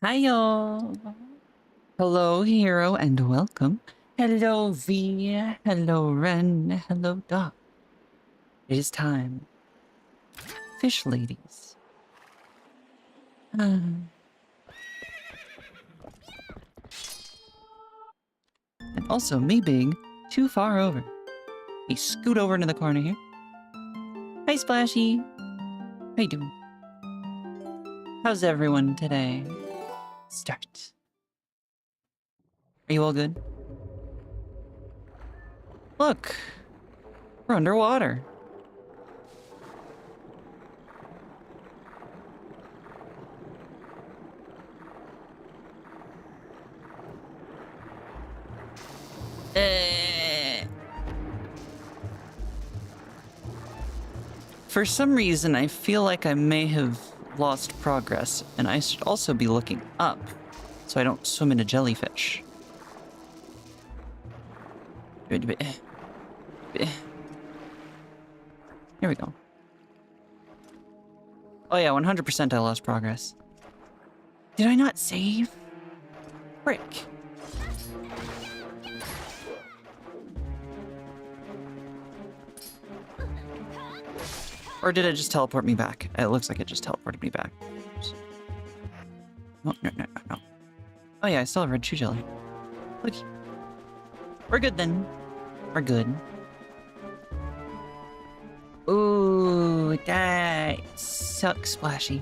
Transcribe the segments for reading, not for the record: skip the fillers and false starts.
Hi, y'all. Hello, hero, and welcome. Hello, V. Hello, Ren. Hello, Doc. It is time. Fish ladies. And also, me being too far over. We scoot over into the corner here. Hi, Splashy. How you doing? How's everyone today? Start. Are you all good? Look. We're underwater. For some reason, I feel like I may have lost progress, and I should also be looking up so I don't swim into jellyfish. Here we go. Oh yeah, 100% I lost progress. Did I not save? Frick. Or did it just teleport me back? It looks like it just teleported me back. Oh, no. Oh yeah, I still have red shoe jelly. Look. We're good then. We're good. Ooh, that sucks, Splashy.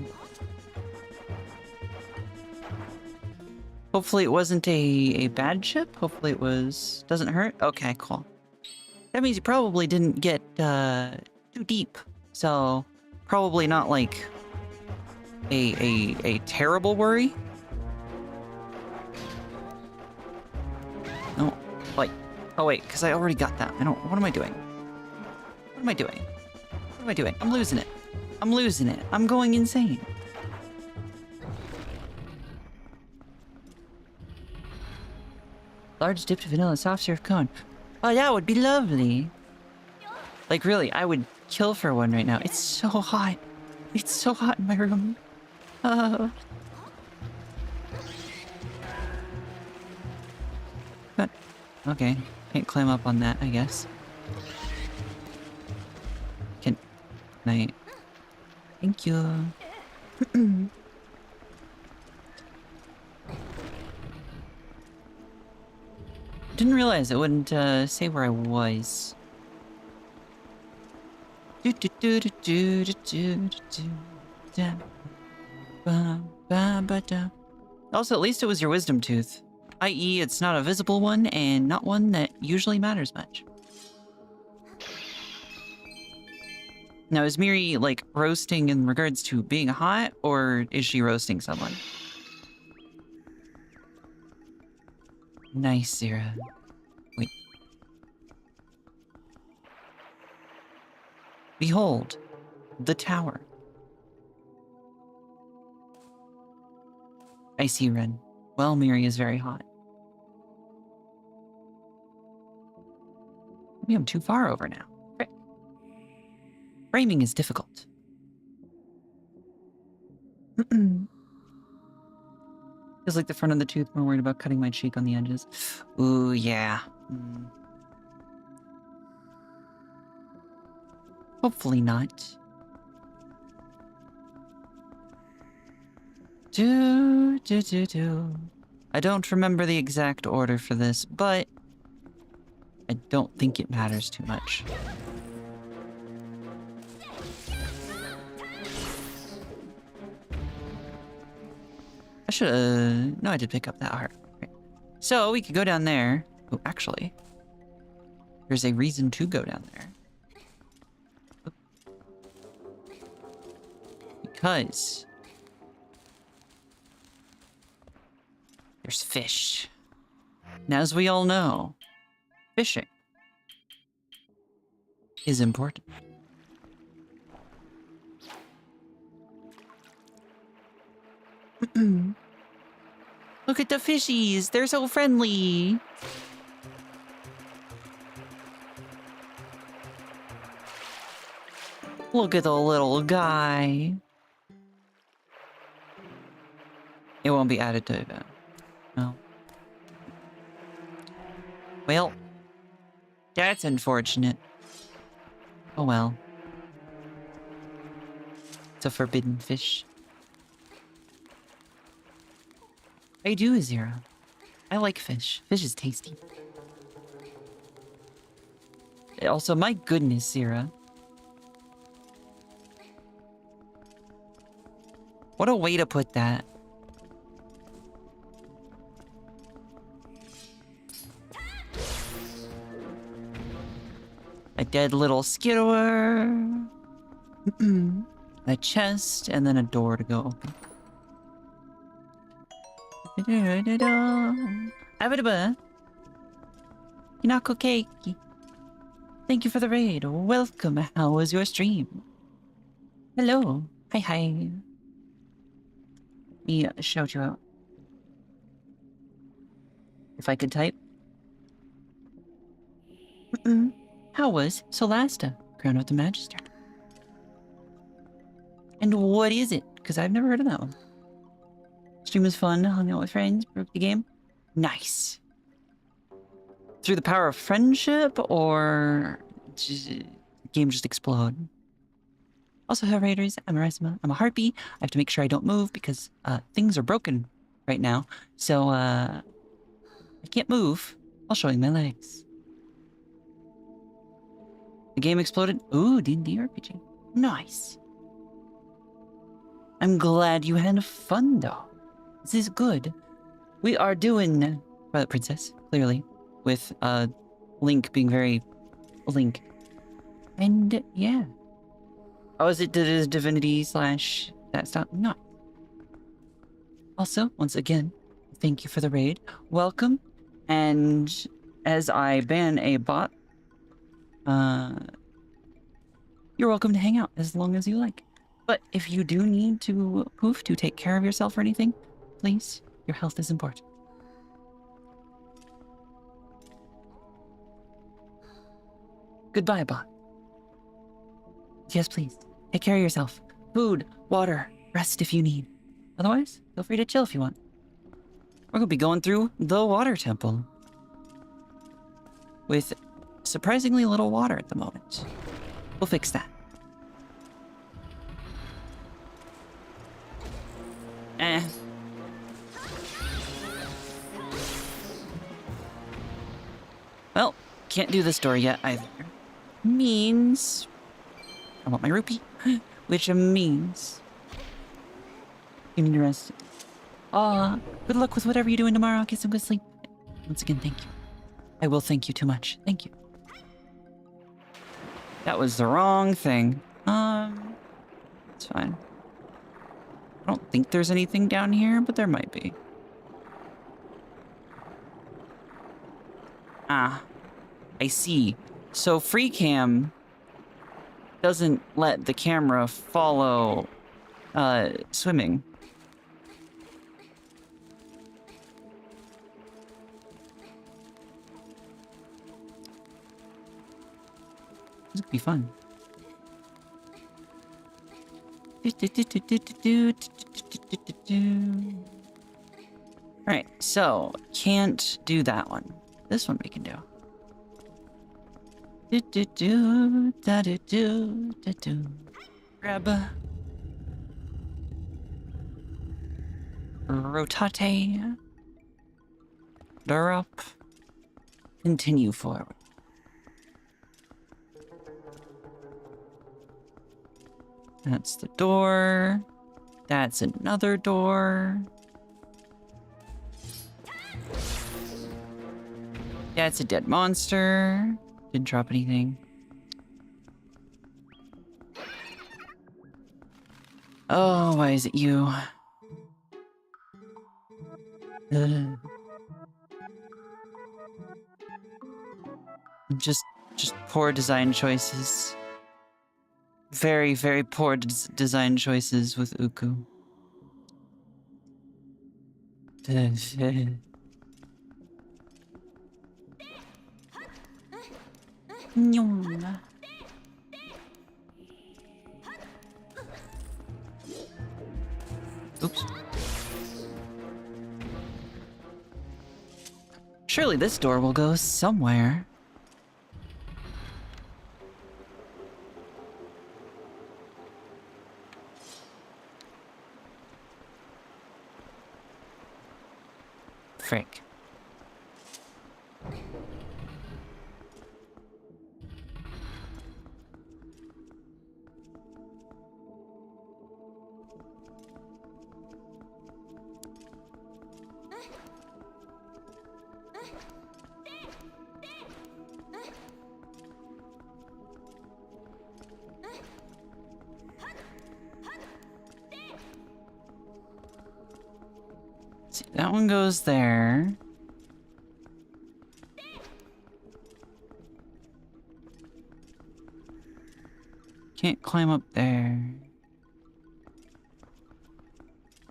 Hopefully it wasn't a bad chip. Hopefully it was... doesn't hurt? Okay, cool. That means you probably didn't get too deep. So, probably not like a terrible worry. No, like, oh wait, because I already got that. What am I doing? What am I doing? What am I doing? I'm losing it. I'm losing it. I'm going insane. Large dipped vanilla soft serve cone. Oh, that would be lovely. Like, really, I would kill for one right now. It's so hot. It's so hot in my room. But, okay. Can't climb up on that, I guess. Can I... Thank you. Didn't realize it wouldn't say where I was. Also, at least it was your wisdom tooth. I.e., it's not a visible one, and not one that usually matters much. Now, is Miri, like, roasting in regards to being hot, or is she roasting someone? Nice, Zira. Wait. Behold, the tower. I see, Ren. Well, Miri is very hot. Maybe I'm too far over now. Frick. Framing is difficult. Feels like the front of the tooth, more worried about cutting my cheek on the edges. Ooh, yeah. Hopefully not. I don't remember the exact order for this, but I don't think it matters too much. I should've... No, I did pick up that heart. Right. So, we could go down there. Oh, actually, there's a reason to go down there. Because there's fish. And as we all know, fishing is important. Look at the fishies. They're so friendly. Look at the little guy. It won't be added to that. No. Well, that's unfortunate. Oh well. It's a forbidden fish. I do, Azira. I like fish. Fish is tasty. Also, my goodness, Zira. What a way to put that. A dead little skidor. A chest, and then a door to go open. Abadaba. Hinako Keiki. Thank you for the raid. Welcome. How was your stream? Hello. Hi, hi. Let me shout you out. If I could type. How was Solasta, Crown of the Magister? And what is it? Because I've never heard of that one. Stream was fun, hung out with friends, broke the game. Nice. Through the power of friendship, or the game just explode? Also, hello Raiders, I'm Aresima. I'm a Harpy. I have to make sure I don't move because things are broken right now. So, I can't move while showing my legs. The game exploded. Ooh, D&D RPG. Nice. I'm glad you had fun, though. This is good. We are doing Twilight Princess, clearly, with Link being very Link. And yeah. Oh, is it Divinity / that stuff? No. Also, once again, thank you for the raid. Welcome. And as I ban a bot, you're welcome to hang out as long as you like. But if you do need to poof to take care of yourself or anything, please, your health is important. Goodbye, bot. Yes, please. Take care of yourself. Food, water, rest if you need. Otherwise, feel free to chill if you want. We're going to be going through the water temple. With surprisingly little water at the moment. We'll fix that. Well, can't do this door yet either. Means I want my rupee, which means you need to rest. Good luck with whatever you're doing tomorrow. Get some good sleep. Once again, thank you. I will thank you too much. Thank you. That was the wrong thing. It's fine. I don't think there's anything down here, but there might be. Ah, I see. So free cam doesn't let the camera follow swimming. This could be fun. Alright, so can't do that one. This one we can do. Grab. Rotate. Drop. Continue forward. That's the door. That's another door. That's a dead monster. Didn't drop anything. Oh, why is it you? Just poor design choices. Very, very poor design choices with Uku. Oops. Surely this door will go somewhere. Frick. See, that one goes there. Can't climb up there.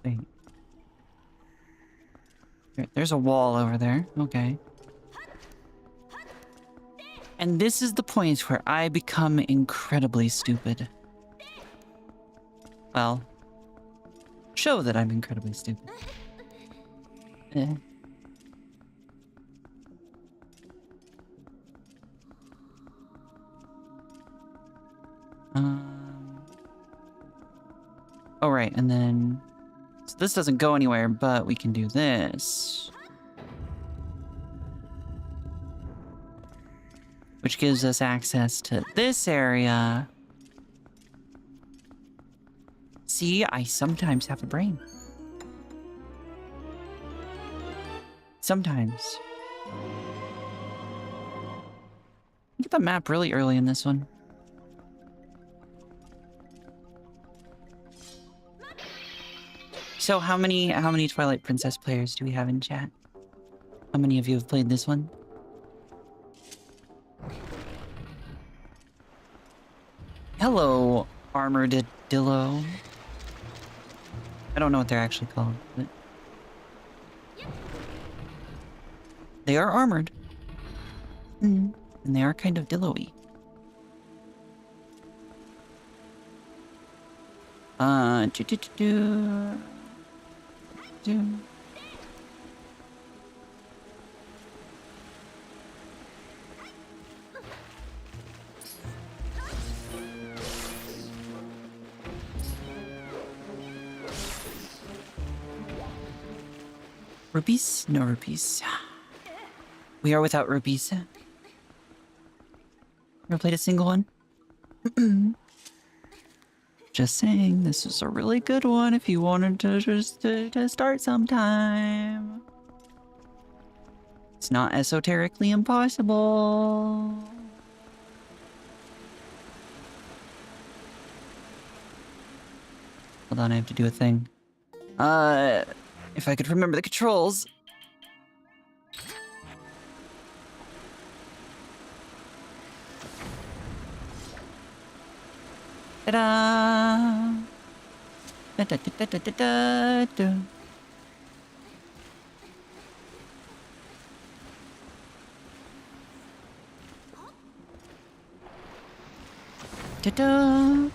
Wait. There's a wall over there. Okay. And this is the point where I become incredibly stupid. Well, show that I'm incredibly stupid. Oh, right, and then... So this doesn't go anywhere, but we can do this. Which gives us access to this area. See, I sometimes have a brain. Sometimes. Get the map really early in this one. So how many Twilight Princess players do we have in chat? How many of you have played this one? Hello, Armadillo. I don't know what they're actually called, but... They are armored. And they are kind of dillo-y. Rupees? No rupees. We are without rupees. Never played a single one? Just saying, this is a really good one if you wanted to just to start sometime. It's not esoterically impossible. Hold on, I have to do a thing. If I could remember the controls. Ta-da! Da-da-da-da-da-da-da. Ta-da!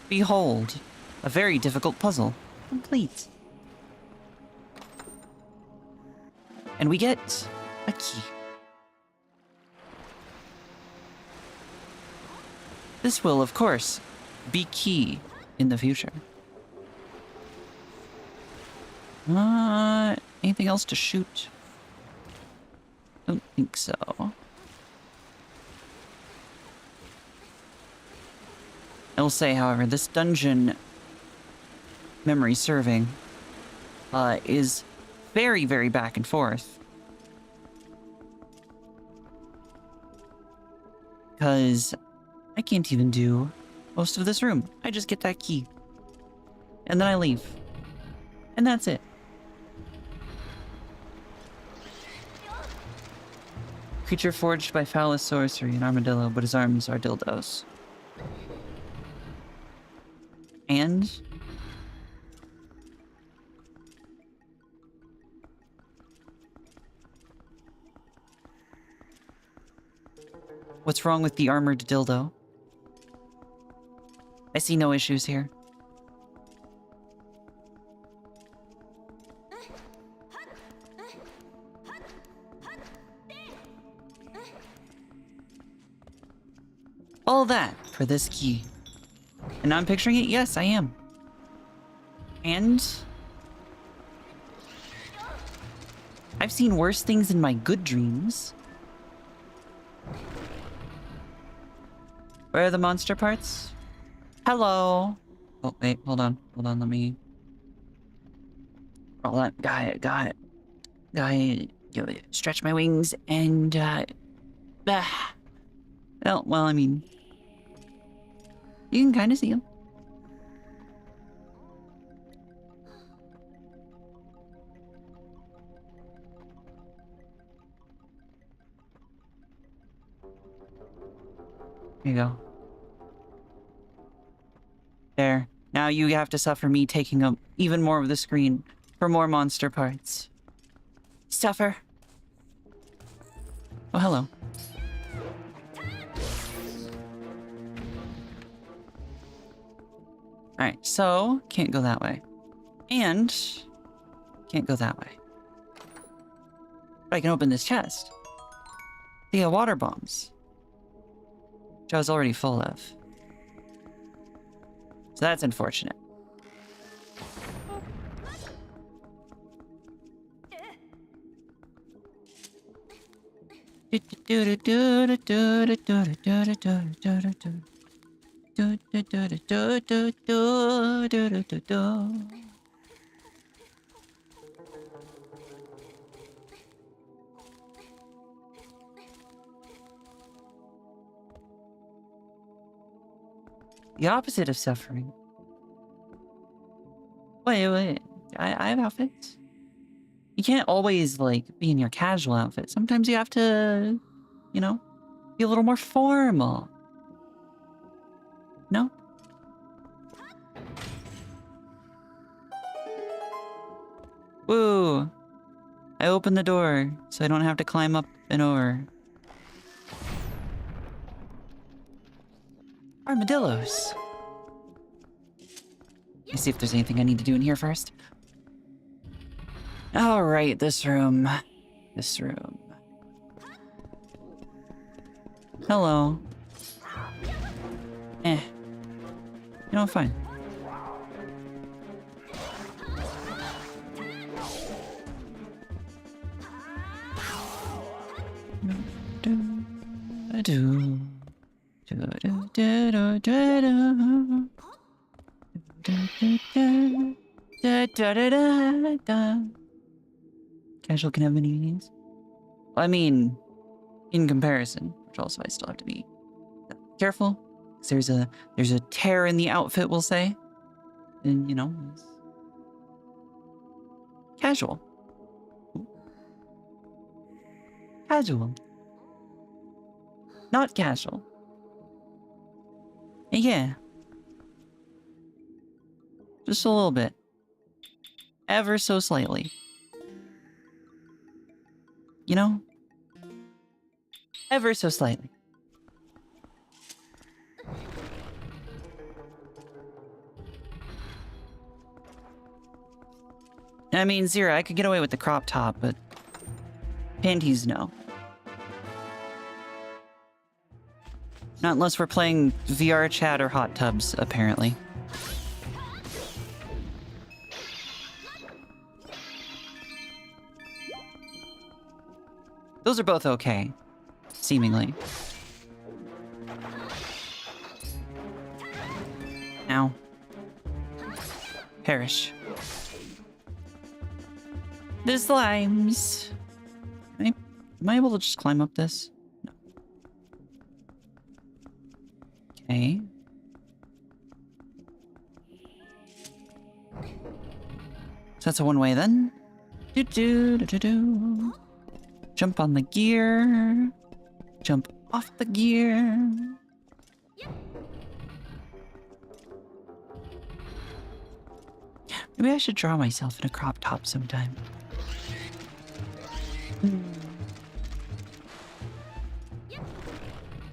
Behold, a very difficult puzzle complete. And we get a key. This will, of course, be key in the future. Anything else to shoot? Don't think so. I will say, however, this dungeon, memory serving, is very, very back and forth. Because I can't even do most of this room. I just get that key. And then I leave. And that's it. Creature forged by foulest sorcery, an armadillo, but his arms are dildos. And... what's wrong with the armored dildo? I see no issues here. All that for this key. And I'm picturing it? Yes, I am. And I've seen worse things in my good dreams. Where are the monster parts? Hello. Oh, wait, hold on. Hold on, let me... Hold on. Got it. Stretch my wings and, well, I mean... You can kind of see them. Here you go. There. Now you have to suffer me taking up even more of the screen for more monster parts. Suffer. Oh, hello. Alright, so can't go that way. And can't go that way. But I can open this chest. They have water bombs. Which I was already full of. So that's unfortunate. The opposite of suffering. Wait. I have outfits. You can't always, like, be in your casual outfit. Sometimes you have to, you know, be a little more formal. No? Woo! I opened the door, so I don't have to climb up and over. Armadillos. Let's see if there's anything I need to do in here first. Alright, this room. Hello. You know, fine. Casual can have many meanings. Well, I mean, in comparison, which also I still have to be careful. 'Cause there's a tear in the outfit, we'll say. And, you know, it's casual. Casual. Not casual. Yeah. Just a little bit. Ever so slightly. You know? Ever so slightly. I mean, Zira, I could get away with the crop top, but panties, no. Not unless we're playing VR chat or hot tubs, apparently. Those are both okay, seemingly. Ow. Perish. The slimes. Am I able to just climb up this? No. Okay. So that's a one-way then. Do. Jump on the gear. Jump off the gear. Maybe I should draw myself in a crop top sometime.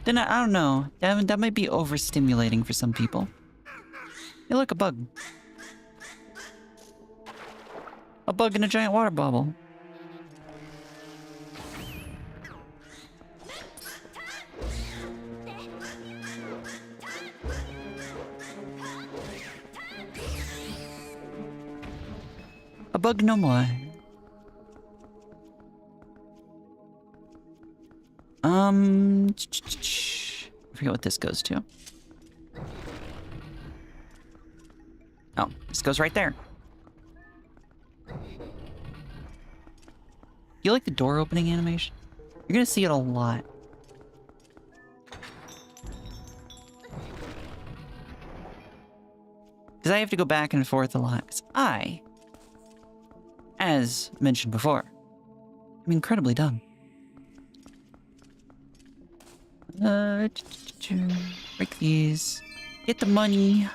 Then I don't know. That might be overstimulating for some people. Hey, look, a bug. A bug in a giant water bubble. A bug no more. I forget what this goes to. Oh, this goes right there. You like the door opening animation? You're gonna see it a lot. Because I have to go back and forth a lot. Because I, as mentioned before, I'm incredibly dumb. Break these. Get the money.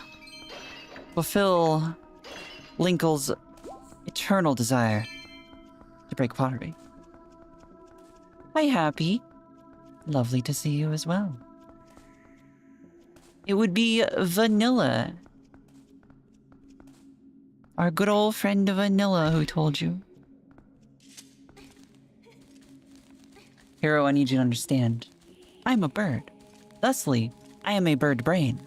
Fulfill Linkle's eternal desire to break pottery. Hi, Harpy. Lovely to see you as well. It would be Vanilla. Our good old friend Vanilla who told you. Hero, I need you to understand. I'm a bird. Thusly, I am a bird brain.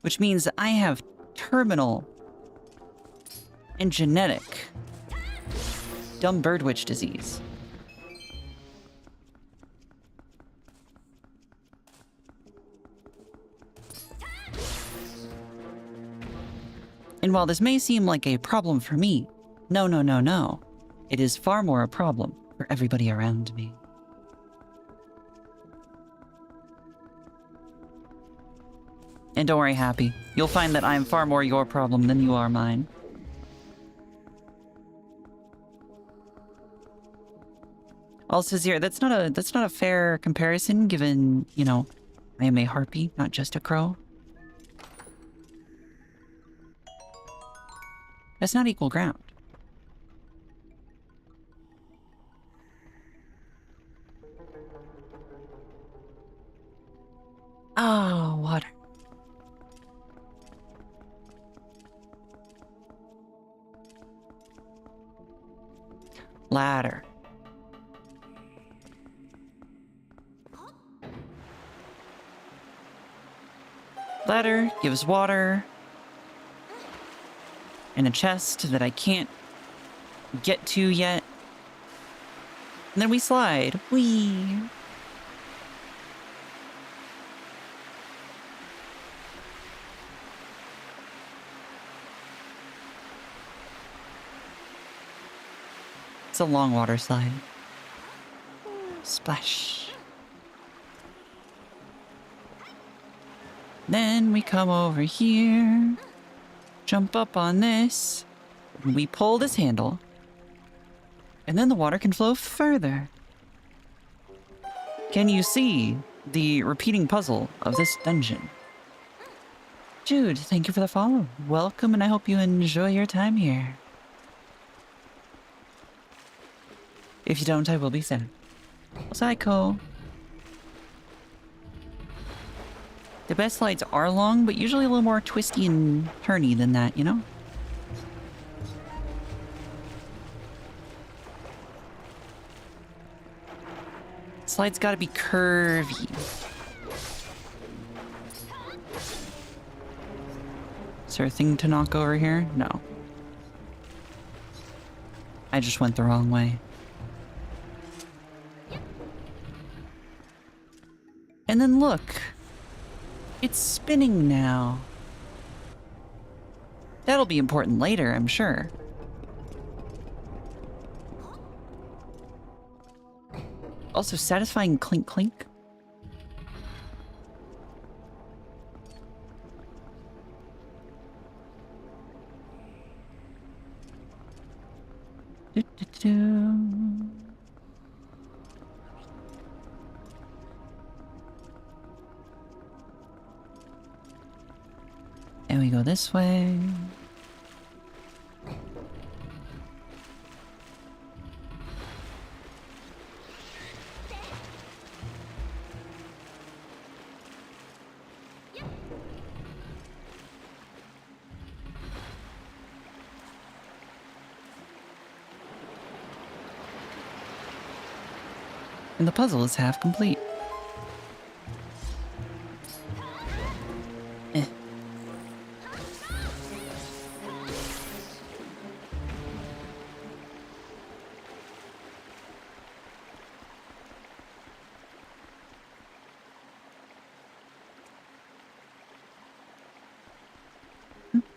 Which means that I have terminal and genetic dumb bird witch disease. And while this may seem like a problem for me, no, no, no, no. It is far more a problem for everybody around me. And don't worry, Harpy. You'll find that I am far more your problem than you are mine. Also, Zero, that's not a fair comparison, given, you know, I am a harpy, not just a crow. That's not equal ground. Oh, water. Ladder. Ladder gives water. And a chest that I can't get to yet. And then we slide. Whee! It's a long water slide. Splash. Then we come over here. Jump up on this. We pull this handle. And then the water can flow further. Can you see the repeating puzzle of this dungeon? Jude, thank you for the follow. Welcome, and I hope you enjoy your time here. If you don't, I will be sad. Psycho. The best slides are long, but usually a little more twisty and turny than that, you know? Slides gotta be curvy. Is there a thing to knock over here? No. I just went the wrong way. And then look. It's spinning now. That'll be important later, I'm sure. Also, satisfying clink clink. And we go this way. And the puzzle is half complete.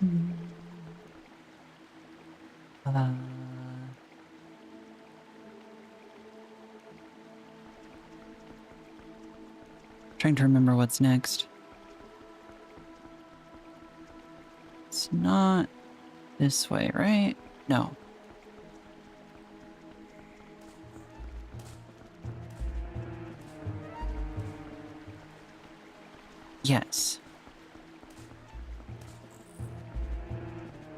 Uh, trying to remember what's next. It's not this way, right? No. Yes.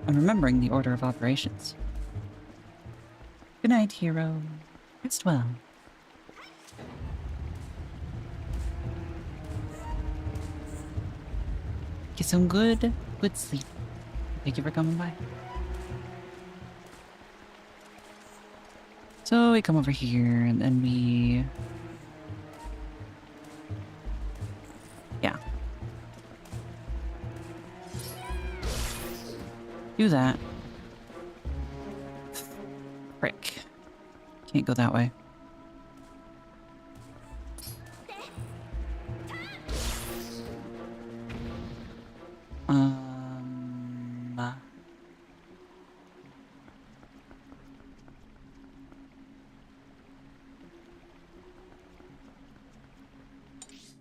I'm remembering the order of operations. Good night, hero. Rest well. Get some good sleep. Thank you for coming by. So we come over here and then we... Yeah. Do that. Frick. Can't go that way.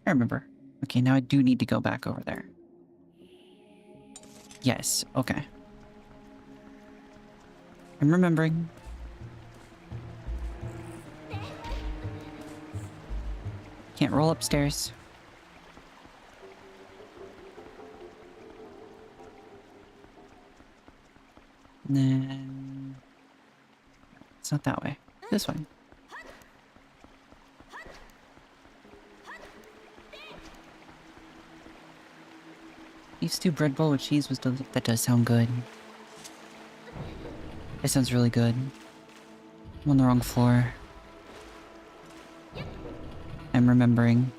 I remember. Okay, now I do need to go back over there. Yes, okay. I'm remembering. Can't roll upstairs. And then... It's not that way. This way. Beef stew bread bowl with cheese was delicious. That does sound good. That sounds really good. I'm on the wrong floor. I'm remembering.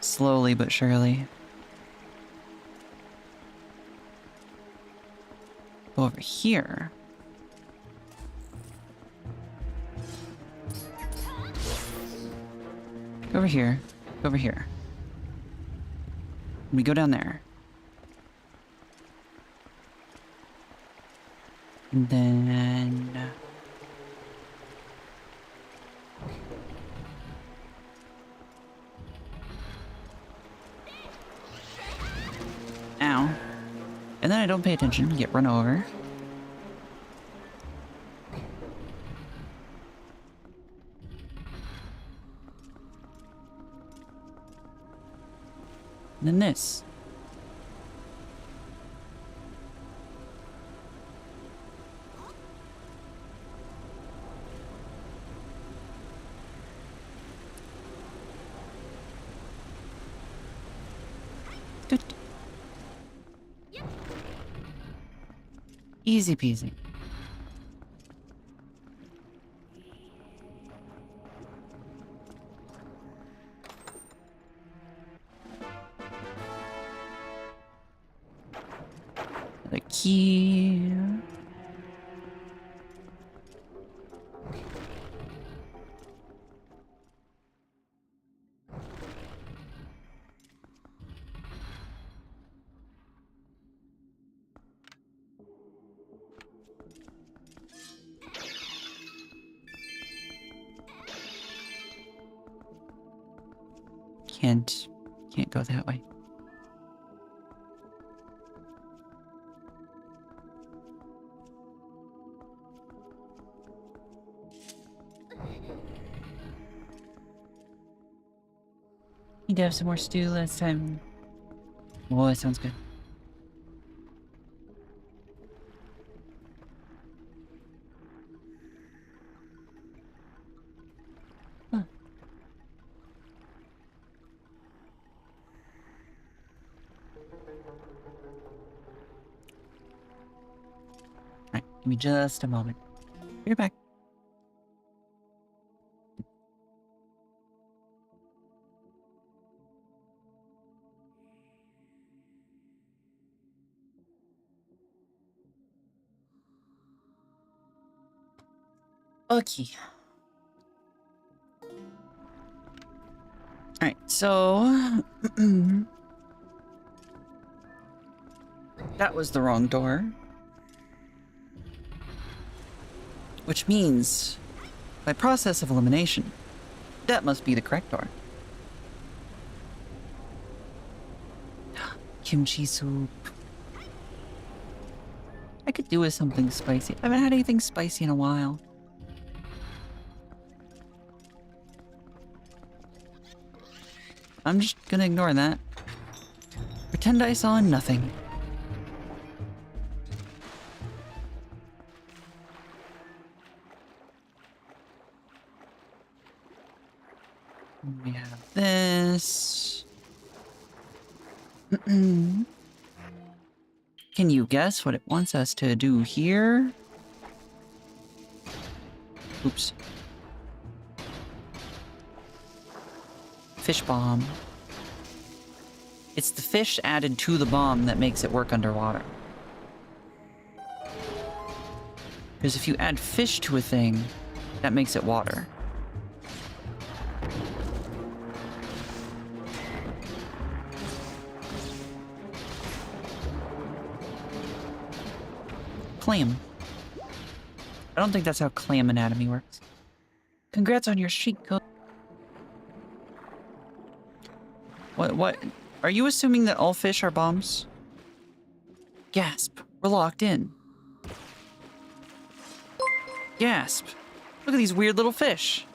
Slowly but surely. Go over here. Go over here. Go over here. We go down there. And then... Ow. And then I don't pay attention, get run over. And then this. Good. Easy peasy. The key. Can't go that way. Need to have some more stew last time. Oh, that sounds good. Huh. Alright, give me just a moment. Be right back. Okay. Alright, so... That was the wrong door. Which means, by process of elimination, that must be the correct door. Kimchi soup. I could do with something spicy. I haven't had anything spicy in a while. I'm just gonna ignore that. Pretend I saw nothing. We have this. Can you guess what it wants us to do here? Oops. Fish bomb. It's the fish added to the bomb that makes it work underwater. Because if you add fish to a thing, that makes it water. Clam. I don't think that's how clam anatomy works. Congrats on your streak code. What? Are you assuming that all fish are bombs? Gasp. We're locked in. Gasp. Look at these weird little fish.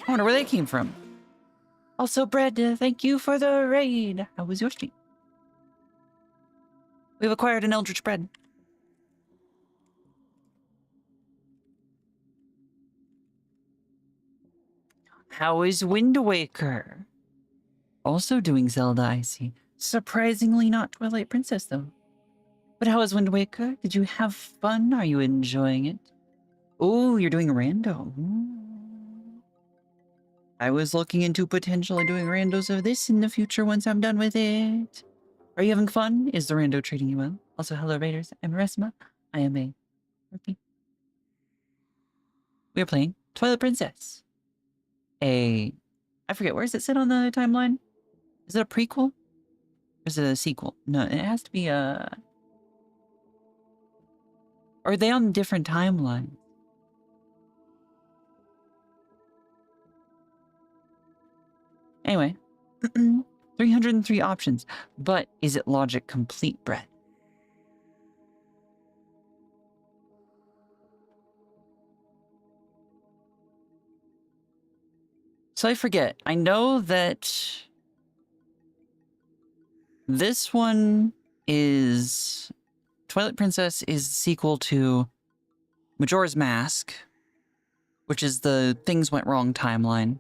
I wonder where they came from. Also, Bread, thank you for the raid. How was your stream? We've acquired an Eldritch Bread. How is Wind Waker? Also doing Zelda, I see. Surprisingly not Twilight Princess, though. But how is Wind Waker? Did you have fun? Are you enjoying it? Oh, you're doing rando. I was looking into potentially doing randos of this in the future once I'm done with it. Are you having fun? Is the rando treating you well? Also, hello Raiders. I'm Aresima. I am a Harpy. We are playing Twilight Princess. I forget, where does it sit on the timeline? Is it a prequel? Or is it a sequel? No, it has to be a... Or are they on different timelines? Anyway. 303 options. But is it logic complete, Brett? So I forget. I know that... This one is... Twilight Princess is the sequel to Majora's Mask, which is the Things Went Wrong timeline.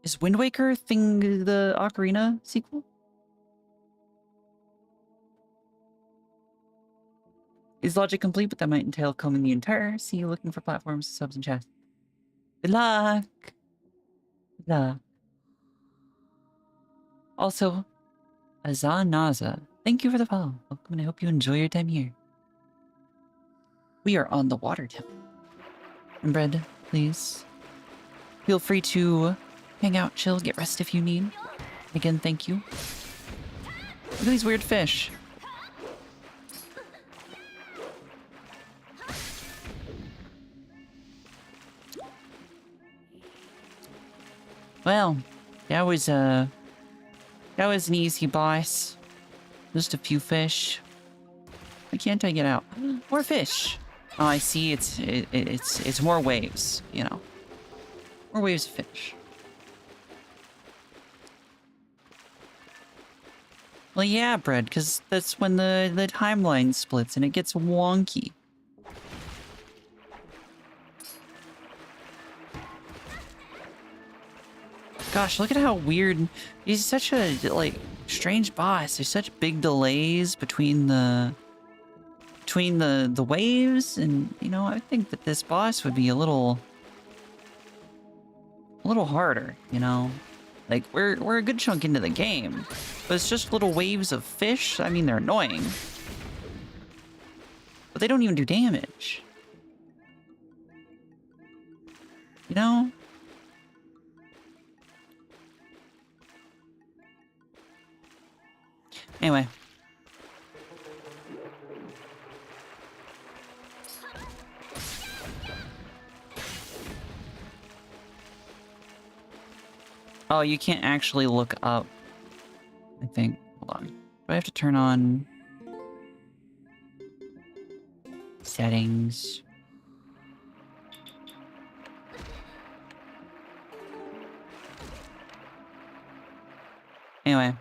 Is Wind Waker the Ocarina sequel? Is logic complete, but that might entail combing the entire sea looking for platforms, subs, and chests. Good luck! Good luck. Also, Azanaza, thank you for the follow. Welcome, and I hope you enjoy your time here. We are on the water temple. And Bread, please. Feel free to hang out, chill, get rest if you need. Again, thank you. Look at these weird fish. Well, that was an easy boss. Just a few fish. Why can't I get out? More fish. Oh, I see. It's more waves. You know, more waves of fish. Well, yeah, Bread, because that's when the timeline splits and it gets wonky. Gosh, look at how weird. He's such a, like, strange boss. There's such big delays between the waves, and, you know, I think that this boss would be a little harder, you know? Like, we're a good chunk into the game, but it's just little waves of fish. I mean, they're annoying, but they don't even do damage. You know? Anyway, Oh, you can't actually look up, I think. Hold on. Do I have to turn on settings? Anyway.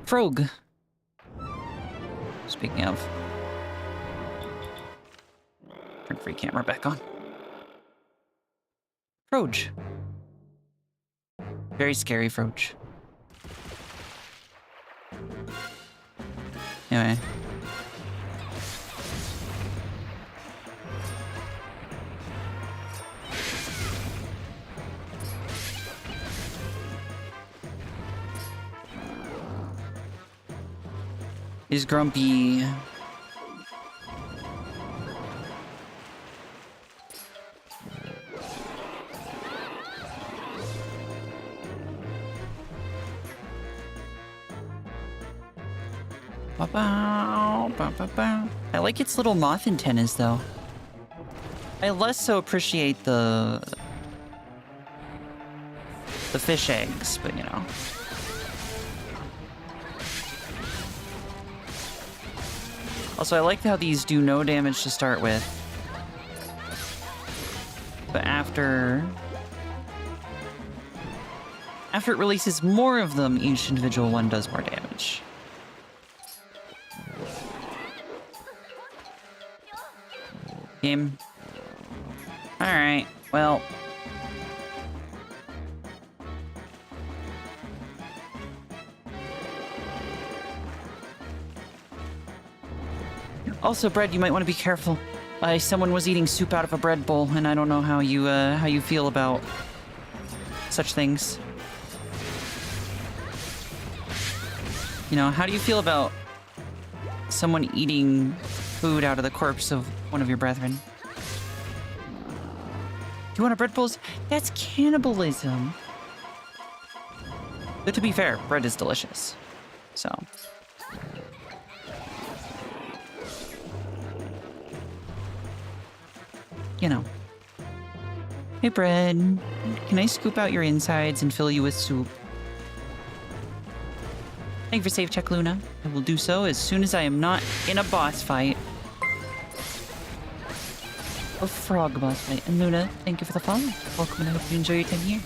Frog. Speaking of. Turn free camera back on. Froge. Very scary Froge. Anyway. He's grumpy. I like its little moth antennas, though. I less so appreciate the fish eggs, but you know. Also, I like how these do no damage to start with. But after it releases more of them, each individual one does more damage. Game. Alright, well. Also, bread, you might want to be careful. Someone was eating soup out of a bread bowl, and I don't know how you feel about such things. You know, how do you feel about someone eating food out of the corpse of one of your brethren? Do you want a bread bowl? That's cannibalism. But to be fair, bread is delicious. So. You know. Hey, bread. Can I scoop out your insides and fill you with soup? Thank you for save check, Luna. I will do so as soon as I am not in a boss fight. A frog boss fight. And Luna, thank you for the follow. Welcome, and I hope you enjoy your time here.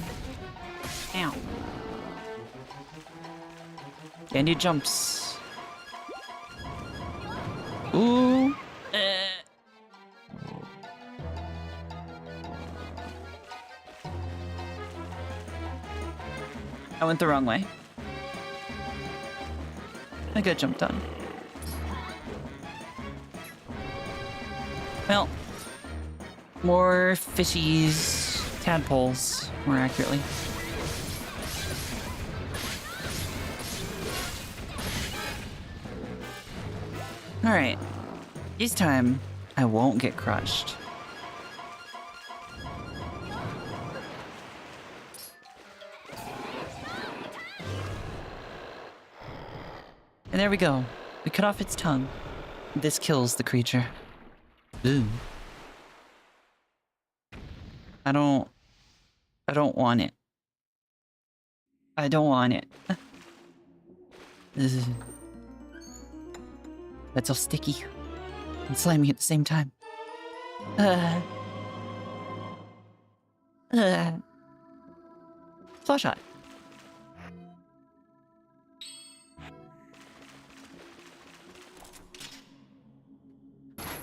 Ow. And it jumps. Ooh. I went the wrong way. I got jumped on. Well, more fishies, tadpoles, more accurately. All right, this time I won't get crushed. And there we go. We cut off its tongue. This kills the creature. Ooh. I don't want it. I don't want it. That's all sticky and slimy at the same time. Claw shot.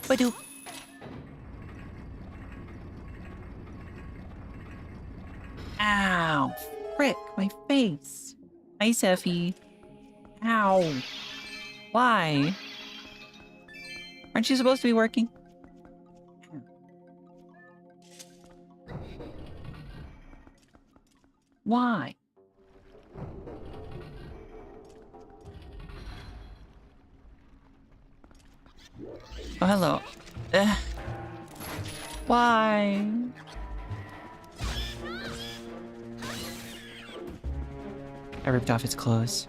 Ba-doop. Ow. Frick, my face. Nice, Effie. Ow. Why? Aren't you supposed to be working? Why? Oh, hello. Why? I ripped off its clothes.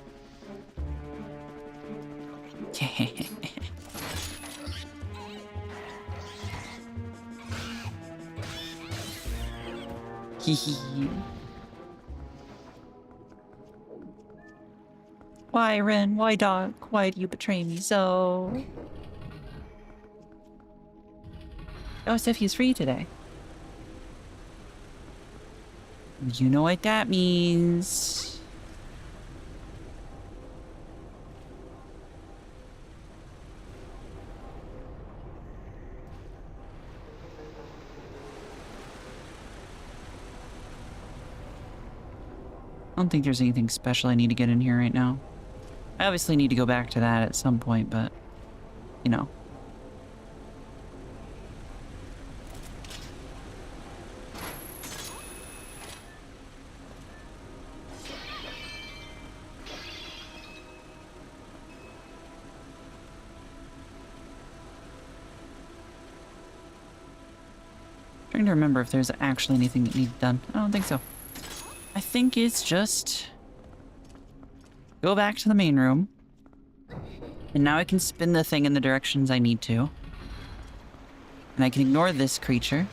Why, Ren? Why, Doc? Why do you betray me so? Oh, Steffi's free today. You know what that means. I don't think there's anything special I need to get in here right now. I obviously need to go back to that at some point, but, you know. Trying to remember if there's actually anything that needs done. I don't think so. I think it's just go back to the main room. And now I can spin the thing in the directions I need to. And I can ignore this creature.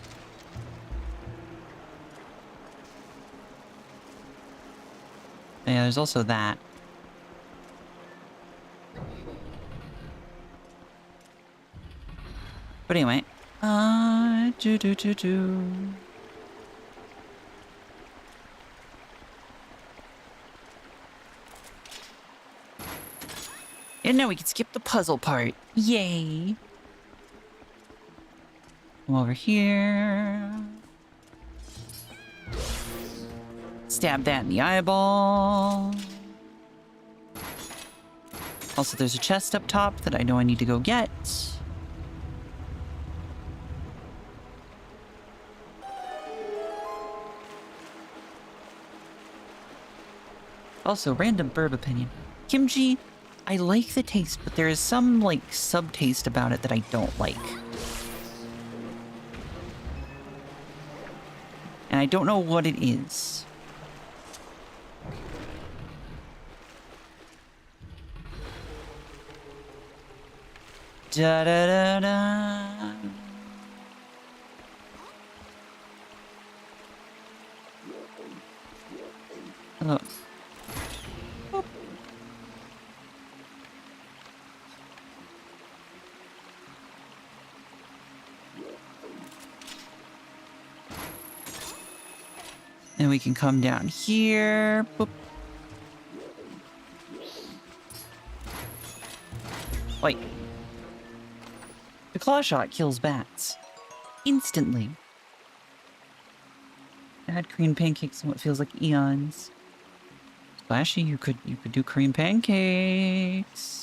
Yeah, there's also that. But anyway, And now we can skip the puzzle part. Yay! Come over here. Stab that in the eyeball. Also, there's a chest up top that I know I need to go get. Also, random burb opinion. Kimchi, I like the taste, but there is some, like, sub-taste about it that I don't like. And I don't know what it is. Da-da-da-da. Hello. And we can come down here. Boop. Wait. The claw shot kills bats. Instantly. I had cream pancakes in what feels like eons. Splashy, you could do cream pancakes.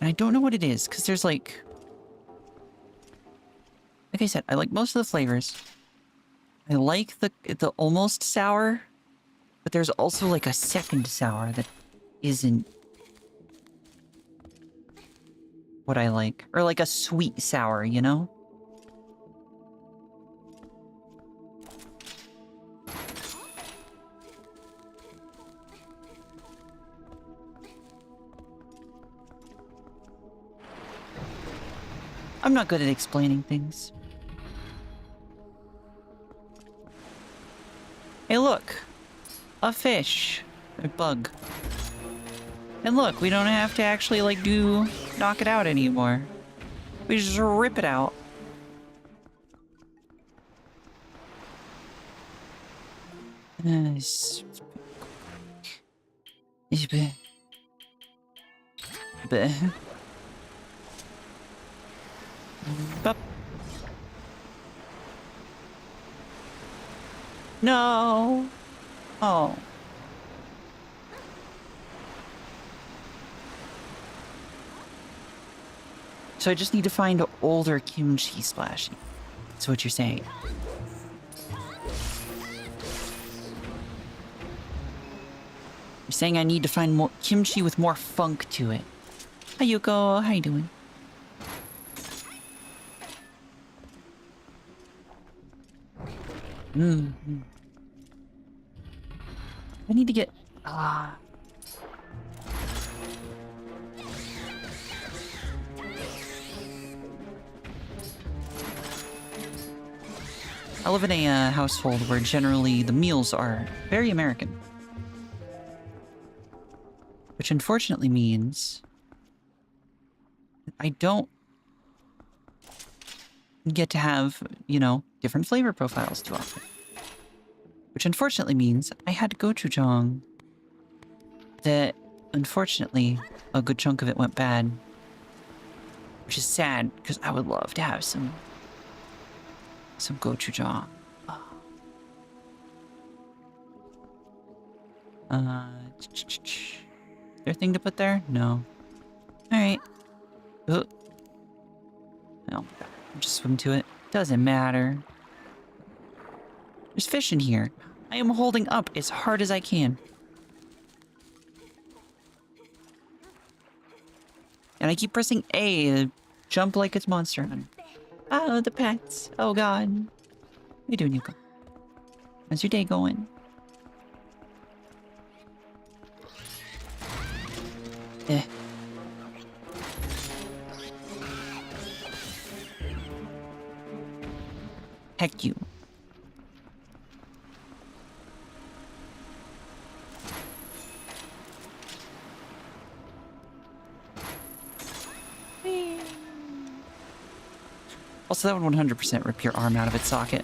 And I don't know what it is, because there's like I said, I like most of the flavors. I like the almost sour, but there's also like a second sour that isn't what I like. Or like a sweet sour, you know? I'm not good at explaining things. Hey, look. A fish. A bug. And look, we don't have to actually, like, knock it out anymore. We just rip it out. Bup. No. Oh. So I just need to find older kimchi splashy. That's what you're saying. You're saying I need to find more kimchi with more funk to it. Hi, Yuko. How you doing? I need to get... Ah. I live in a household where generally the meals are very American. Which unfortunately means I don't get to have, you know, different flavor profiles too often. Which unfortunately means I had gochujang that, unfortunately, a good chunk of it went bad. Which is sad, because I would love to have some gochujang. Oh. Is there a thing to put there? No. Alright. Oh. No. Just swim to it. Doesn't matter. There's fish in here. I am holding up as hard as I can. And I keep pressing A to jump like it's Monster Hunter. Oh, the pets. Oh, God. What are you doing, Yuko? How's your day going? Eh. Heck you. Also, that would 100% rip your arm out of its socket.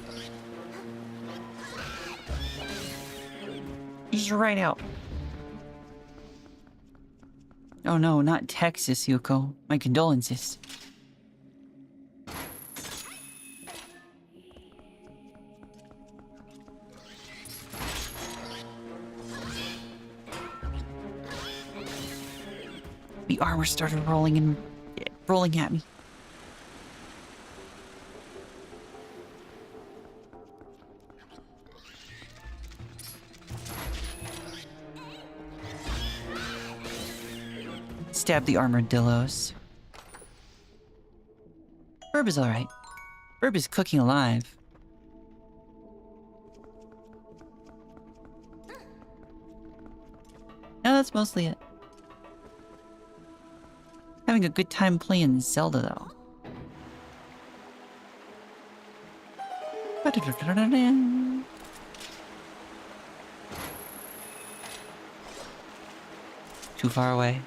Just right out. Oh no, not Texas, Yuko. My condolences. The armor started rolling at me. Stab the armadillos. Herb is alright. Herb is cooking alive. No, that's mostly it. Having a good time playing Zelda, though. Too far away.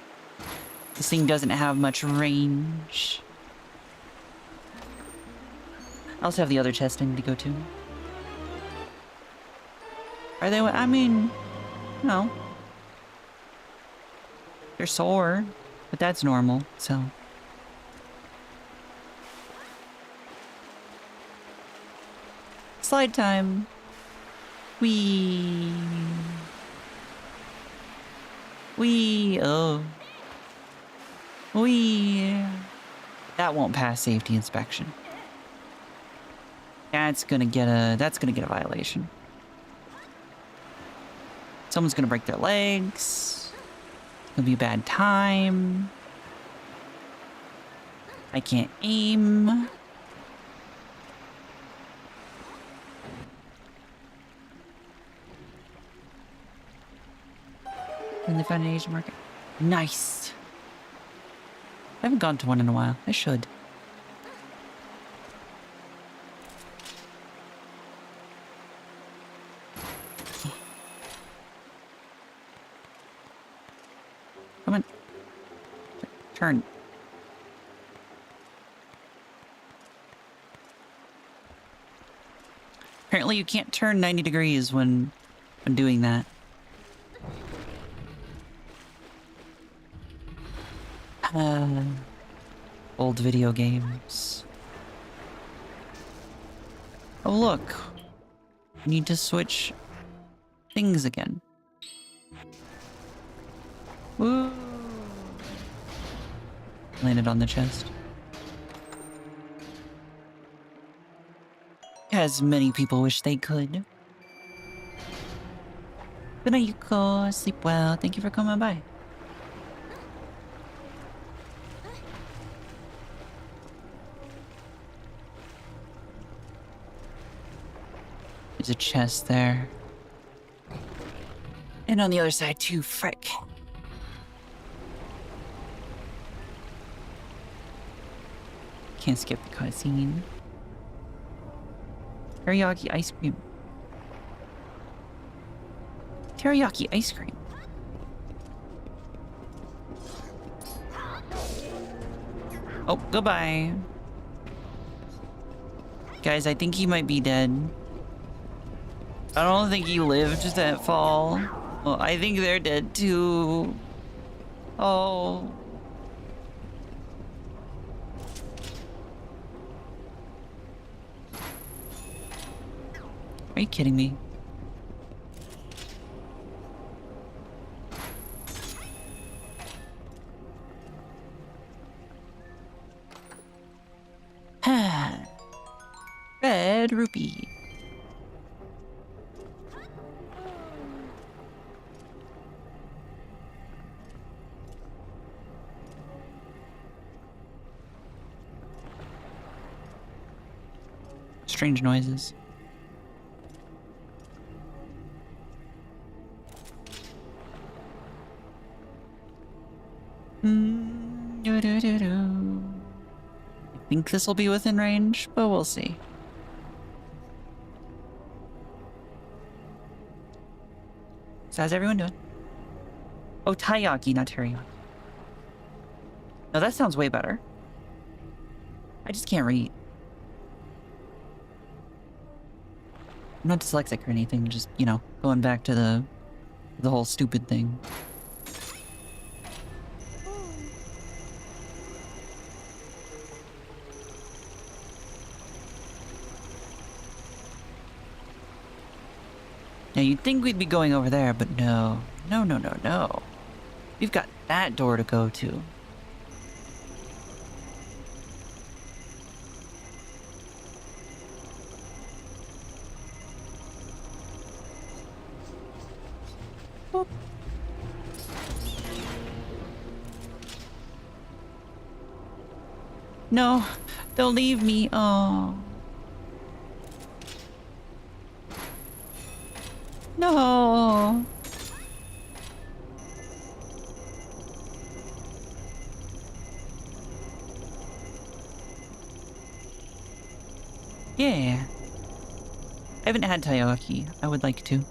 This thing doesn't have much range. I also have the other chest I need to go to. Are they... I mean... No. They're sore. But that's normal, so... Slide time. Whee. Oh. That won't pass safety inspection. That's gonna get a violation. Someone's gonna break their legs. It'll be a bad time. I can't aim. And they found an Asian market. Nice. I haven't gone to one in a while. I should. Come on. Turn. Apparently you can't turn 90 degrees when doing that. Old video games. Oh look. Need to switch things again. Woo! Landed on the chest. As many people wish they could. Good night, Yuko. Sleep well. Thank you for coming by. There's a chest there. And on the other side too, frick. Can't skip the cutscene. Teriyaki ice cream. Teriyaki ice cream. Oh, goodbye. Guys, I think he might be dead. I don't think he lived that fall. Well, I think they're dead too. Oh. Are you kidding me? Red rupee. Strange noises. I think this will be within range, but we'll see. So how's everyone doing? Oh, taiyaki, not teriyaki. No, that sounds way better. I just can't read. I'm not dyslexic or anything, just, you know, going back to the whole stupid thing. Now, you'd think we'd be going over there, but no. No, no, no, no. We've got that door to go to. Boop. No, don't leave me. Oh. No. Yeah. I haven't had taiyaki. I would like to.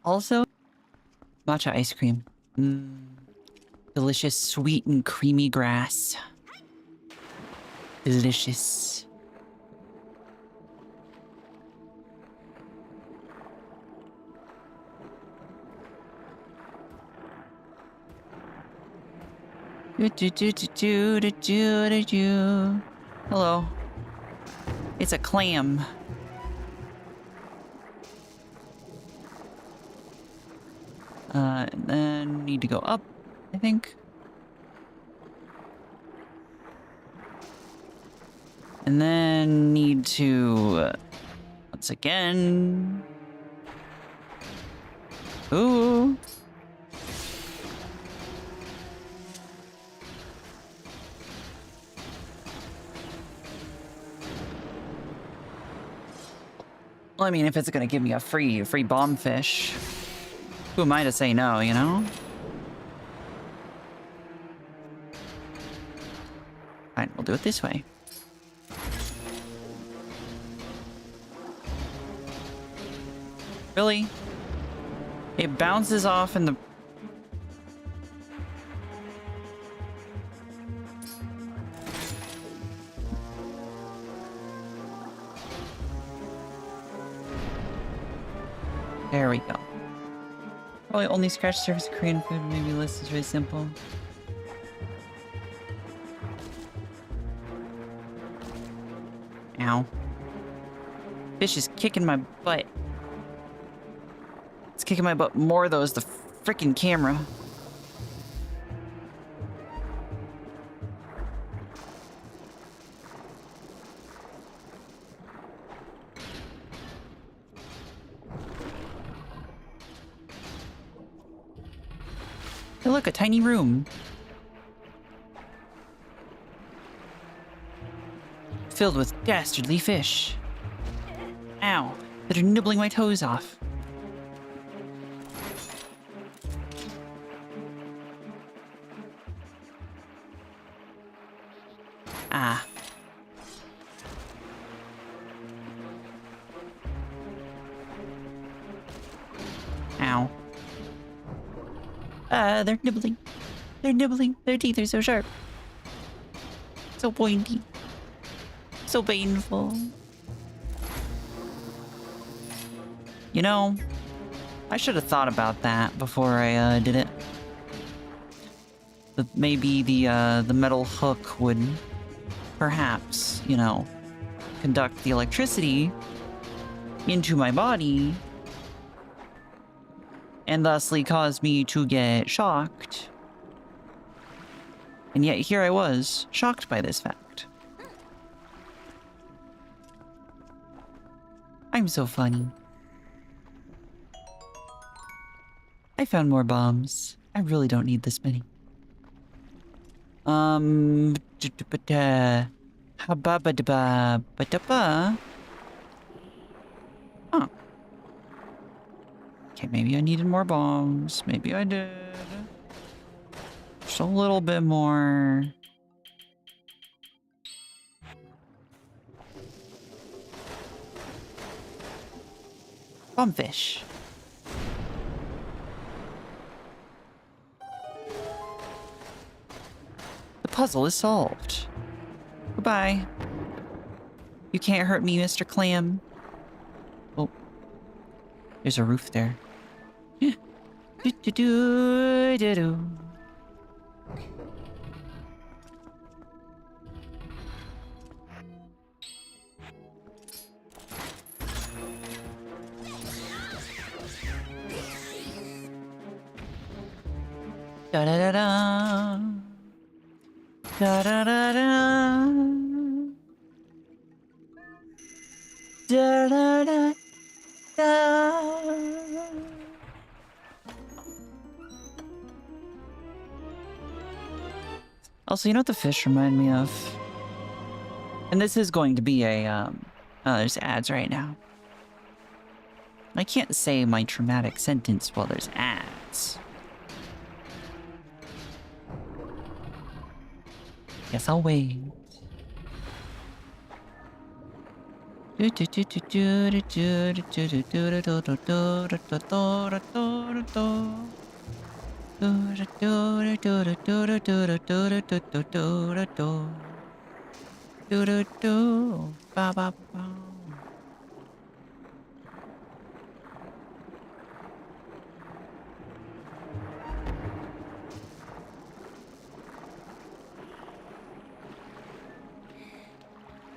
Also, matcha ice cream. Delicious, sweet and creamy grass. Delicious. Hello. It's a clam. And then need to go up, I think. And then need to, once again. Ooh. Well, I mean, if it's gonna give me a free bomb fish, who am I to say no, you know? Fine, we'll do it this way. Really? It bounces off in the... There we go. Probably only scratch the surface of Korean food. Maybe list is really simple. Ow. Fish is kicking my butt. It's kicking my butt more though is the freaking camera. look, a tiny room. Filled with dastardly fish. Ow, that are nibbling my toes off. Ah. Ow. They're nibbling. They're nibbling. Their teeth are so sharp. So pointy. So painful. You know, I should have thought about that before I did it. Maybe the metal hook would perhaps, you know, conduct the electricity into my body and thusly cause me to get shocked. And yet here I was, shocked by this fact. I'm so funny. I found more bombs. I really don't need this many. Huh. Okay, maybe I needed more bombs. Maybe I did. Just a little bit more. Bombfish. The puzzle is solved. Goodbye. You can't hurt me, Mr. Clam. Oh. There's a roof there. Do-do-do-do-do. Da-da-da-da. Da-da-da-da. Da-da-da-da. Also, you know what the fish remind me of? And this is going to be a, there's ads right now. I can't say my traumatic sentence while there's ads. Guess I'll wait.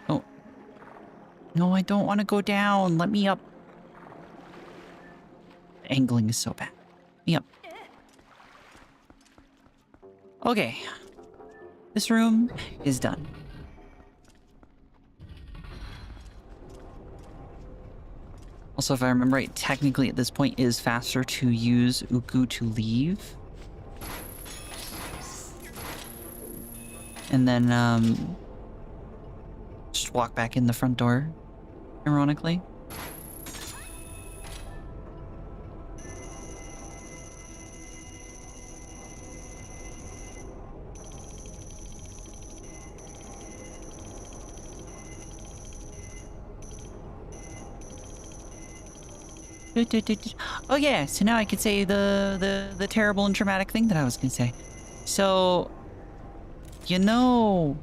Oh. No, I don't want to go down. Let me up. The angling is so bad. Let me up. Okay. This room is done. Also, if I remember right, technically at this point it is faster to use Uku to leave. And then, just walk back in the front door, ironically. Oh yeah, so now I could say the terrible and traumatic thing that I was gonna say. So, you know,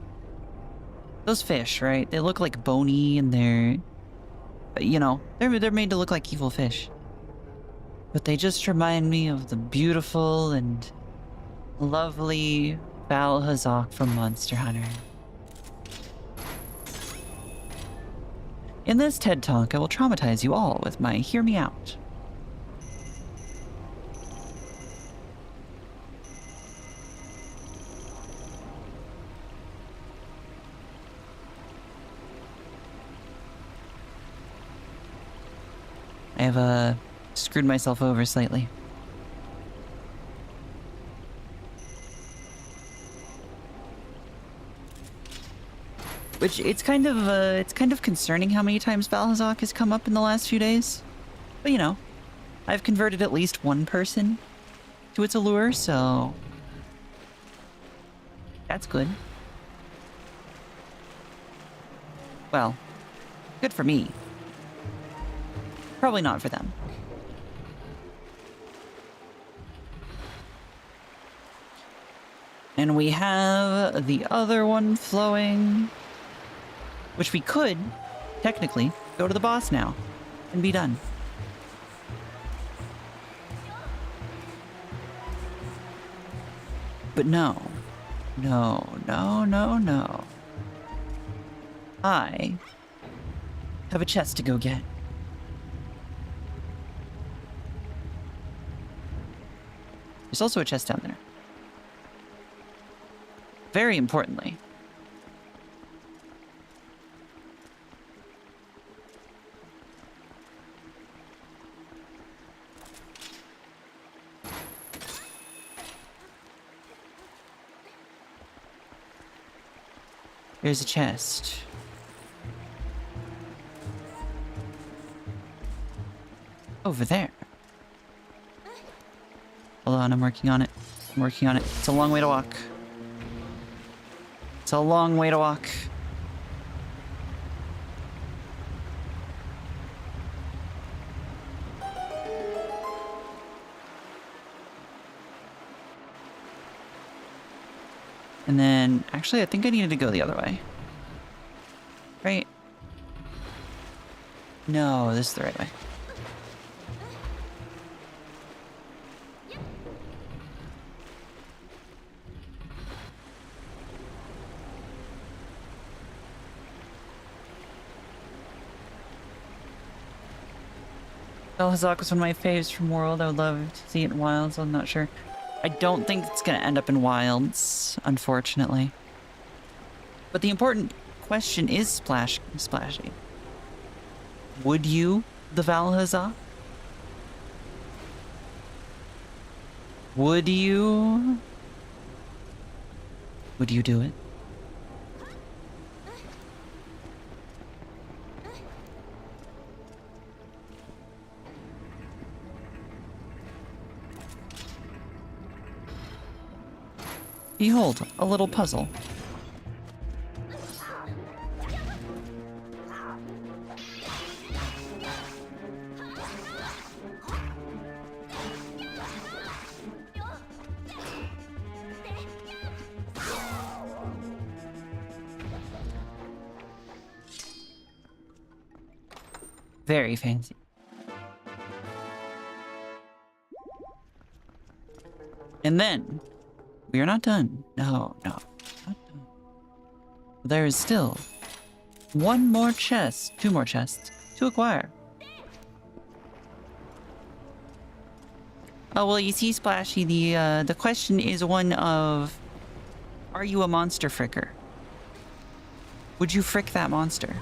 those fish, right? They look like bony and they're, you know, they're made to look like evil fish. But they just remind me of the beautiful and lovely Val Hazak from Monster Hunter. In this TED Talk, I will traumatize you all with my Hear Me Out. I have, screwed myself over slightly. Which it's kind of concerning how many times Valhazak has come up in the last few days. But you know, I've converted at least one person to its allure, so that's good. Well, good for me. Probably not for them. And we have the other one flowing, which we could, technically, go to the boss now and be done. But no. No, no, no, no. I have a chest to go get. There's also a chest down there. Very importantly. There's a chest. Over there. Hold on, I'm working on it. I'm working on it. It's a long way to walk. It's a long way to walk. And then, actually, I think I needed to go the other way. Right? No, this is the right way. Valhazak was one of my faves from World. I would love to see it in Wilds. I'm not sure. I don't think it's going to end up in Wilds, unfortunately. But the important question is Splashy. Would you, the Valhazak? Would you do it? Behold, a little puzzle. Very fancy. And then, we are not done. No, not done. There is still one more chest, two more chests to acquire. Oh, well, you see, Splashy, the question is one of, are you a monster fricker? Would you frick that monster?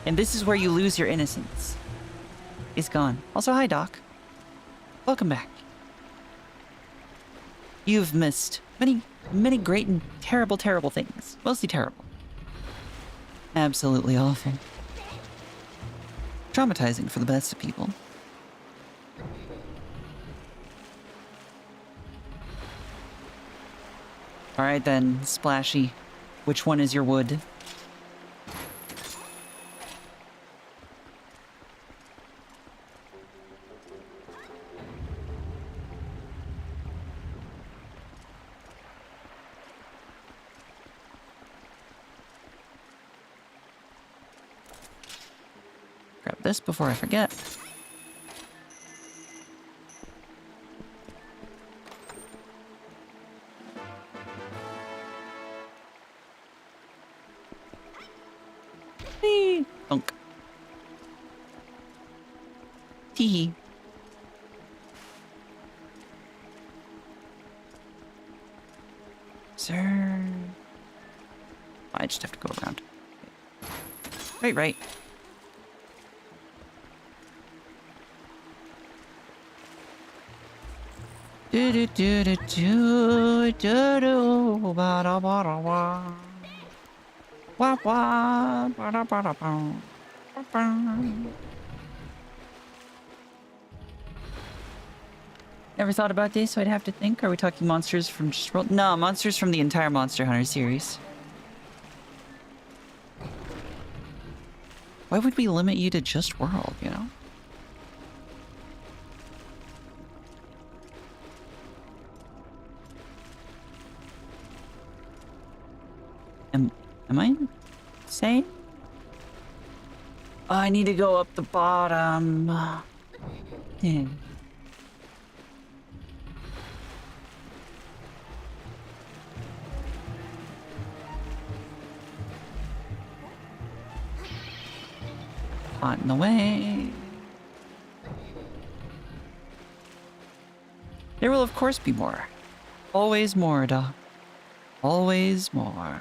And this is where you lose your innocence. It's gone. Also, hi, Doc. Welcome back. You've missed many, many great and terrible, terrible things. Mostly terrible. Absolutely awful. Traumatizing for the best of people. Alright then, Splashy. Which one is your wood? Grab this before I forget. Whee! Dunk. Tee. Sir. I just have to go around. Right. Do do do do do do do ba da ba da wa. Wah wah ba da ba da ba. Ba ba. Never thought about this, so I'd have to think. Are we talking monsters from just world? No, monsters from the entire Monster Hunter series. Why would we limit you to just world, you know? Am I insane? Oh, I need to go up the bottom. Yeah. Hot in the way. There will of course be more. Always more, Doc. Always more.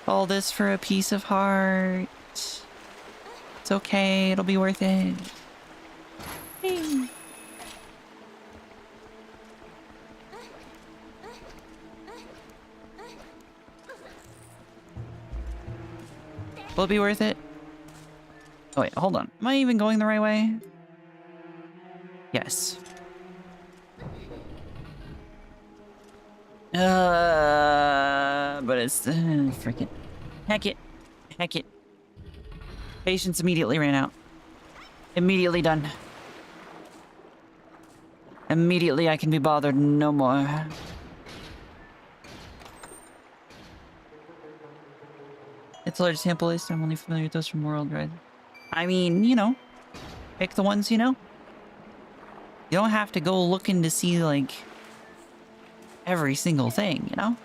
All this for a piece of heart. It's okay, it'll be worth it. Hey. Will it be worth it? Oh wait, hold on. Am I even going the right way? Yes. But it's freaking heck it. Patience immediately ran out. Immediately done. Immediately I can be bothered no more. It's a large sample list. I'm only familiar with those from World, right? I mean, you know, pick the ones you know. You don't have to go looking to see like every single thing, you know?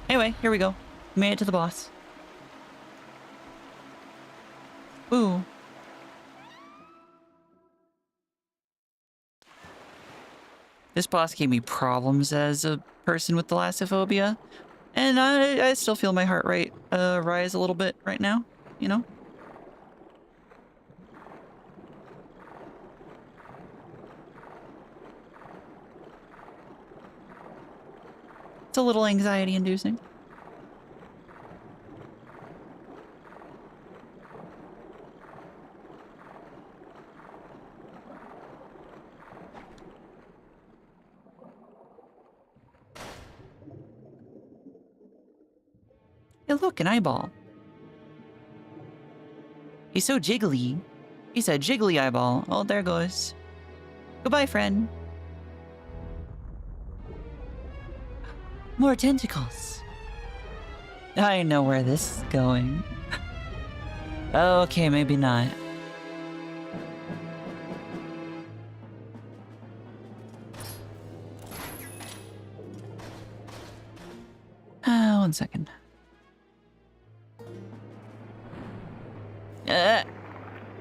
Anyway, here we go. Made it to the boss. Ooh. This boss gave me problems as a person with thalassophobia. And I still feel my heart rate rise a little bit right now, you know? It's a little anxiety inducing. Hey, look, an eyeball. He's so jiggly. He's a jiggly eyeball. Oh, there goes. Goodbye, friend. More tentacles. I know where this is going. Okay, maybe not. One second.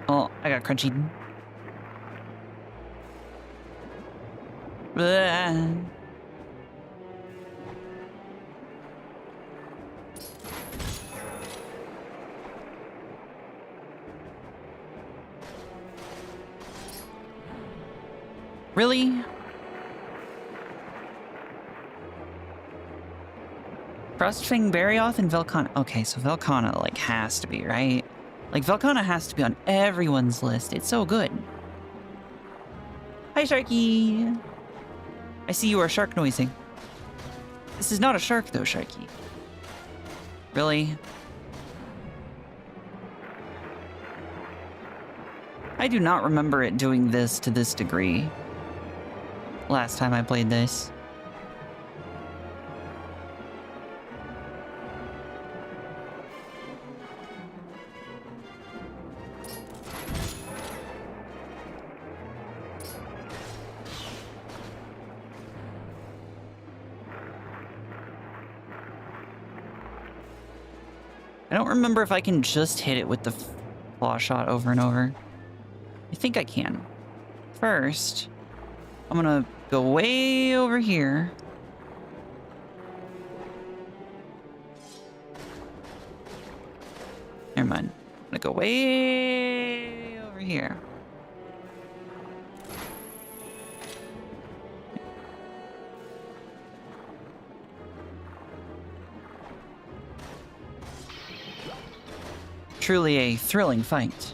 Oh, I got crunchy. Really? Frostfang, Barioth, and Velkhana. Okay, so Velkhana, like, has to be, right? Like, Velkhana has to be on everyone's list. It's so good. Hi, Sharky! I see you are shark noising. This is not a shark, though, Sharky. Really? I do not remember it doing this to this degree. Last time I played this. I don't remember if I can just hit it with the claw shot over and over. I think I can. first, I'm gonna go way over here. Never mind. I'm gonna go way over here. Truly a thrilling fight.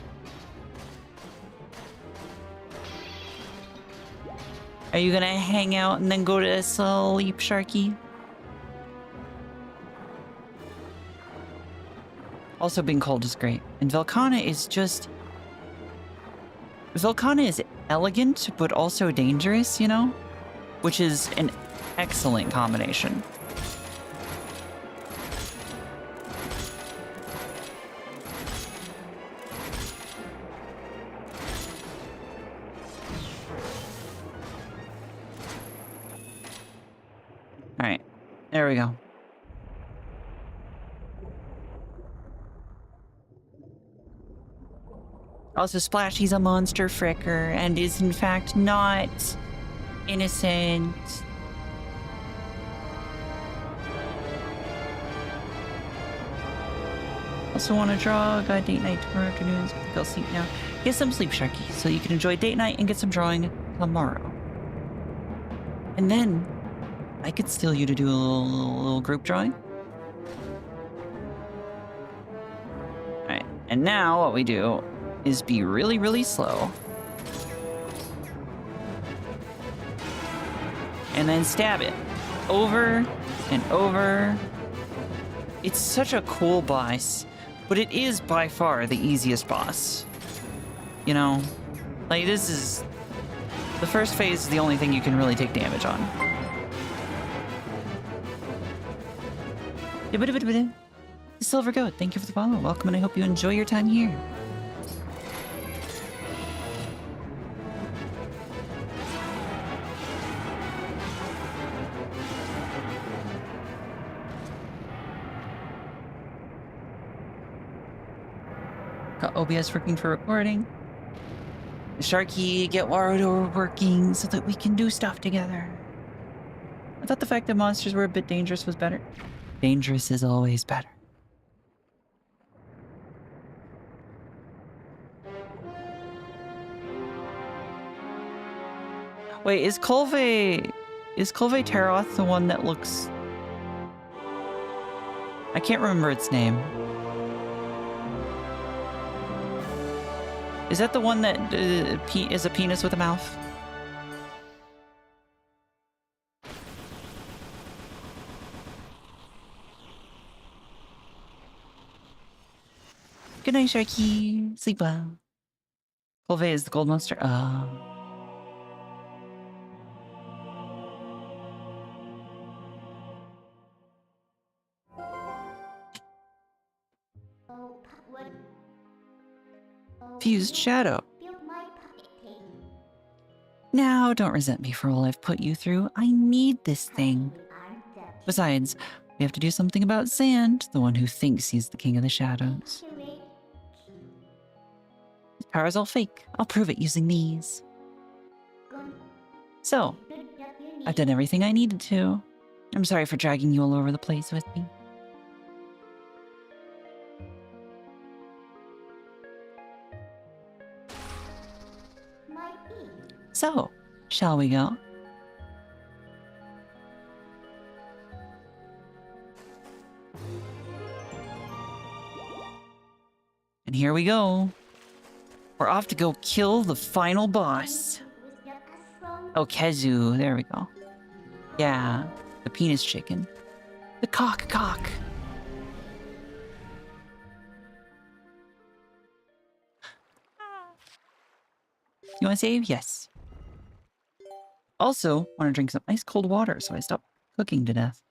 Are you gonna hang out and then go to sleep, Sharky? Also, being cold is great. And Velkhana is just... Velkhana is elegant, but also dangerous, you know? Which is an excellent combination. Alright, there we go. Also, Splashy's a monster fricker and is in fact not innocent. Also want to draw, got date night tomorrow afternoon, so I think I'll sleep now. Get some sleep, Sharky, so you can enjoy date night and get some drawing tomorrow. And then, I could steal you to do a little group drawing. Alright, and now what we do is be really, really slow. And then stab it. Over and over. It's such a cool boss, but it is by far the easiest boss. You know? Like, this is... The first phase is the only thing you can really take damage on. The Silver Goat, thank you for the follow. Welcome, and I hope you enjoy your time here. Got OBS working for recording. Sharky, get Warudo working so that we can do stuff together. I thought the fact that monsters were a bit dangerous was better. Dangerous is always better. Wait, is Kolve Taroth the one that looks... I can't remember its name. Is that the one that is a penis with a mouth? Good night, Sharky. Sleep well. Kolve is the gold monster. Fused shadow. Now, don't resent me for all I've put you through. I need this thing. Besides, we have to do something about Sand, the one who thinks he's the king of the shadows. His power's all fake. I'll prove it using these. So, I've done everything I needed to. I'm sorry for dragging you all over the place with me. So, shall we go? And here we go. We're off to go kill the final boss. Oh, Kezu. There we go. Yeah, the penis chicken. The cock. You want to save? Yes. Also, want to drink some ice cold water so I stop cooking to death.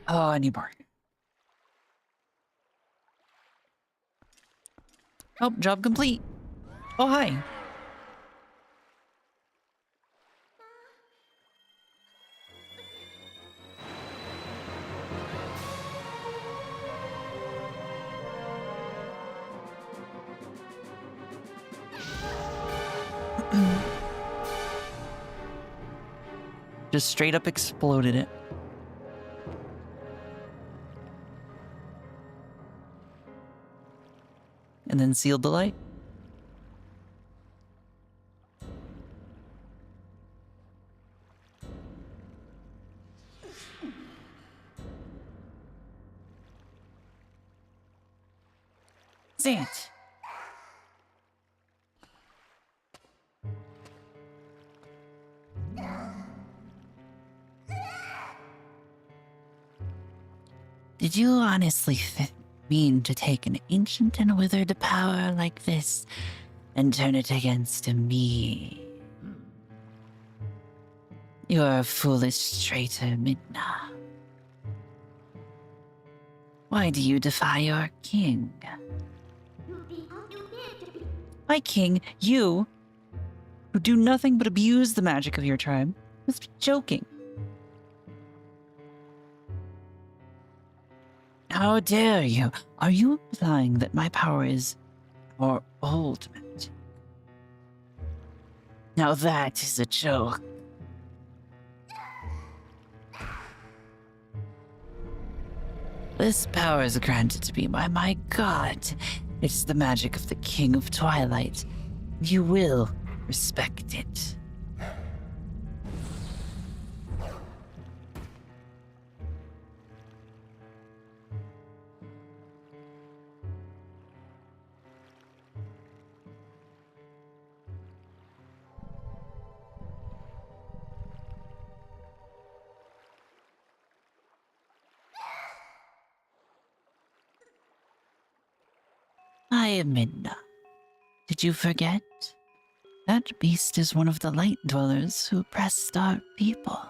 Oh, I need more. Oh, job complete. Oh, hi. Just straight up exploded it. And then sealed the light. Zant. Did you honestly mean to take an ancient and withered power like this and turn it against me? You're a foolish traitor, Midna. Why do you defy your king? My king, you, who do nothing but abuse the magic of your tribe, must be joking. How dare you? Are you implying that my power is our old magic? Now that is a joke. This power is granted to me by my god. It's the magic of the King of Twilight. You will respect it. I am Midna. Did you forget? That beast is one of the light dwellers who oppressed our people.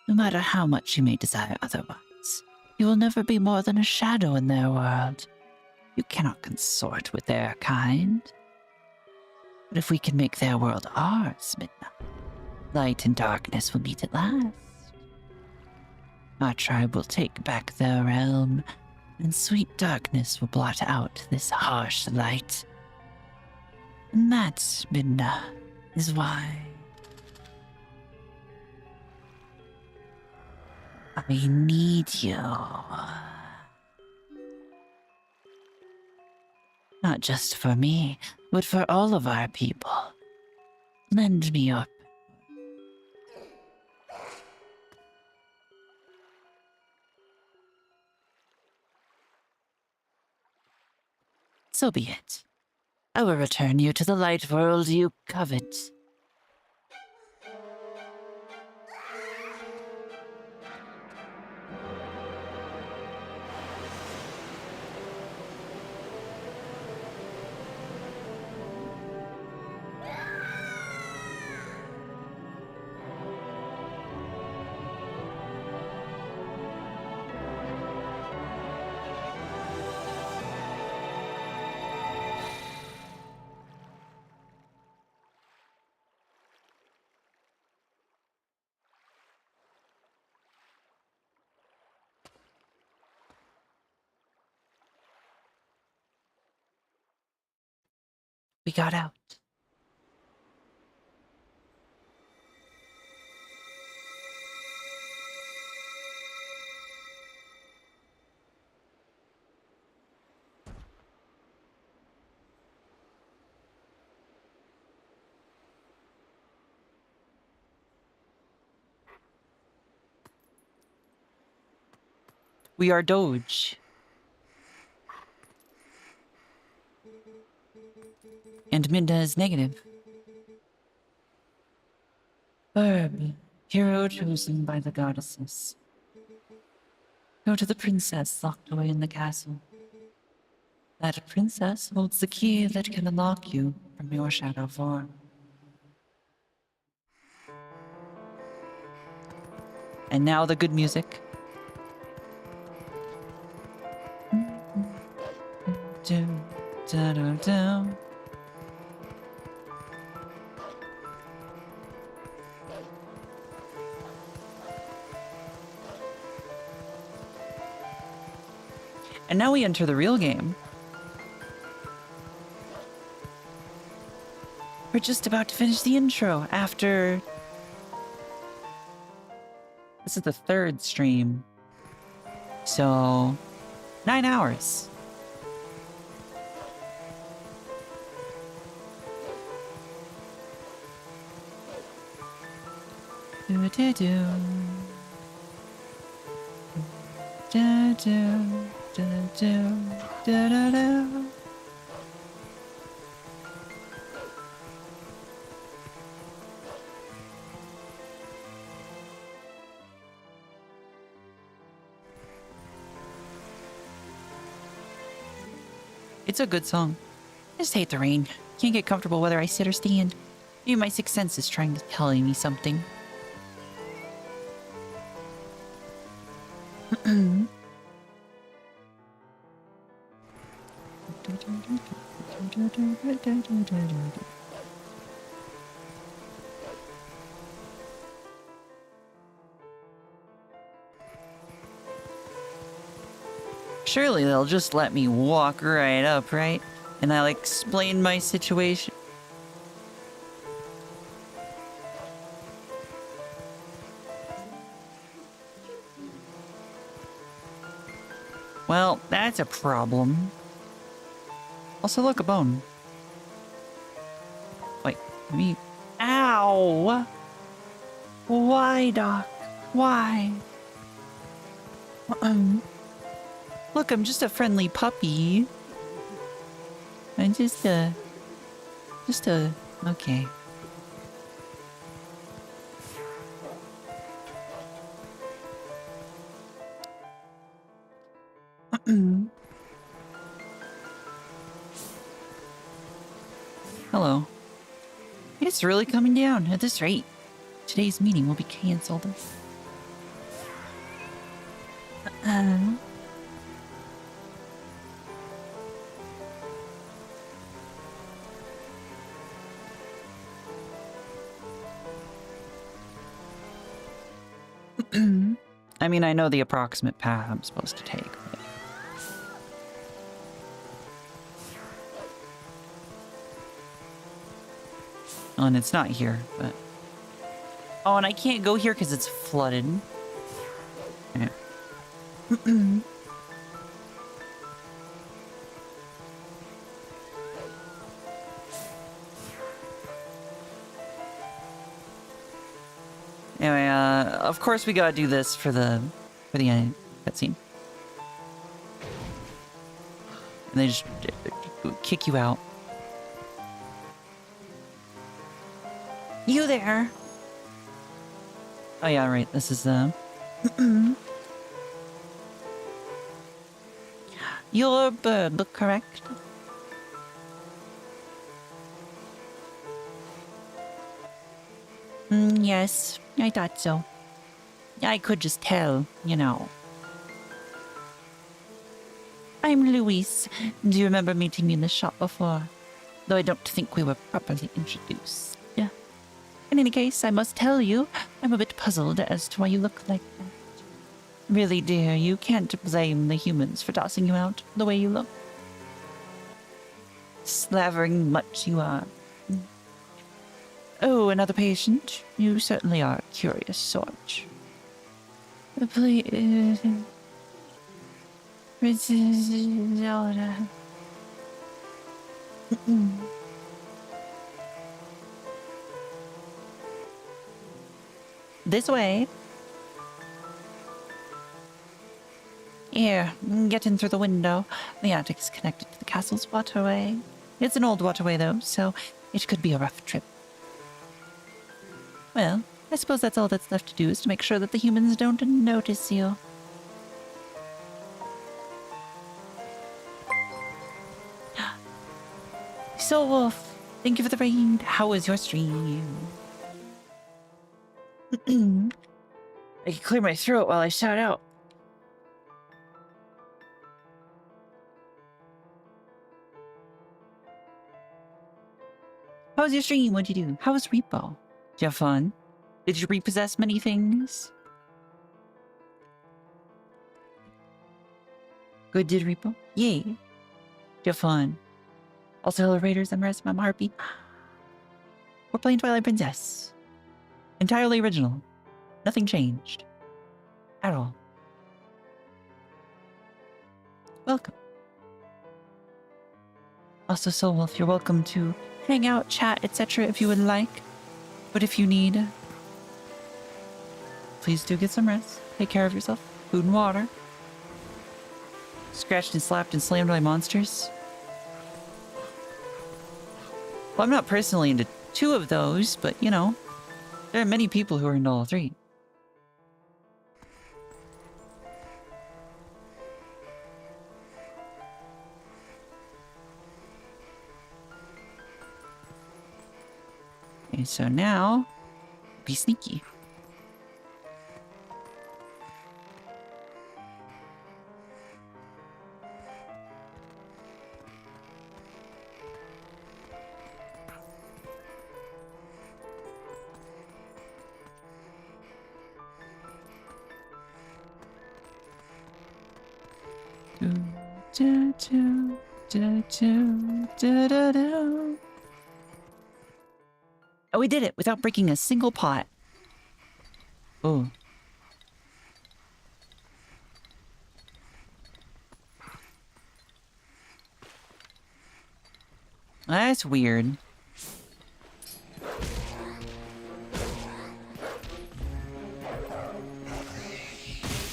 No matter how much you may desire otherwise, you will never be more than a shadow in their world. You cannot consort with their kind. But if we can make their world ours, Midna, light and darkness will meet at last. Our tribe will take back their realm, and sweet darkness will blot out this harsh light. And that, Midna, is why I need you. Not just for me, but for all of our people. Lend me your... So be it. I will return you to the light world you covet. We got out. We are Doge. And Midna is negative. Verb, hero chosen by the goddesses. Go to the princess locked away in the castle. That princess holds the key that can unlock you from your shadow form. And now the good music. And now we enter the real game. We're just about to finish the intro after This is the 3rd stream. So, 9 hours. Do-do-do. Do-do. Do-do. Do-do-do. It's a good song. I just hate the rain. Can't get comfortable whether I sit or stand. Maybe my 6th sense is trying to tell me something. Surely they'll just let me walk right up, right? And I'll explain my situation. Well, that's a problem. Also, look, a bone. Wait, me. Ow! Why, Doc? Why? Look, I'm just a friendly puppy. I'm just a... Okay. Hello. It's really coming down at this rate. Today's meeting will be cancelled. I mean, I know the approximate path I'm supposed to take. But... Oh, and it's not here, but... Oh, and I can't go here because it's flooded. Yeah. Anyway, of course we gotta do this for the end cutscene. And they just kick you out. You there? Oh yeah, right. This is You're a bird, correct? Yes, I thought so. I could just tell, you know. I'm Luis. Do you remember meeting me in the shop before? Though I don't think we were properly introduced. In any case, I must tell you, I'm a bit puzzled as to why you look like that. Really, dear, you can't blame the humans for tossing you out the way you look. Slavering much you are. Oh, another patient? You certainly are a curious sort. Please... This way. Here, get in through the window. The attic is connected to the castle's waterway. It's an old waterway, though, so it could be a rough trip. Well, I suppose that's all that's left to do is to make sure that the humans don't notice you. So, Wolf, thank you for the raid. How was your stream? I can clear my throat while I shout out. How was your stream? What'd you do? How was Repo? Did you have fun? Did you repossess many things? Good, did Repo? Yay. Did you have fun? Also, hello Raiders, I'm Aresima, I'm Harpy. We're playing Twilight Princess. Entirely original. Nothing changed. At all. Welcome. Also, Soul Wolf, you're welcome to hang out, chat, etc. if you would like. But if you need, please do get some rest. Take care of yourself. Food and water. Scratched and slapped and slammed by monsters. Well, I'm not personally into 2 of those, but you know, there are many people who are into all 3. Okay, so now, be sneaky. Oh, we did it without breaking a single pot. Oh. That's weird.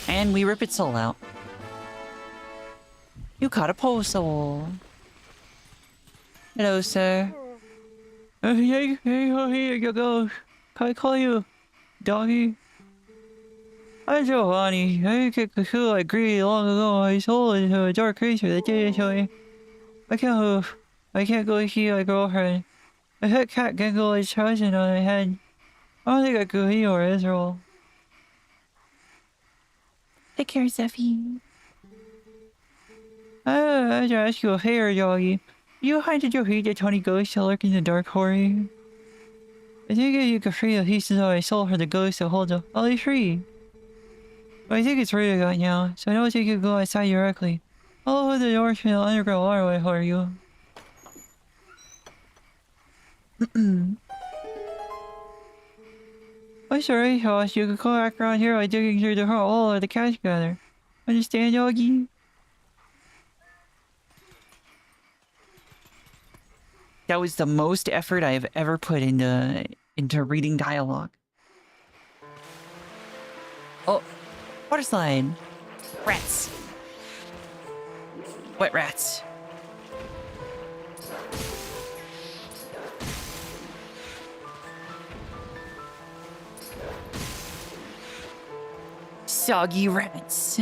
And we rip its soul out. You caught a pole soul. Hello, sir. Hey, here you go. Can I call you doggy? I'm Giovanni. I feel like greedy long ago. I sold into a dark creature that did it to me. I can't move. I can't go see my girlfriend. A pet cat can go like chosen on my head. I don't think I could heal or Israel. Take care, Zeffy. I have to ask you a favor, doggy. You hunted your feet the Tony ghost to lurk in the dark quarry. I think if you could free the pieces of my soul for the ghost to hold them, I'll be free. But I think it's really right now, so I don't think you can go outside directly. I'll open the doors to the underground waterway for you. I'm sorry, Hoss. You can come back around here by digging through the front wall of the cash gather. Understand, doggy? That was the most effort I have ever put into reading dialogue. Oh, water slide. Rats. Wet rats. Soggy rats.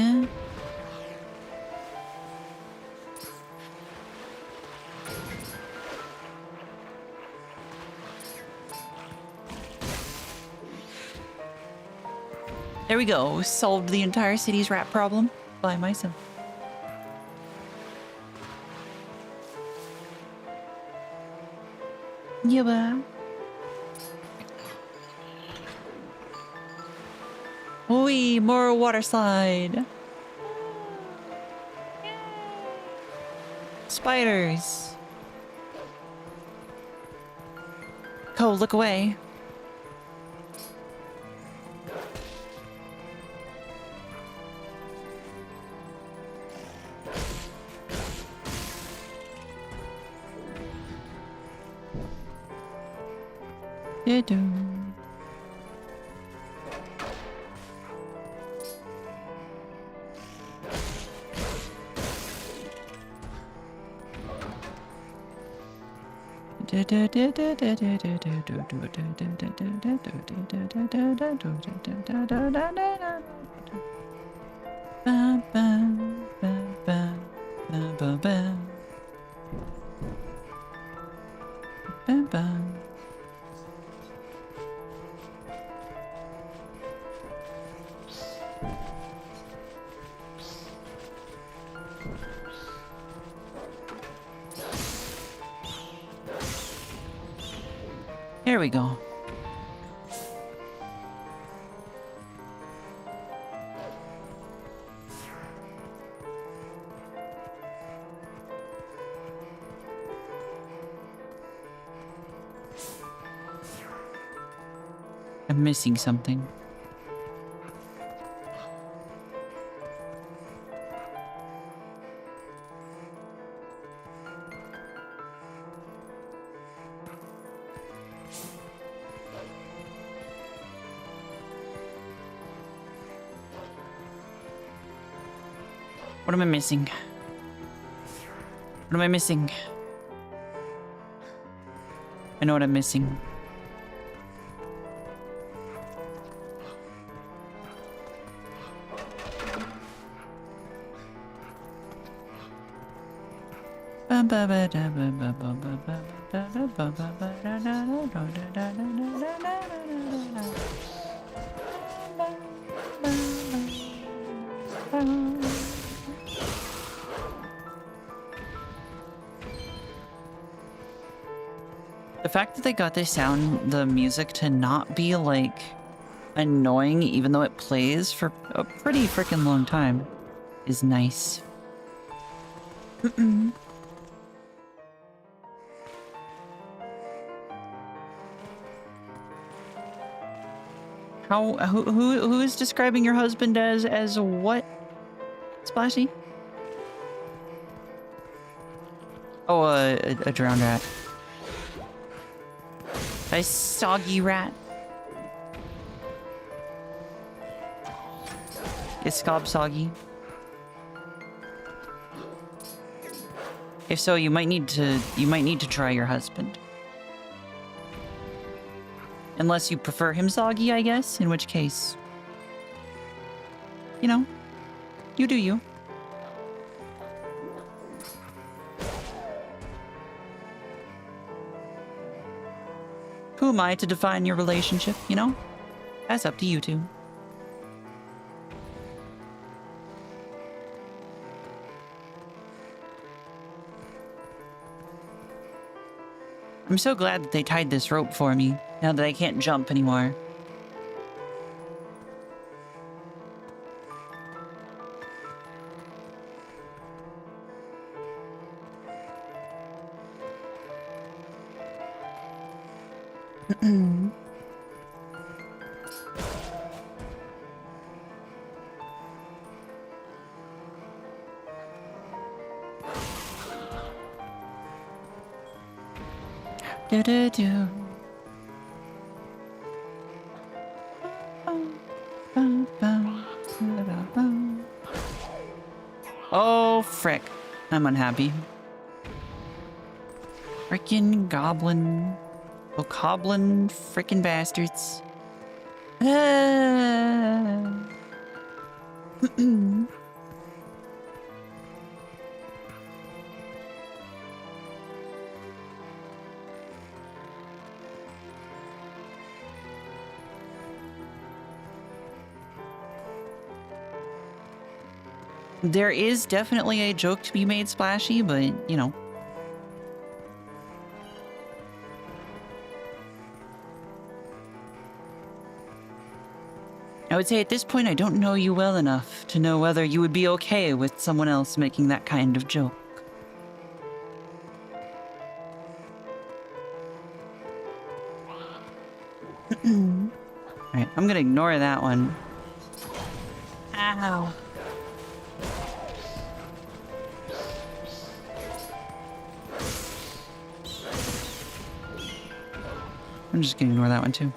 There we go. Solved the entire city's rat problem by myself. Yeah. Wee, more water slide. Spiders. Oh, look away. Here we go. I'm missing something. What am I missing? What am I missing? I know what I'm missing. The fact that they got the music to not be like annoying even though it plays for a pretty freaking long time is nice. Who is describing your husband as what? Splashy? Oh, a drowned rat. A soggy rat. Is Scob soggy? If so, you might need to try your husband. Unless you prefer him soggy, I guess, in which case, you know, you do you. Who am I to define your relationship, you know? That's up to you two. I'm so glad that they tied this rope for me, now that I can't jump anymore. Do-do-do. Oh, frick. I'm unhappy. Frickin' goblin. Oh, goblin frickin' bastards. There is definitely a joke to be made, Splashy, but, you know. I would say at this point I don't know you well enough to know whether you would be okay with someone else making that kind of joke. Alright, I'm gonna ignore that one. Ow. I'm just gonna ignore that one too.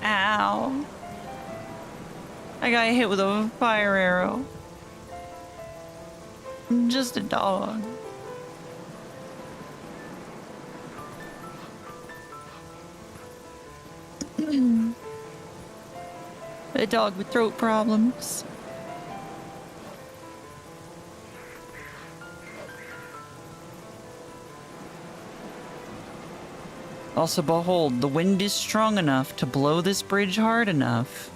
Ow. I got hit with a fire arrow. I'm just a dog. A dog with throat problems. Also, behold, the wind is strong enough to blow this bridge hard enough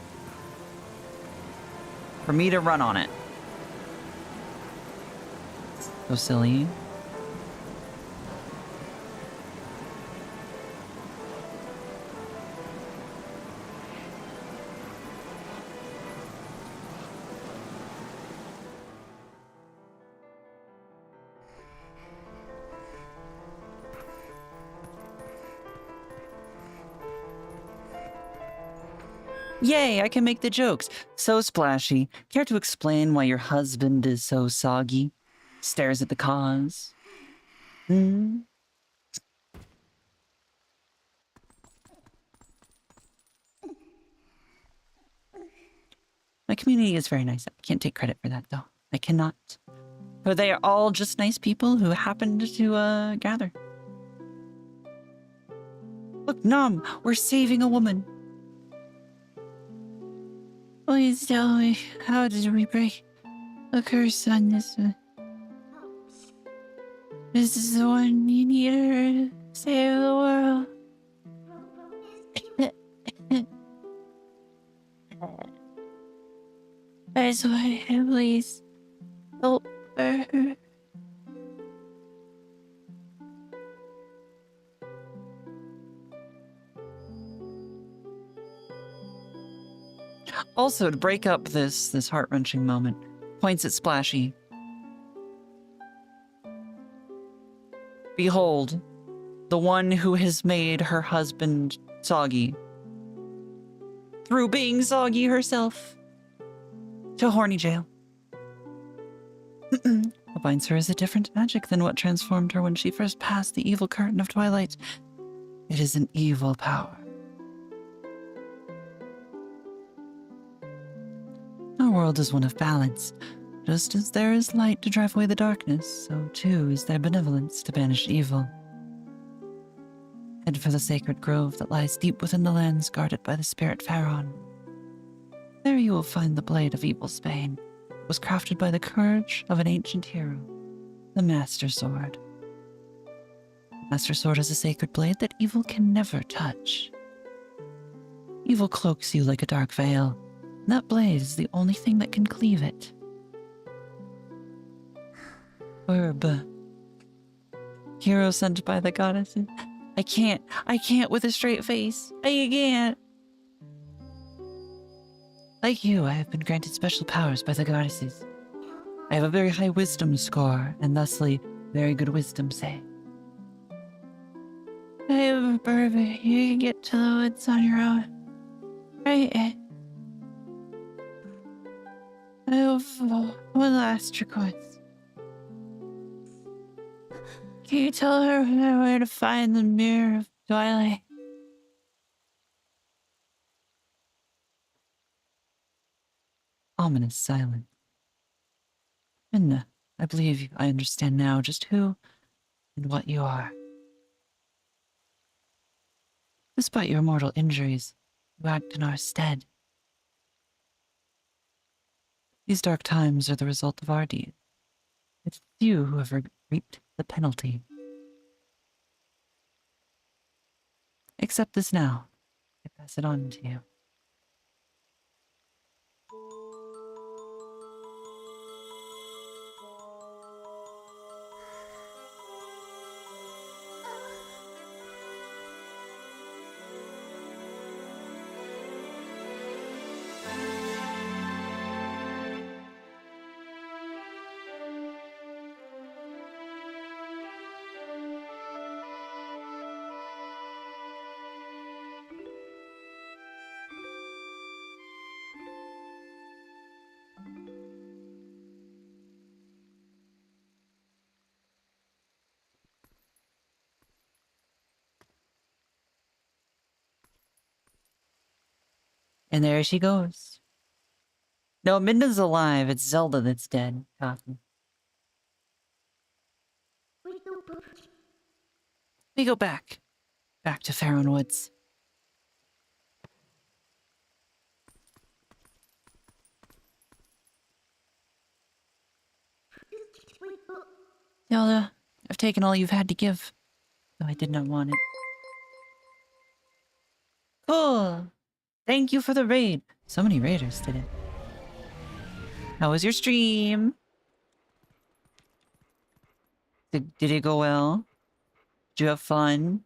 for me to run on it. So silly. Yay, I can make the jokes. So Splashy, care to explain why your husband is so soggy? Stares at the cause. community is very nice. I can't take credit for that, though. I cannot. But they are all just nice people who happened to gather. Look, Nom, we're saving a woman. Please tell me, how did we break a curse on this one? This is the one you need her to save the world. That's why, please help her. Also, to break up this heart-wrenching moment, points at Splashy. Behold, the one who has made her husband soggy, through being soggy herself, to horny jail. What binds her is a different magic than what transformed her when she first passed the evil curtain of Twilight. It is an evil power. Our world is one of balance. Just as there is light to drive away the darkness, so too is there benevolence to banish evil. Head for the sacred grove that lies deep within the lands guarded by the spirit Pharaon. There you will find the blade of evil's bane. It was crafted by the courage of an ancient hero, the Master Sword. The Master Sword is a sacred blade that evil can never touch. Evil cloaks you like a dark veil. That blade is the only thing that can cleave it. Herb. Hero sent by the goddesses. I can't with a straight face. I can't. Like you, I have been granted special powers by the goddesses. I have a very high wisdom score, and thusly, very good wisdom say. I have a bourbon. You can get to the woods on your own. Right? I have one last request. Can you tell her where to find the mirror of Twilight? Ominous silence. Minna, I believe I understand now just who and what you are. Despite your mortal injuries, you act in our stead. These dark times are the result of our deeds. It's you who have reaped the penalty. Accept this now. I pass it on to you. And there she goes. No, Minna's alive. It's Zelda that's dead. Talking. We go back. Back to Faron Woods. Zelda, I've taken all you've had to give, though I did not want it. Cool. Thank you for the raid. So many raiders today. How was your stream? Did it go well? Did you have fun?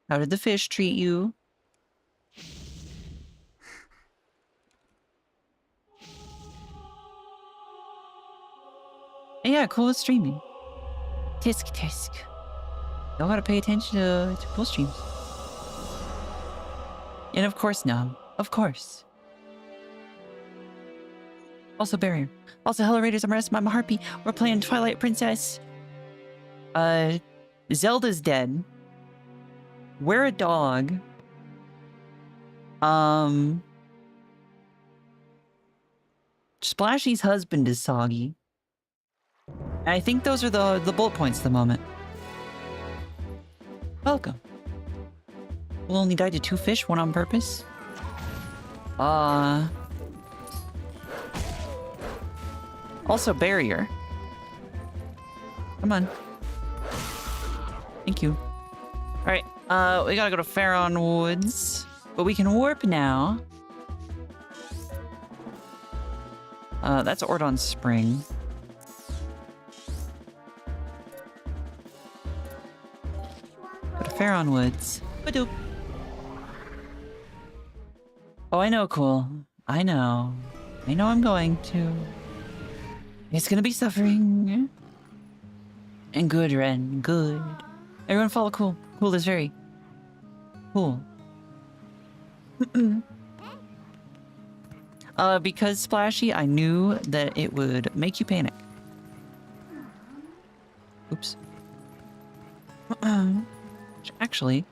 How did the fish treat you? Yeah, cool with streaming. Tisk tisk. Y'all gotta pay attention to cool streams. And of course, Nom. Of course. Also, Barrier. Also, hello, Raiders. I'm Aresima. I'm a Harpy. We're playing Twilight Princess. Zelda's dead. We're a dog. Splashy's husband is soggy. I think those are the bullet points at the moment. Welcome. We'll only die to 2 fish, one on purpose. Also barrier. Come on. Thank you. Alright, we gotta go to Pharaon Woods. But we can warp now. That's Ordon Spring. Go to Pharaon Woods. Ba-doop. Oh, I know, cool. I know I'm going to. It's gonna be suffering. And good, Ren. Good. Everyone follow Cool. Cool is very cool. Because Splashy, I knew that it would make you panic. Oops. Actually...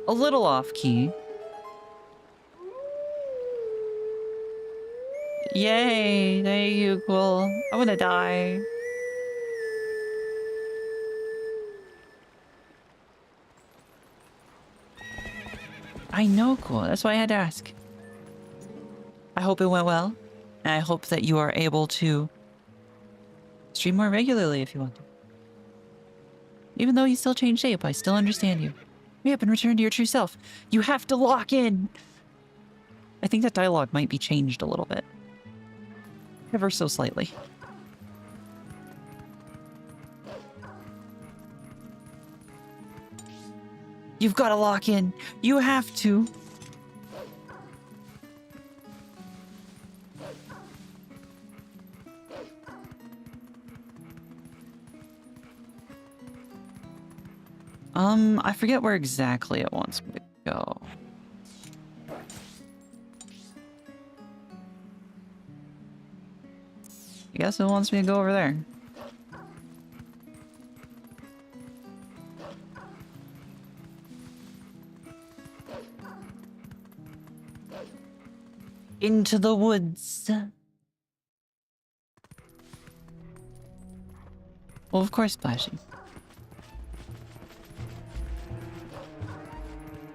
a little off-key. Yay! Thank you, Cool. I wanna die. I know, Cool. That's why I had to ask. I hope it went well. And I hope that you are able to stream more regularly if you want to. Even though you still change shape, I still understand you. Hurry up and return to your true self. You have to lock in! I think that dialogue might be changed a little bit. Ever so slightly. You've got to lock in. You have to. I forget where exactly it wants me to go. I guess it wants me to go over there. Into the woods. Well, of course, Splashy.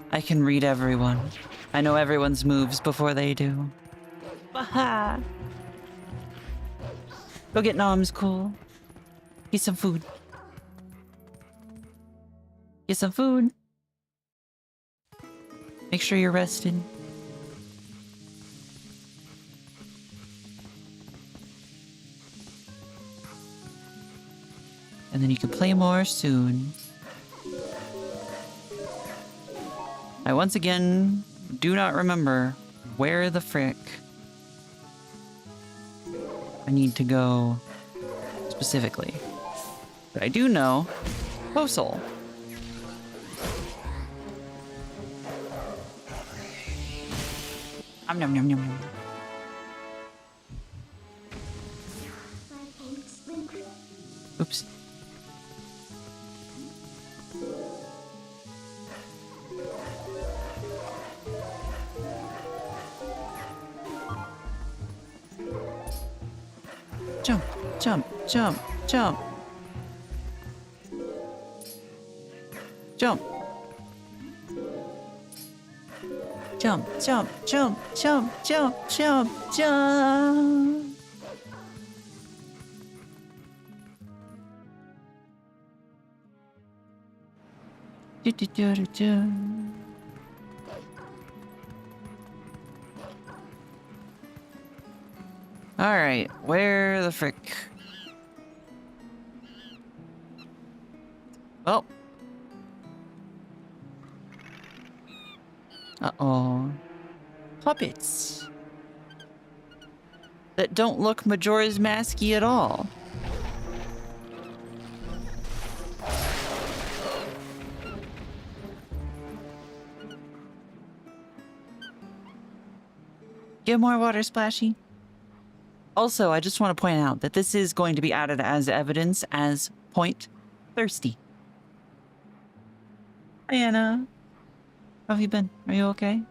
I can read everyone. I know everyone's moves before they do. Baha! Go get Noms, Cool. Get some food. Get some food. Make sure you're rested. And then you can play more soon. I once again do not remember where the frick I need to go specifically. But I do know Posol. Nom nom nom nom. Oops. Jump, jump, jump, jump. Jump. Jump, jump, jump, jump, jump, jump, jump. Do, do, do, do, do. Alright, where the frick? Well. Uh-oh. Puppets. That don't look Majora's Mask-y at all. Get more water, Splashy. Also, I just want to point out that this is going to be added as evidence as point thirsty. Hi, Anna. How have you been? Are you okay?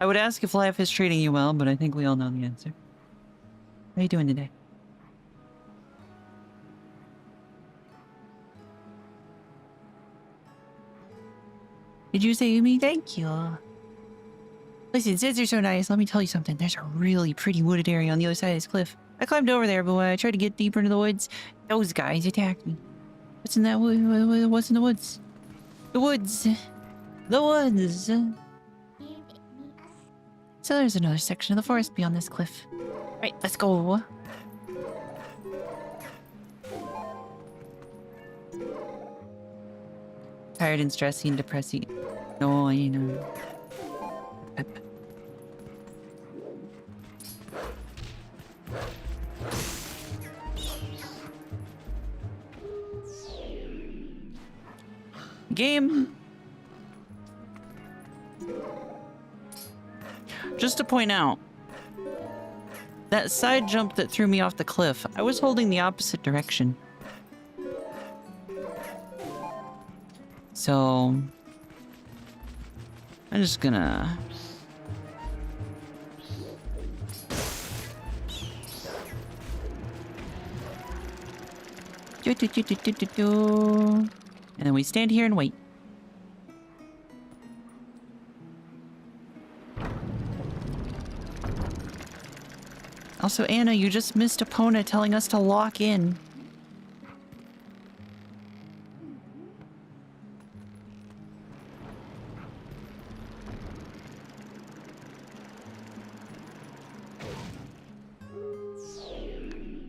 I would ask if life is treating you well, but I think we all know the answer. How are you doing today? Did you say me? Thank you. Listen, since you're so nice, let me tell you something. There's a really pretty wooded area on the other side of this cliff. I climbed over there, but when I tried to get deeper into the woods, those guys attacked me. What's in that wood? What's in the woods? The woods. The woods. So there's another section of the forest beyond this cliff. Right, let's go. Tired and stressy and depressing. No, I know. Game. Just to point out, that side jump that threw me off the cliff, I was holding the opposite direction. So, I'm just gonna... And then we stand here and wait. Also, Anna, you just missed Epona telling us to lock in.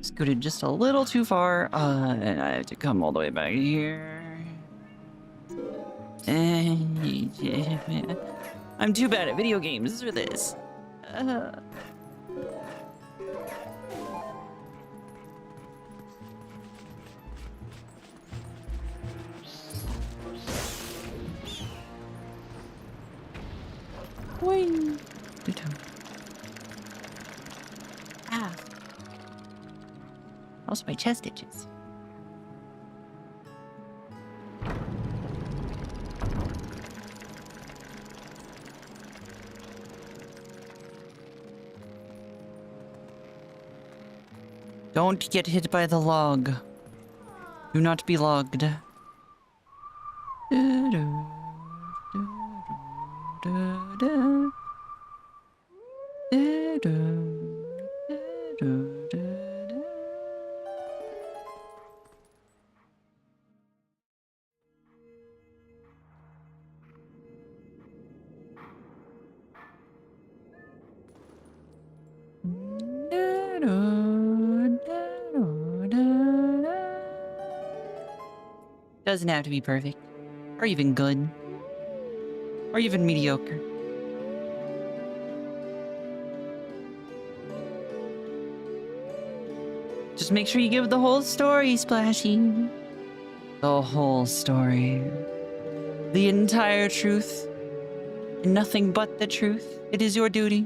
Scooted just a little too far, and I have to come all the way back here. I'm too bad at video games for this. Wing. Ah. Also my chest itches. Don't get hit by the log. Do not be logged. Doesn't have to be perfect, or even good, or even mediocre. Just make sure you give the whole story, Splashy. The whole story. The entire truth. And nothing but the truth. It is your duty.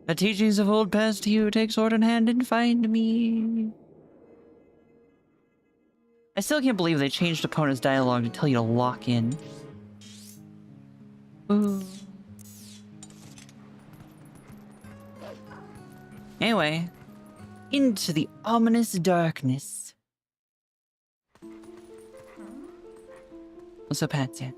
The teachings of old past to you, take sword in hand and find me. I still can't believe they changed Epona's dialogue to tell you to lock in. Ooh. Anyway, into the ominous darkness. What's up, Patsy?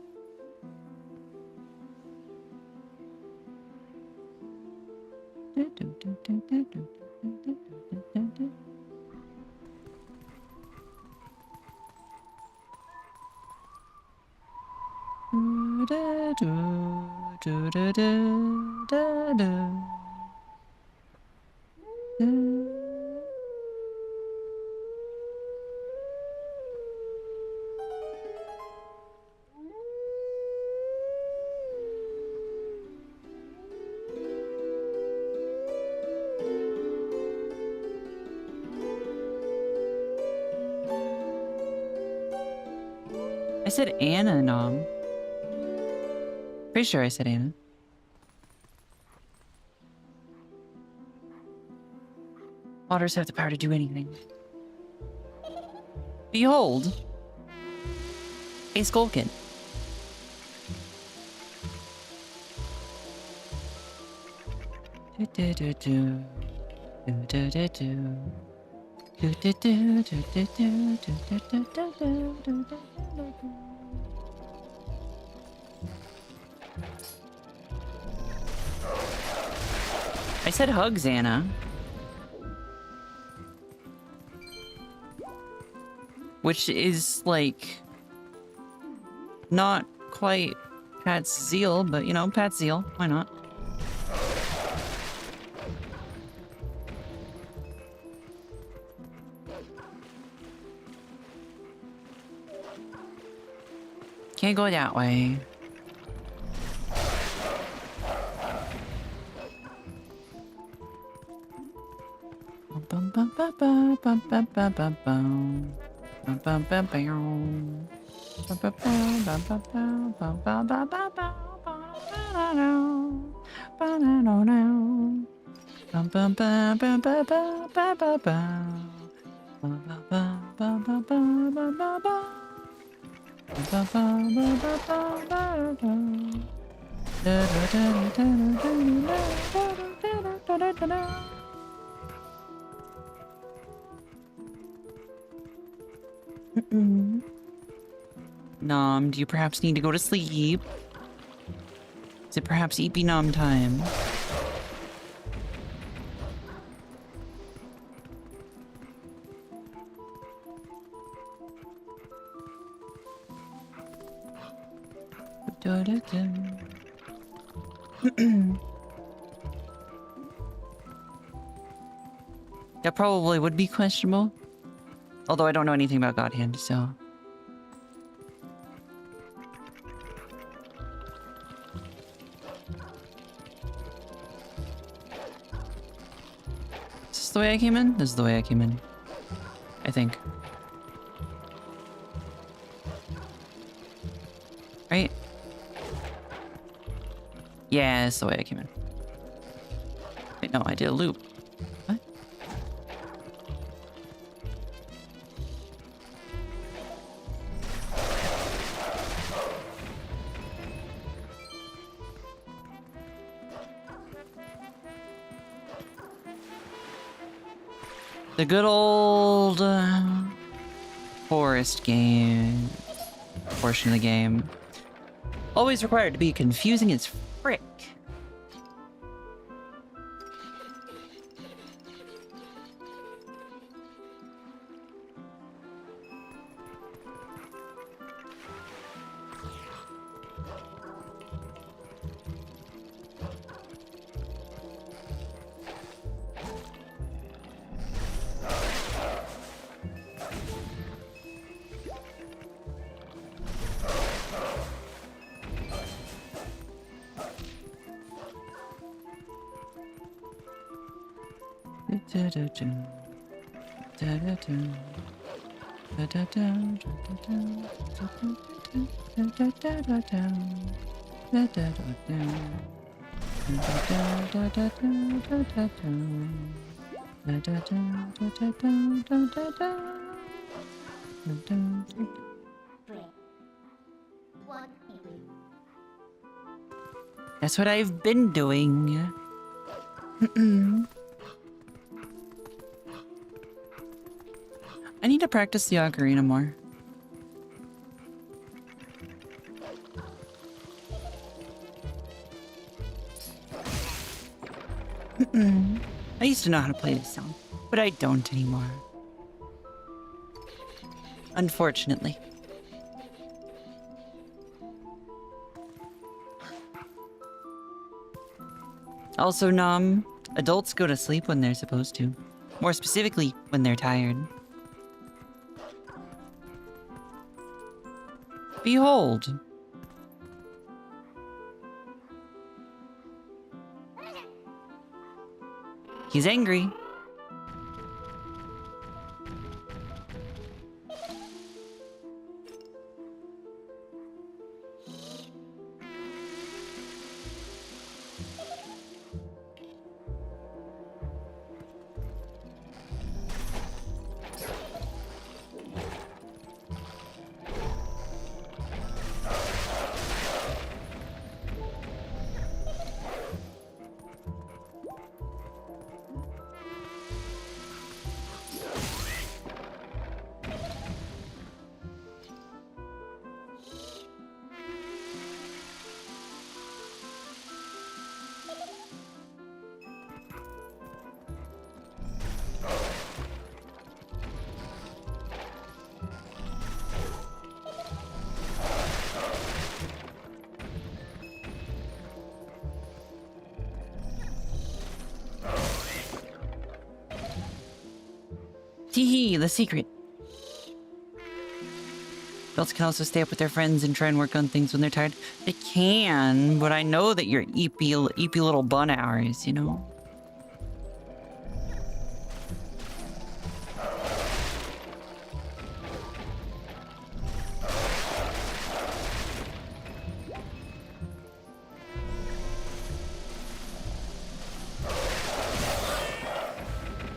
I said Anna, Nom. Pretty sure I said Anna. Otters have the power to do anything. Behold, a Skullkin. I said hugs, Anna. Which is, like, not quite Pat's zeal, but, you know, Pat's zeal. Why not? Can't go that way. Bum bum ba ba bum bum ba ba bum. Bum bum ba ba bum. Bum ba ba bum ba ba bum ba ba ba ba bum bum ba ba ba ba ba ba ba. Ba ba ba ba ba ba ba ba ba. Ba ba ba ba ba ba ba. Da da da da da da da da da. Nom, do you perhaps need to go to sleep? Is it perhaps eepy nom time? That probably would be questionable. Although I don't know anything about God Hand, so... Is this the way I came in? This is the way I came in. I think. Right? Yeah, that's the way I came in. Wait, no, I did a loop. What? The good old forest game portion of the game. Always required to be confusing as frick. That's what I've been doing. I need to practice the ocarina more. I used to know how to play this song, but I don't anymore. Unfortunately. Also, Nom, adults go to sleep when they're supposed to. More specifically, when they're tired. Behold. He's angry. Tee-hee, the secret. Adults can also stay up with their friends and try and work on things when they're tired. They can, but I know that you're eepy little bun hours, you know?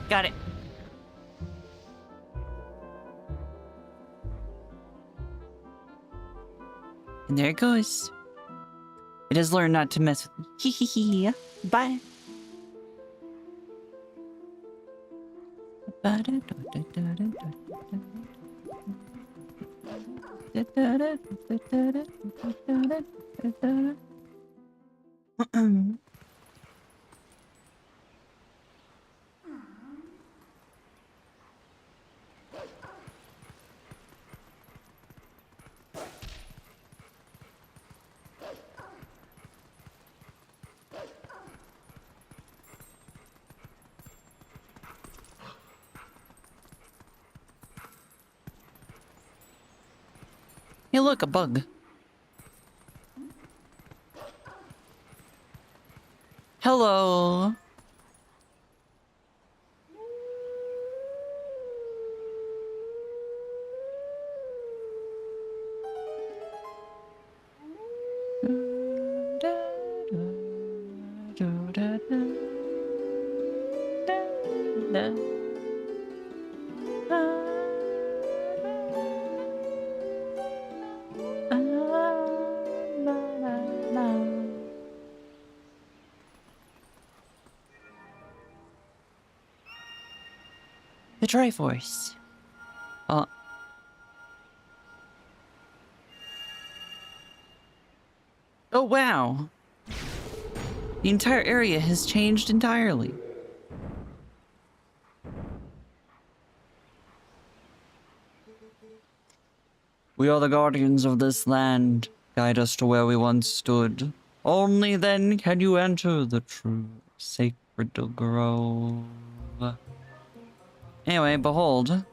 Got it. And there it goes. It has learned not to mess with me. Hee hee hee. Bye. Hey, look, a bug. Hello. The Triforce. Oh, wow. The entire area has changed entirely. We are the guardians of this land. Guide us to where we once stood. Only then can you enter the true sacred grove. Anyway, behold.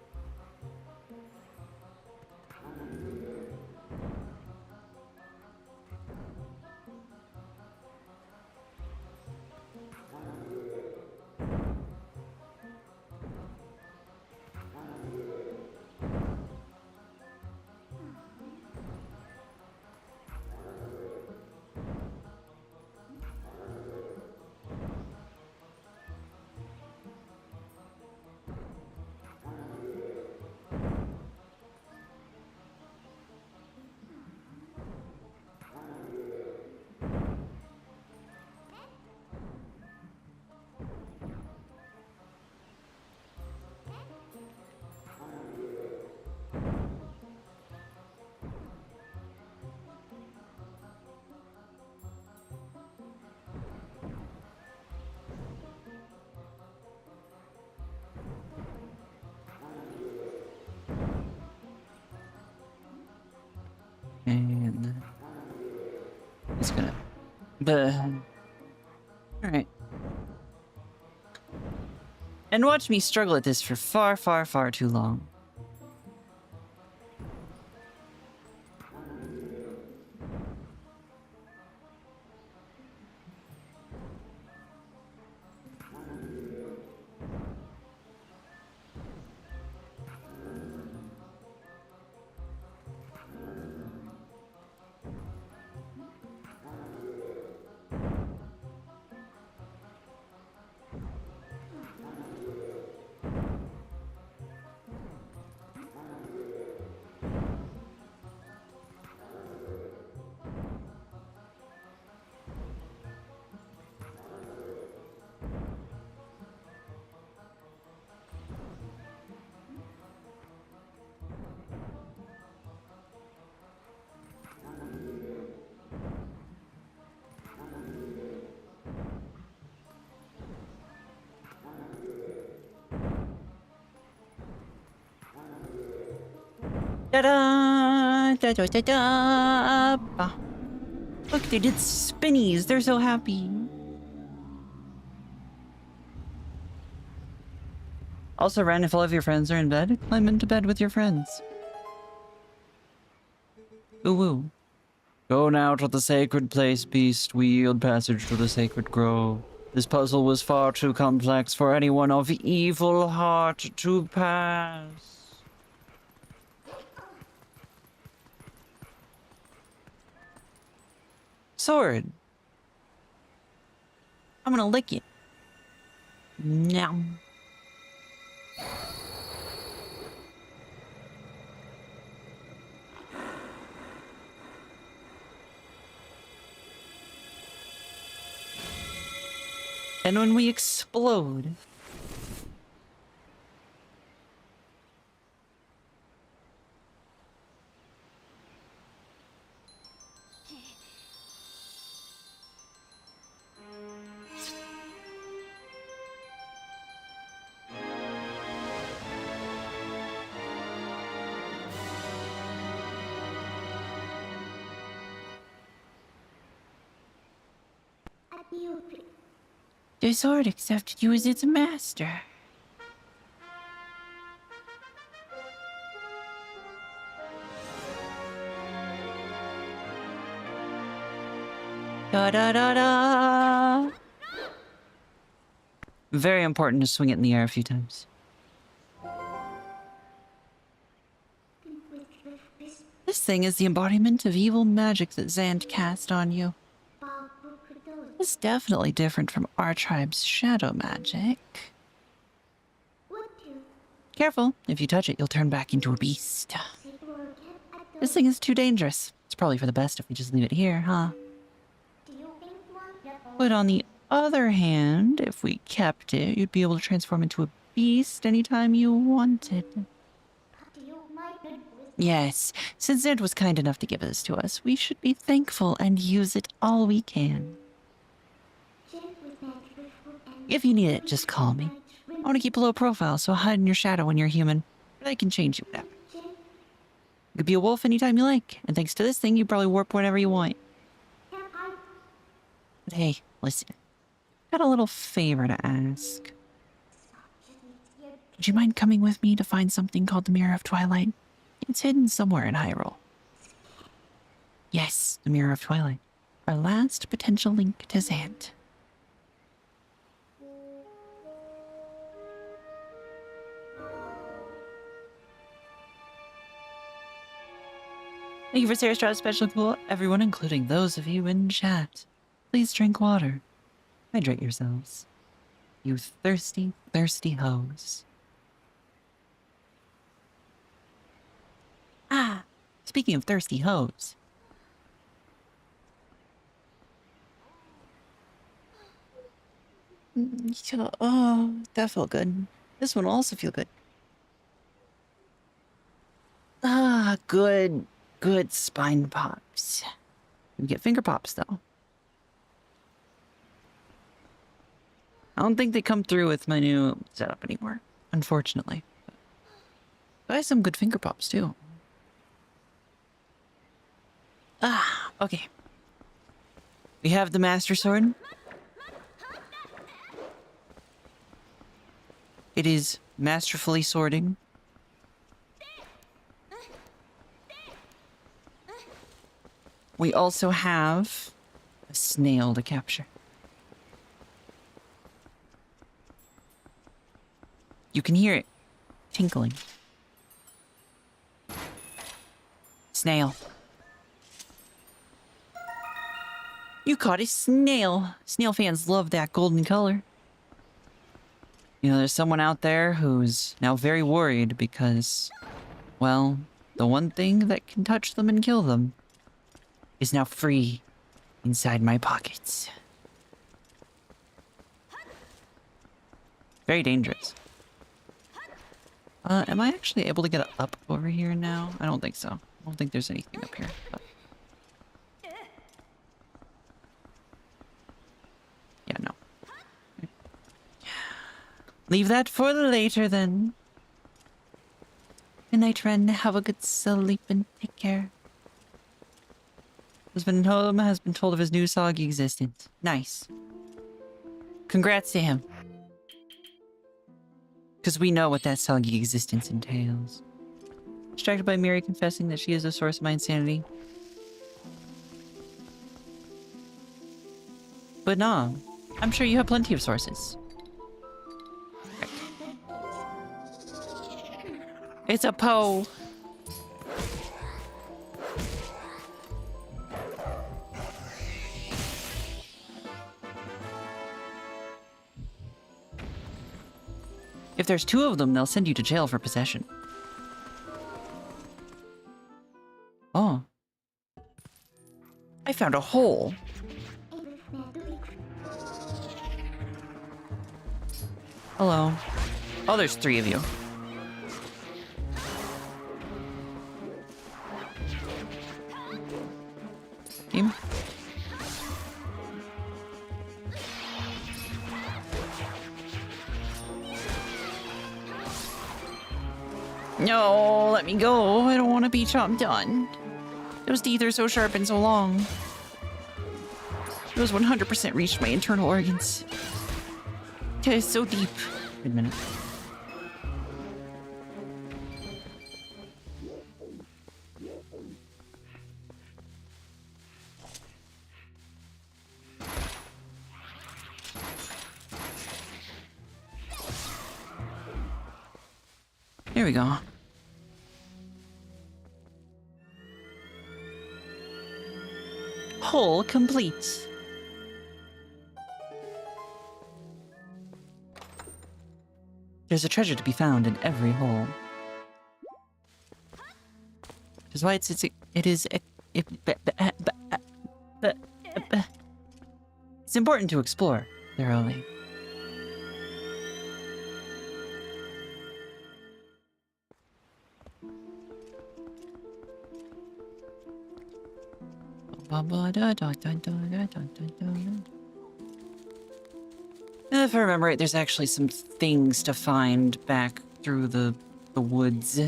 And it's gonna. Alright. And watch me struggle at this for far, far, far too long. Da-da! Da-da-da-da! Bah. Look, they did spinnies. They're so happy. Also, Ren, if all of your friends are in bed, climb into bed with your friends. Ooh woo. Go now to the sacred place, beast. We yield passage to the sacred grove. This puzzle was far too complex for anyone of evil heart to pass. Sword. I'm gonna lick you. Nom. And when we explode, the sword accepted you as its master. Da da da da. Very important to swing it in the air a few times. This thing is the embodiment of evil magic that Zant cast on you. It's definitely different from our tribe's shadow magic. Careful, if you touch it, you'll turn back into a beast. This thing is too dangerous. It's probably for the best if we just leave it here, huh? But on the other hand, if we kept it, you'd be able to transform into a beast anytime you wanted. Yes, since Zant was kind enough to give this to us, we should be thankful and use it all we can. If you need it, just call me. I want to keep a low profile, so I'll hide in your shadow when you're human. But I can change you whatever. You could be a wolf anytime you like, and thanks to this thing, you probably warp whenever you want. But hey, listen. Got a little favor to ask. Would you mind coming with me to find something called the Mirror of Twilight? It's hidden somewhere in Hyrule. Yes, the Mirror of Twilight. Our last potential link to Zant. Thank you for Sarah Stroud's special cool, everyone, including those of you in chat. Please drink water. Hydrate yourselves. You thirsty, thirsty hoes. Ah, speaking of thirsty hoes. Oh, that felt good. This one will also feel good. Ah, good spine pops. We get finger pops, though. I don't think they come through with my new setup anymore, unfortunately. But I have some good finger pops, too. Ah, okay. We have the Master Sword. It is masterfully swording. We also have a snail to capture. You can hear it tinkling. Snail. You caught a snail. Snail fans love that golden color. You know, there's someone out there who's now very worried because, well, the one thing that can touch them and kill them is now free inside my pockets. Very dangerous. Am I actually able to get up over here now? I don't think so. I don't think there's anything up here. But... yeah, no. Leave that for later, then. Good night, Ren. Have a good sleep and take care. Husband home has been told of his new soggy existence. Nice. Congrats to him. Because we know what that soggy existence entails. Distracted by Mary confessing that she is the source of my insanity. But nah, I'm sure you have plenty of sources. Right. It's a Poe. If there's two of them, they'll send you to jail for possession. Oh. I found a hole. Hello. Oh, there's 3 of you. Team? No, let me go. I don't want to be chopped on. Those teeth are so sharp and so long. Those 100% reached my internal organs. It is so deep. Wait a minute. There we go. Hole complete. There's a treasure to be found in every hole. Which is why it's important to explore thoroughly. If I remember right, there's actually some things to find back through the woods.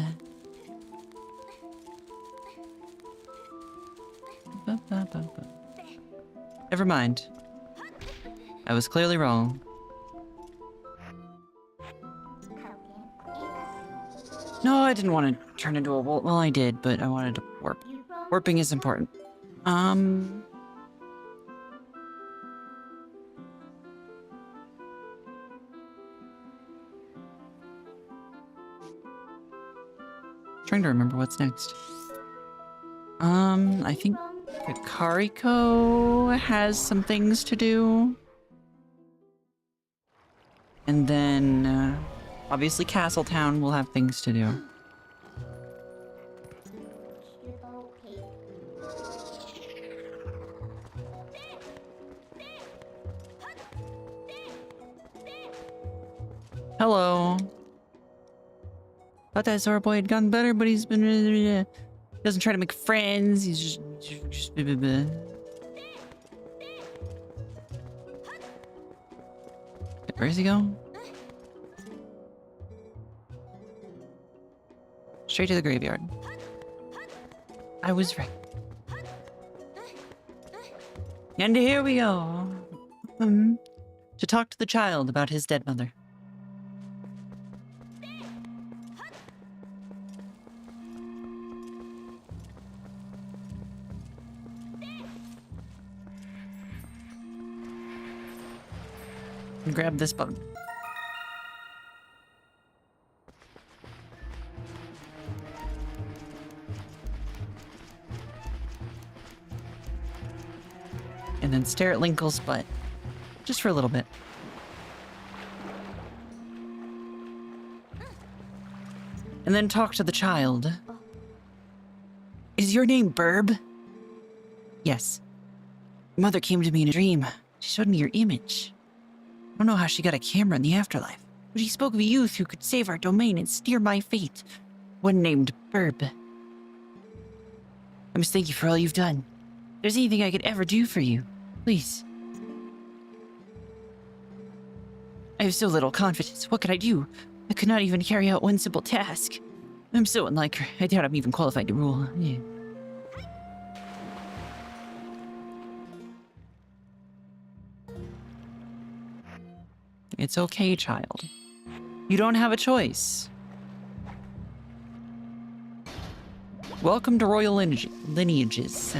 Never mind. I was clearly wrong. No, I didn't want to turn into a wolf. Well, I did, but I wanted to warp. Warping is important. Trying to remember what's next. I think Kakariko has some things to do. And then, obviously Castletown will have things to do. Hello. Thought that Zora boy had gotten better, but he's been... doesn't try to make friends, he's just Where is he going? Straight to the graveyard. I was right. And here we go. To talk to the child about his dead mother. And grab this bug. And then stare at Linkle's butt. Just for a little bit. And then talk to the child. Is your name Burb? Yes. Your mother came to me in a dream. She showed me your image. I don't know how she got a camera in the afterlife, but she spoke of a youth who could save our domain and steer my fate. One named Burb. I must thank you for all you've done. If there's anything I could ever do for you, please. I have so little confidence. What could I do? I could not even carry out one simple task. I'm so unlike her. I doubt I'm even qualified to rule. Yeah. It's okay, child. You don't have a choice. Welcome to royal lineages.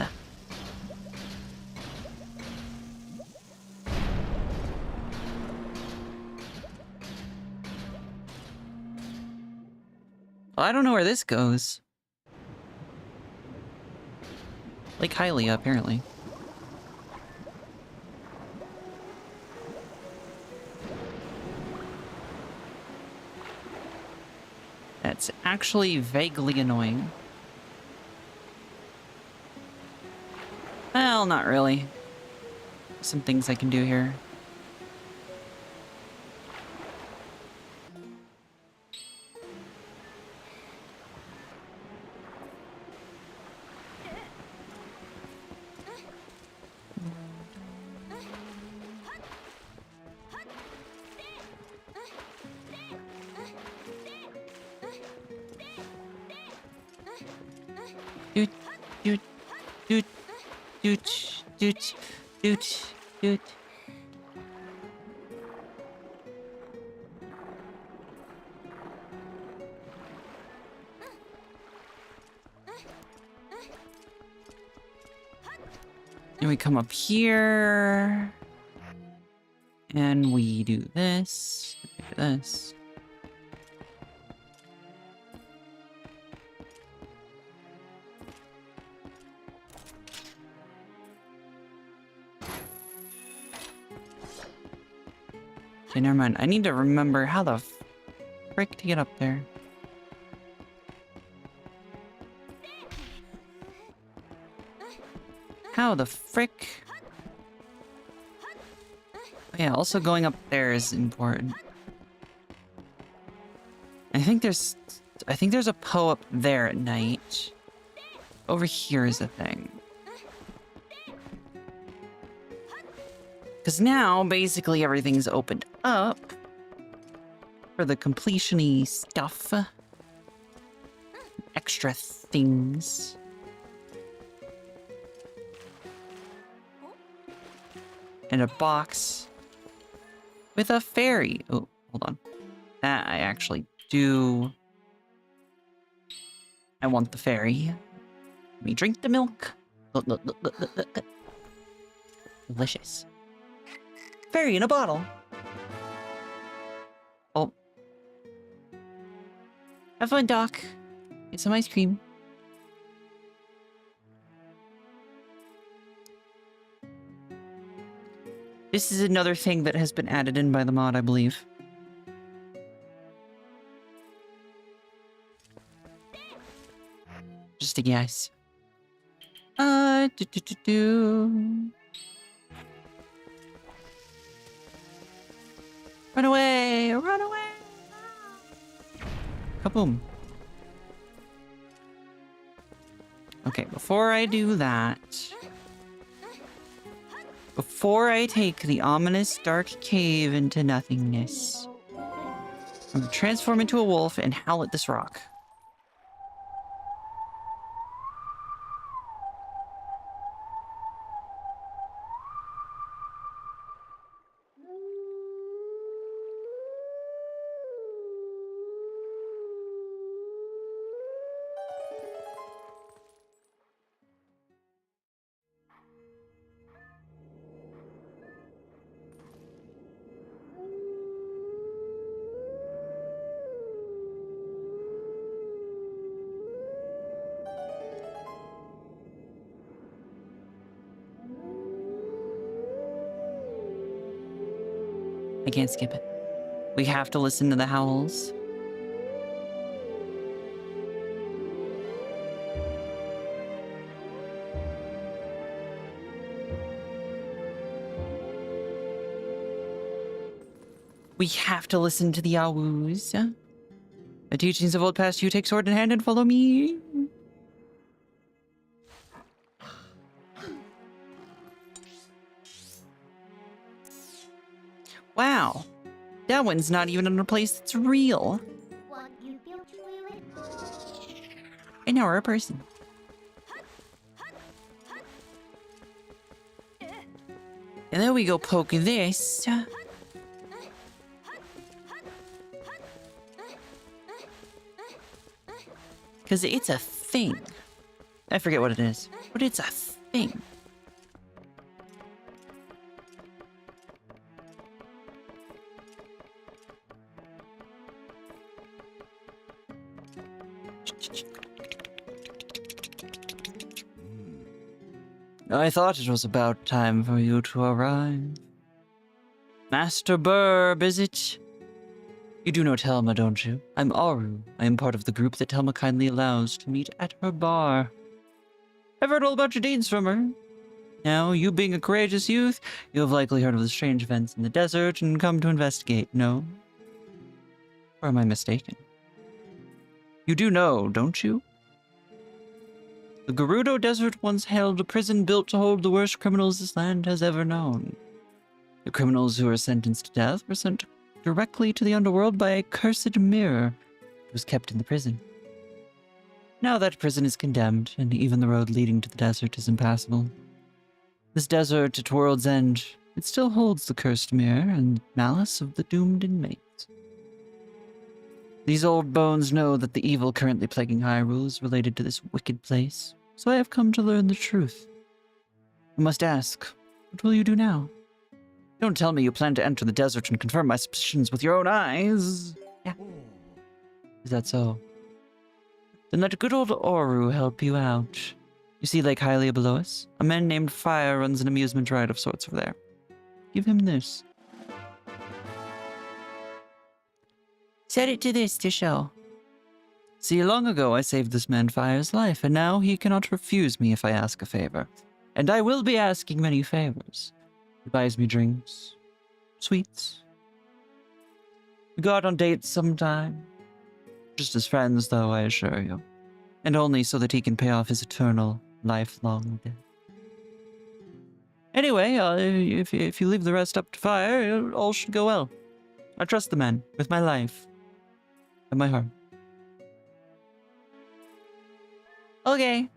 Well, I don't know where this goes. Lake Hylia, apparently. That's actually vaguely annoying. Well, not really. Some things I can do here. Doot, doot, doot, doot, doot, doot, doot. And we come up here. And we do this. We do this. Okay, never mind. I need to remember how the frick to get up there. How the frick? Oh, yeah, also going up there is important. I think there's a Poe up there at night. Over here is a thing. Because now, basically, everything's opened up for the completion-y stuff. Extra things. And a box with a fairy. Oh, hold on. That I actually do. I want the fairy. Let me drink the milk. Delicious. Fairy in a bottle. Oh. Have fun, Doc. Get some ice cream. This is another thing that has been added in by the mod, I believe. Just a guess. Run away! Run away! Kaboom. Okay, before I do that... Before I take the ominous dark cave into nothingness, I'm gonna transform into a wolf and howl at this rock. I can't skip it. We have to listen to the howls. We have to listen to the owls. The teachings of old past you, take sword in hand and follow me. Wow, that one's not even in a place that's real. And now we're a person. And then we go poke this. Because it's a thing. I forget what it is, but it's a thing. I thought it was about time for you to arrive. Master Burb, is it? You do know Telma, don't you? I'm Aru. I am part of the group that Telma kindly allows to meet at her bar. I've heard all about your deeds from her. Now, you being a courageous youth, you have likely heard of the strange events in the desert and come to investigate, no? Or am I mistaken? You do know, don't you? The Gerudo Desert once held a prison built to hold the worst criminals this land has ever known. The criminals who were sentenced to death were sent directly to the underworld by a cursed mirror that was kept in the prison. Now that prison is condemned, and even the road leading to the desert is impassable. This desert at World's End, it still holds the cursed mirror and malice of the doomed inmates. These old bones know that the evil currently plaguing Hyrule is related to this wicked place, so I have come to learn the truth. I must ask, what will you do now? Don't tell me you plan to enter the desert and confirm my suspicions with your own eyes. Yeah. Is that so? Then let good old Oru help you out. You see Lake Hylia below us? A man named Fire runs an amusement ride of sorts over there. Give him this. Set it to this to show. See, long ago I saved this man Fire's life, and now he cannot refuse me if I ask a favor. And I will be asking many favors. He buys me drinks, sweets. We go out on dates sometime. Just as friends, though, I assure you. And only so that he can pay off his eternal, lifelong debt. Anyway, if you leave the rest up to Fire, all should go well. I trust the man, with my life. And my heart. Okay.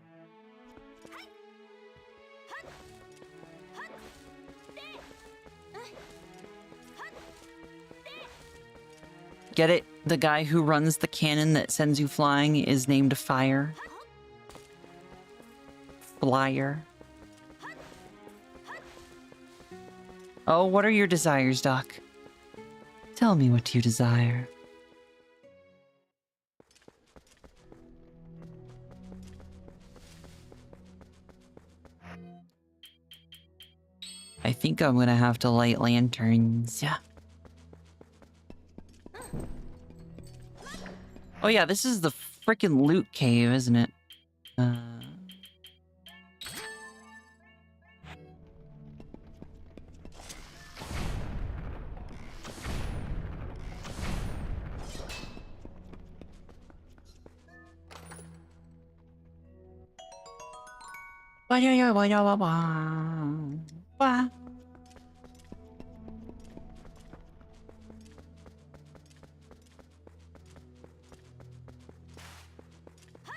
Get it? The guy who runs the cannon that sends you flying is named Fire. Flyer. Oh, what are your desires, Doc? Tell me what you desire. I think I'm gonna have to light lanterns. Yeah. Oh yeah, this is the frickin' loot cave, isn't it?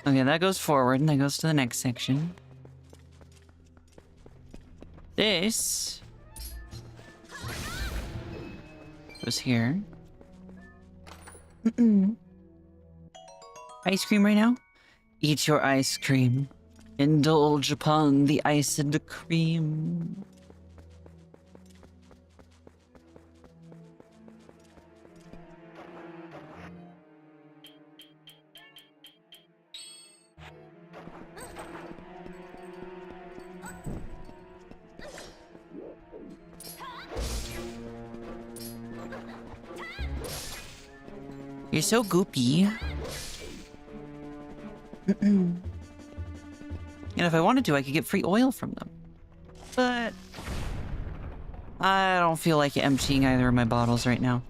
Okay, that goes forward, and that goes to the next section. This goes here. Ice cream right now? Eat your ice cream. Indulge upon the ice and the cream. You're so goopy. And if I wanted to, I could get free oil from them. But I don't feel like emptying either of my bottles right now.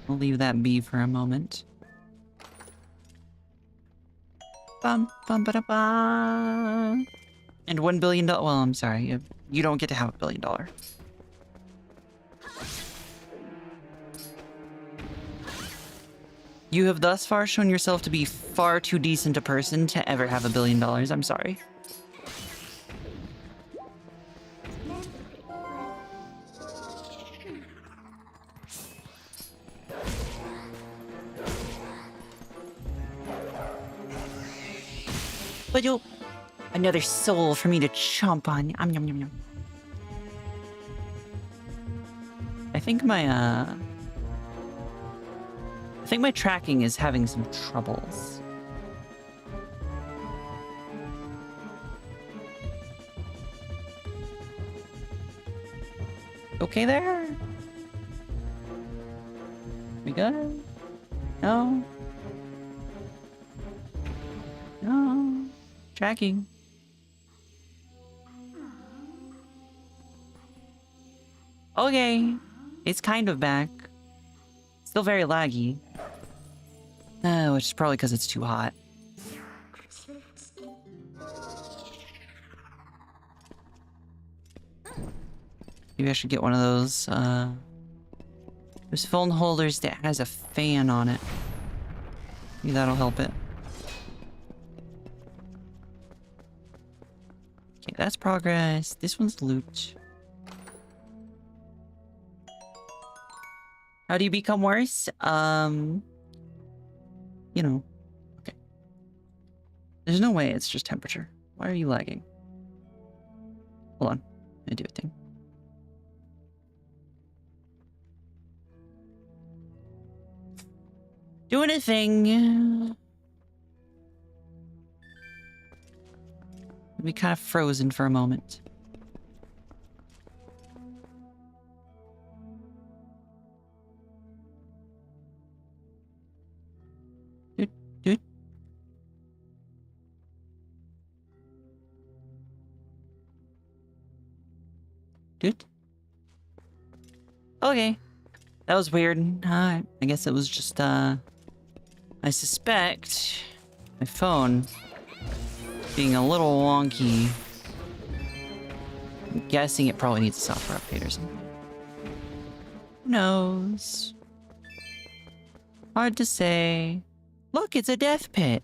We'll leave that be for a moment. Bum, bum, ba, da, ba. And $1 billion. Well, I'm sorry. You don't get to have $1 billion. You have thus far shown yourself to be far too decent a person to ever have $1 billion. I'm sorry. But you'll... Another soul for me to chomp on. Yum, yum, yum, yum. I think my tracking is having some troubles. Okay there? We good? No? No. Tracking. Okay. It's kind of back. Still very laggy. Which is probably because it's too hot. Maybe I should get one of those phone holders that has a fan on it. Maybe that'll help it. Okay, that's progress. This one's loot. How do you become worse? You know. Okay. There's no way it's just temperature. Why are you lagging? Hold on. Let me do a thing. Doing a thing. We kind of frozen for a moment. Doot. Doot. Okay. That was weird. I guess it was just, I suspect my phone being a little wonky. I'm guessing it probably needs a software update or something. Who knows? Hard to say. Look, it's a death pit.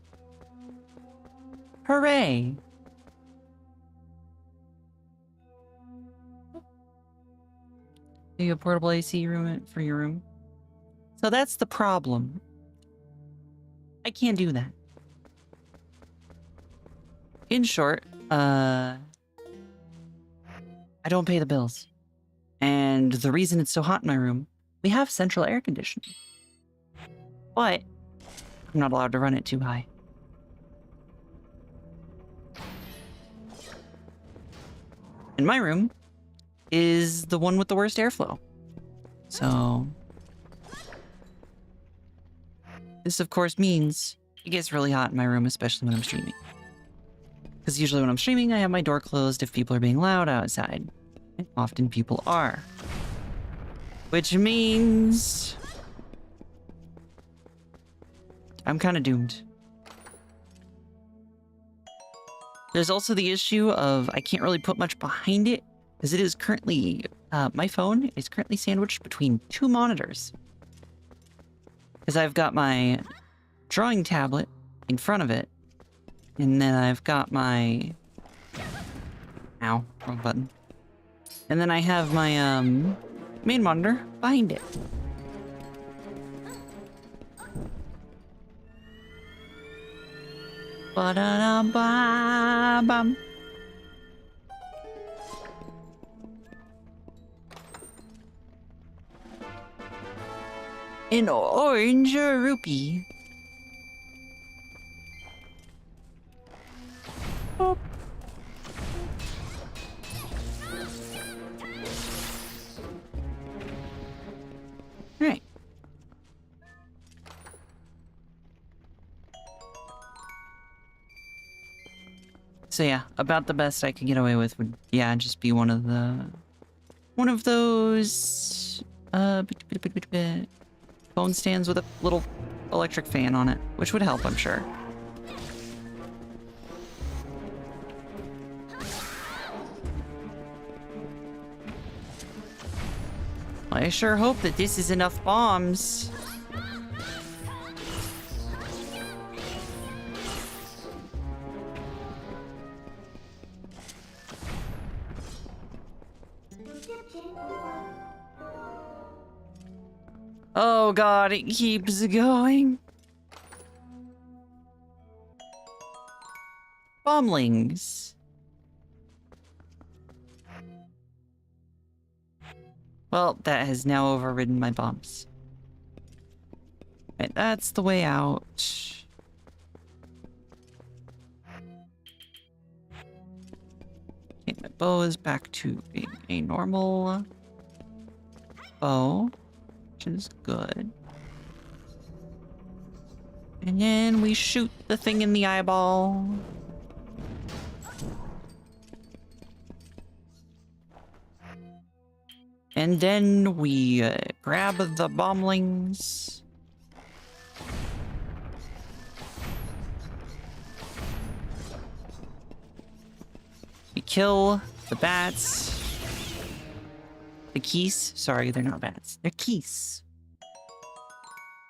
Hooray. You have a portable AC room for your room. So that's the problem. I can't do that. In short, I don't pay the bills. And the reason it's so hot in my room, we have central air conditioning. But I'm not allowed to run it too high. And my room is the one with the worst airflow. So this, of course, means it gets really hot in my room, especially when I'm streaming. Because usually when I'm streaming, I have my door closed if people are being loud outside. And often people are. Which means I'm kind of doomed. There's also the issue of I can't really put much behind it because it is currently, my phone is currently sandwiched between two monitors. Because I've got my drawing tablet in front of it, and then I've got my, ow, wrong button. And then I have my, main monitor behind it. Ba-da-da-ba-bum. An orange rupee. Boop. Alright. So yeah, about the best I could get away with would, yeah, just be one of those, phone stands with a little electric fan on it, which would help, I'm sure. I sure hope that this is enough bombs. Oh god, it keeps going. Bomblings. Well, that has now overridden my bombs. Right, that's the way out. Okay, my bow is back to being a normal bow, which is good. And then we shoot the thing in the eyeball. And then we grab the bomblings. We kill the bats. The geese. Sorry, they're not bats. They're geese.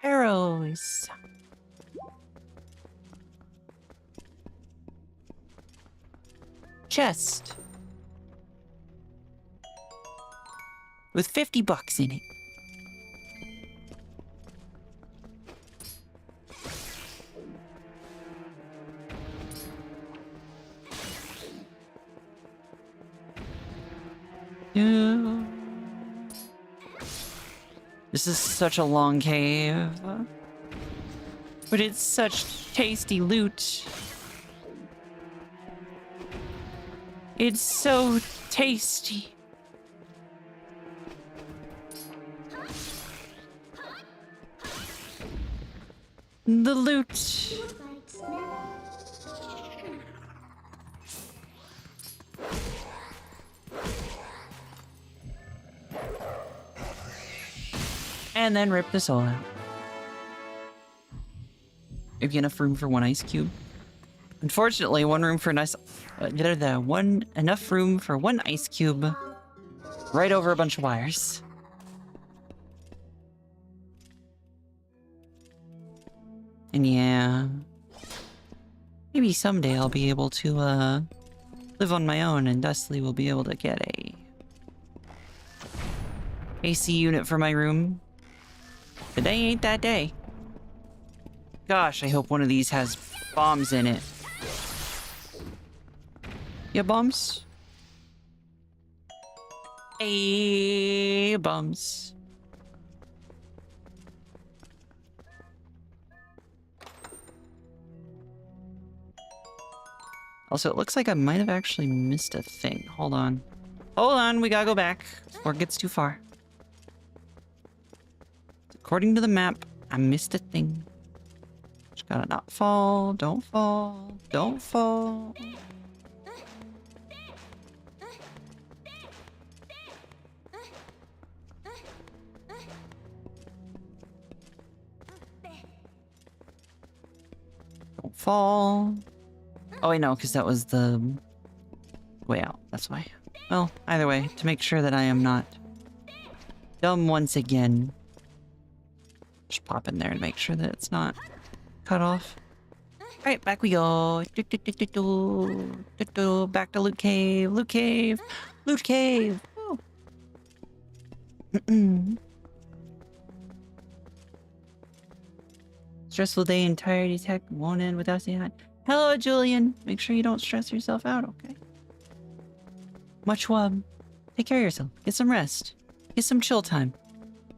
Arrows. Chest. With 50 bucks in it. Yeah. This is such a long cave. But it's such tasty loot. It's so tasty. The loot. And then rip the soul out. If you have enough room for one ice cube. Unfortunately, enough room for one ice cube right over a bunch of wires. And yeah, maybe someday I'll be able to live on my own, and Dustley will be able to get a AC unit for my room. Today ain't that day. Gosh, I hope one of these has bombs in it. Yeah, bombs? Hey, bombs. Also, it looks like I might have actually missed a thing. Hold on. Hold on, we gotta go back before it gets too far. According to the map, I missed a thing. Just gotta not fall, don't fall, don't fall. Don't fall. Oh, wait, no, because that was the way out. That's why. Well, either way, to make sure that I am not dumb once again. Just pop in there and make sure that it's not cut off. Alright, back we go. Back to Loot Cave. Loot Cave. Loot Cave. Oh. Stressful day and tired attack won't end without saying hi. Hello, Julian. Make sure you don't stress yourself out, okay? Much love. Take care of yourself. Get some rest. Get some chill time.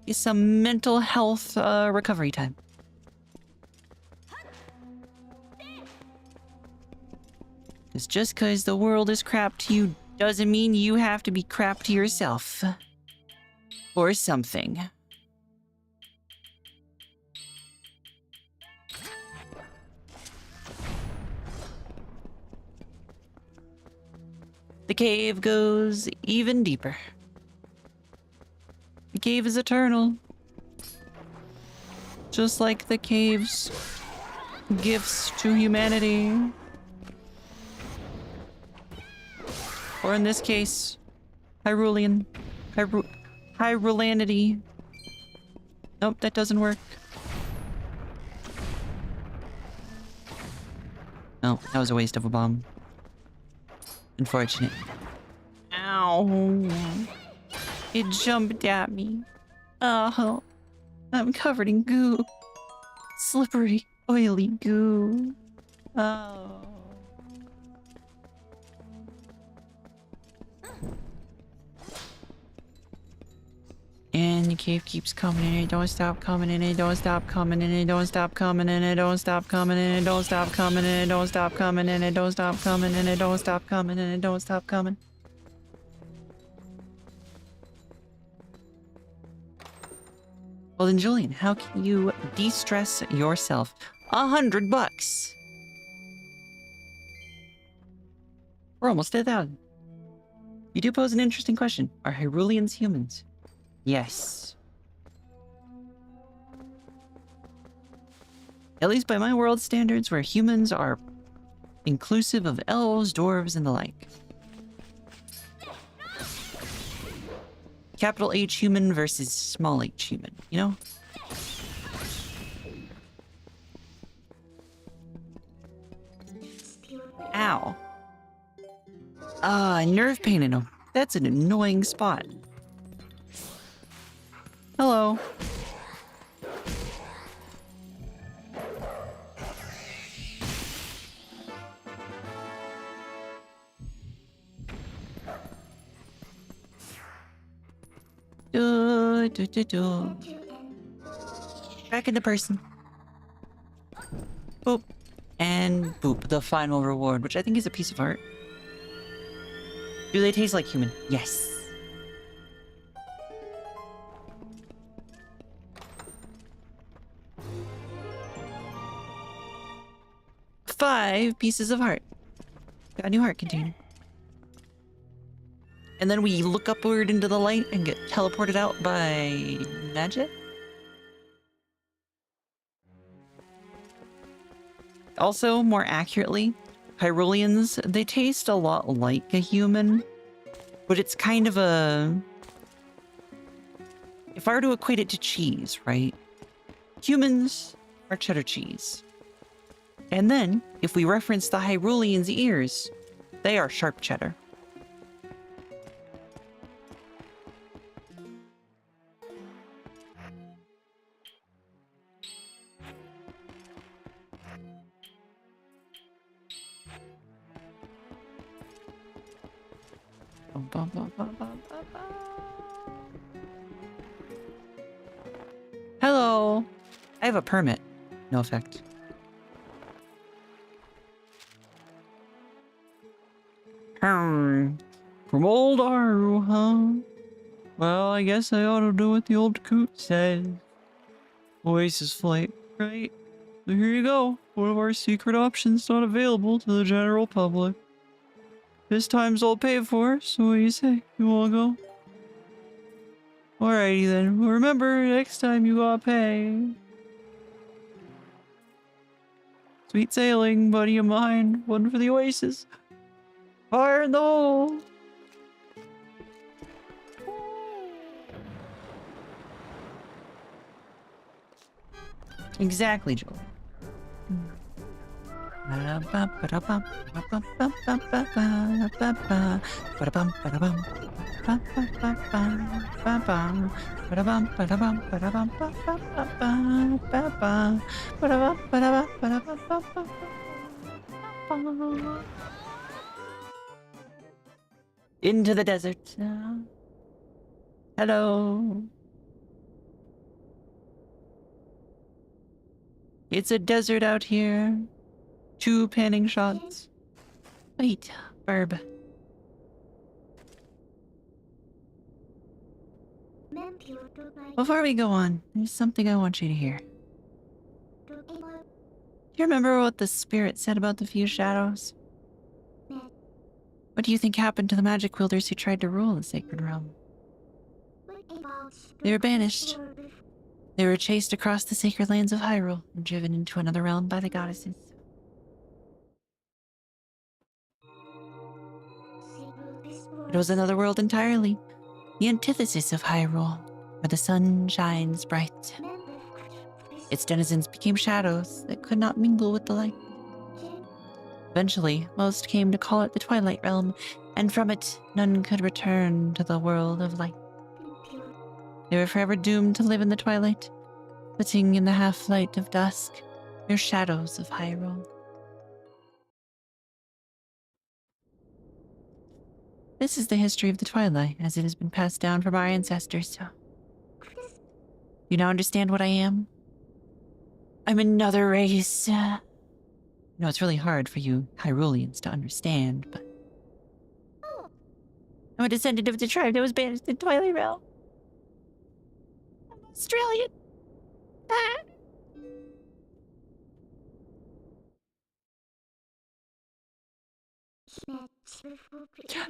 Get some mental health recovery time. Because just because the world is crap to you doesn't mean you have to be crap to yourself. Or something. The cave goes even deeper. The cave is eternal. Just like the cave's gifts to humanity. Or in this case, Hyrulanity. Nope, that doesn't work. No, that was a waste of a bomb. Unfortunate. Ow. It jumped at me. Oh, I'm covered in goo. Slippery, oily goo. Oh. the cave keeps coming and it don't stop coming and it don't stop coming and it don't stop coming and it don't stop coming and it don't stop coming and it don't stop coming and it don't stop coming and it don't stop coming and it don't stop coming. Well then, Julian, how can you de-stress yourself? $100. We're almost at 1,000. You do pose an interesting question. Are Hyruleans humans? Yes. At least by my world standards, where humans are inclusive of elves, dwarves, and the like. Capital H human versus small h human, you know? Ow. Nerve pain in him. That's an annoying spot. Hello. Back into person. Boop. And boop. The final reward, which I think is a piece of art. Do they taste like human? Yes. Five pieces of heart. Got a new heart container. And then we look upward into the light and get teleported out by magic? Also, more accurately, Hyruleans, they taste a lot like a human, but it's kind of a... If I were to equate it to cheese, right? Humans are cheddar cheese. And then, if we reference the Hyruleans' ears, they are sharp cheddar. Hello. I have a permit. No effect. From old Aru, huh? Well, I guess I ought to do what the old coot said. Oasis flight, right? So here you go. One of our secret options not available to the general public. This time's all paid for, so what do you say? You wanna go? Alrighty then. Well, remember, next time you gotta pay. Sweet sailing, buddy of mine. One for the Oasis. Fire in the hole! Exactly, Joel. Into the desert. Hello. It's a desert out here. 2 panning shots. Wait, Barb. Before we go on, there's something I want you to hear. Do you remember what the spirit said about the few shadows? What do you think happened to the magic wielders who tried to rule the sacred realm? They were banished. They were chased across the sacred lands of Hyrule and driven into another realm by the goddesses. It was another world entirely, the antithesis of Hyrule, where the sun shines bright. Its denizens became shadows that could not mingle with the light. Eventually, most came to call it the Twilight Realm, and from it, none could return to the world of light. They were forever doomed to live in the twilight, flitting in the half-light of dusk, mere shadows of Hyrule. This is the history of the Twilight, as it has been passed down from our ancestors. You now understand what I am? I'm another race. You know, it's really hard for you Hyruleans to understand, but I'm a descendant of the tribe that was banished in Twilight Realm. I'm Australian. Ah.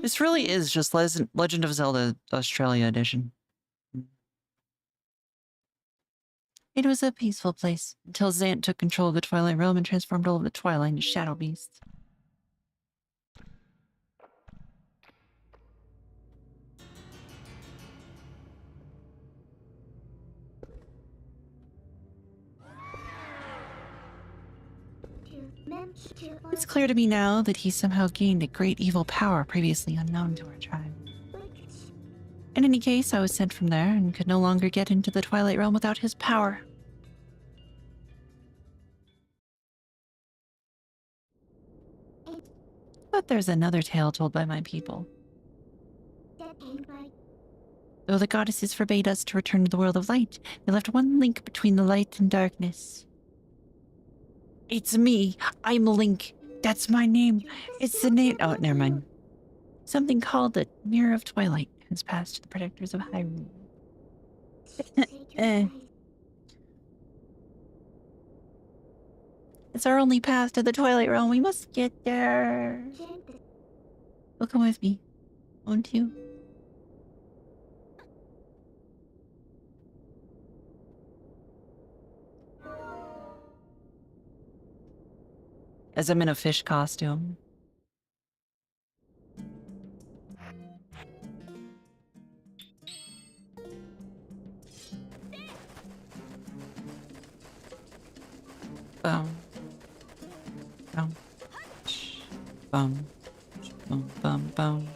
This really is just Legend of Zelda Australia edition. It was a peaceful place until Zant took control of the Twilight Realm and transformed all of the Twilight into shadow beasts. It's clear to me now that he somehow gained a great evil power previously unknown to our tribe. In any case, I was sent from there and could no longer get into the Twilight Realm without his power. But there's another tale told by my people. Though the goddesses forbade us to return to the world of light, they left one link between the light and darkness. It's me. I'm Link. That's my name. It's the name. Oh, never mind. Something called the Mirror of Twilight has passed to the protectors of Hyrule. It's our only path to the Twilight Realm. We must get there. Well, come with me, won't you? As I'm in a fish costume. Boom. Boom. Boom. Boom, boom, boom.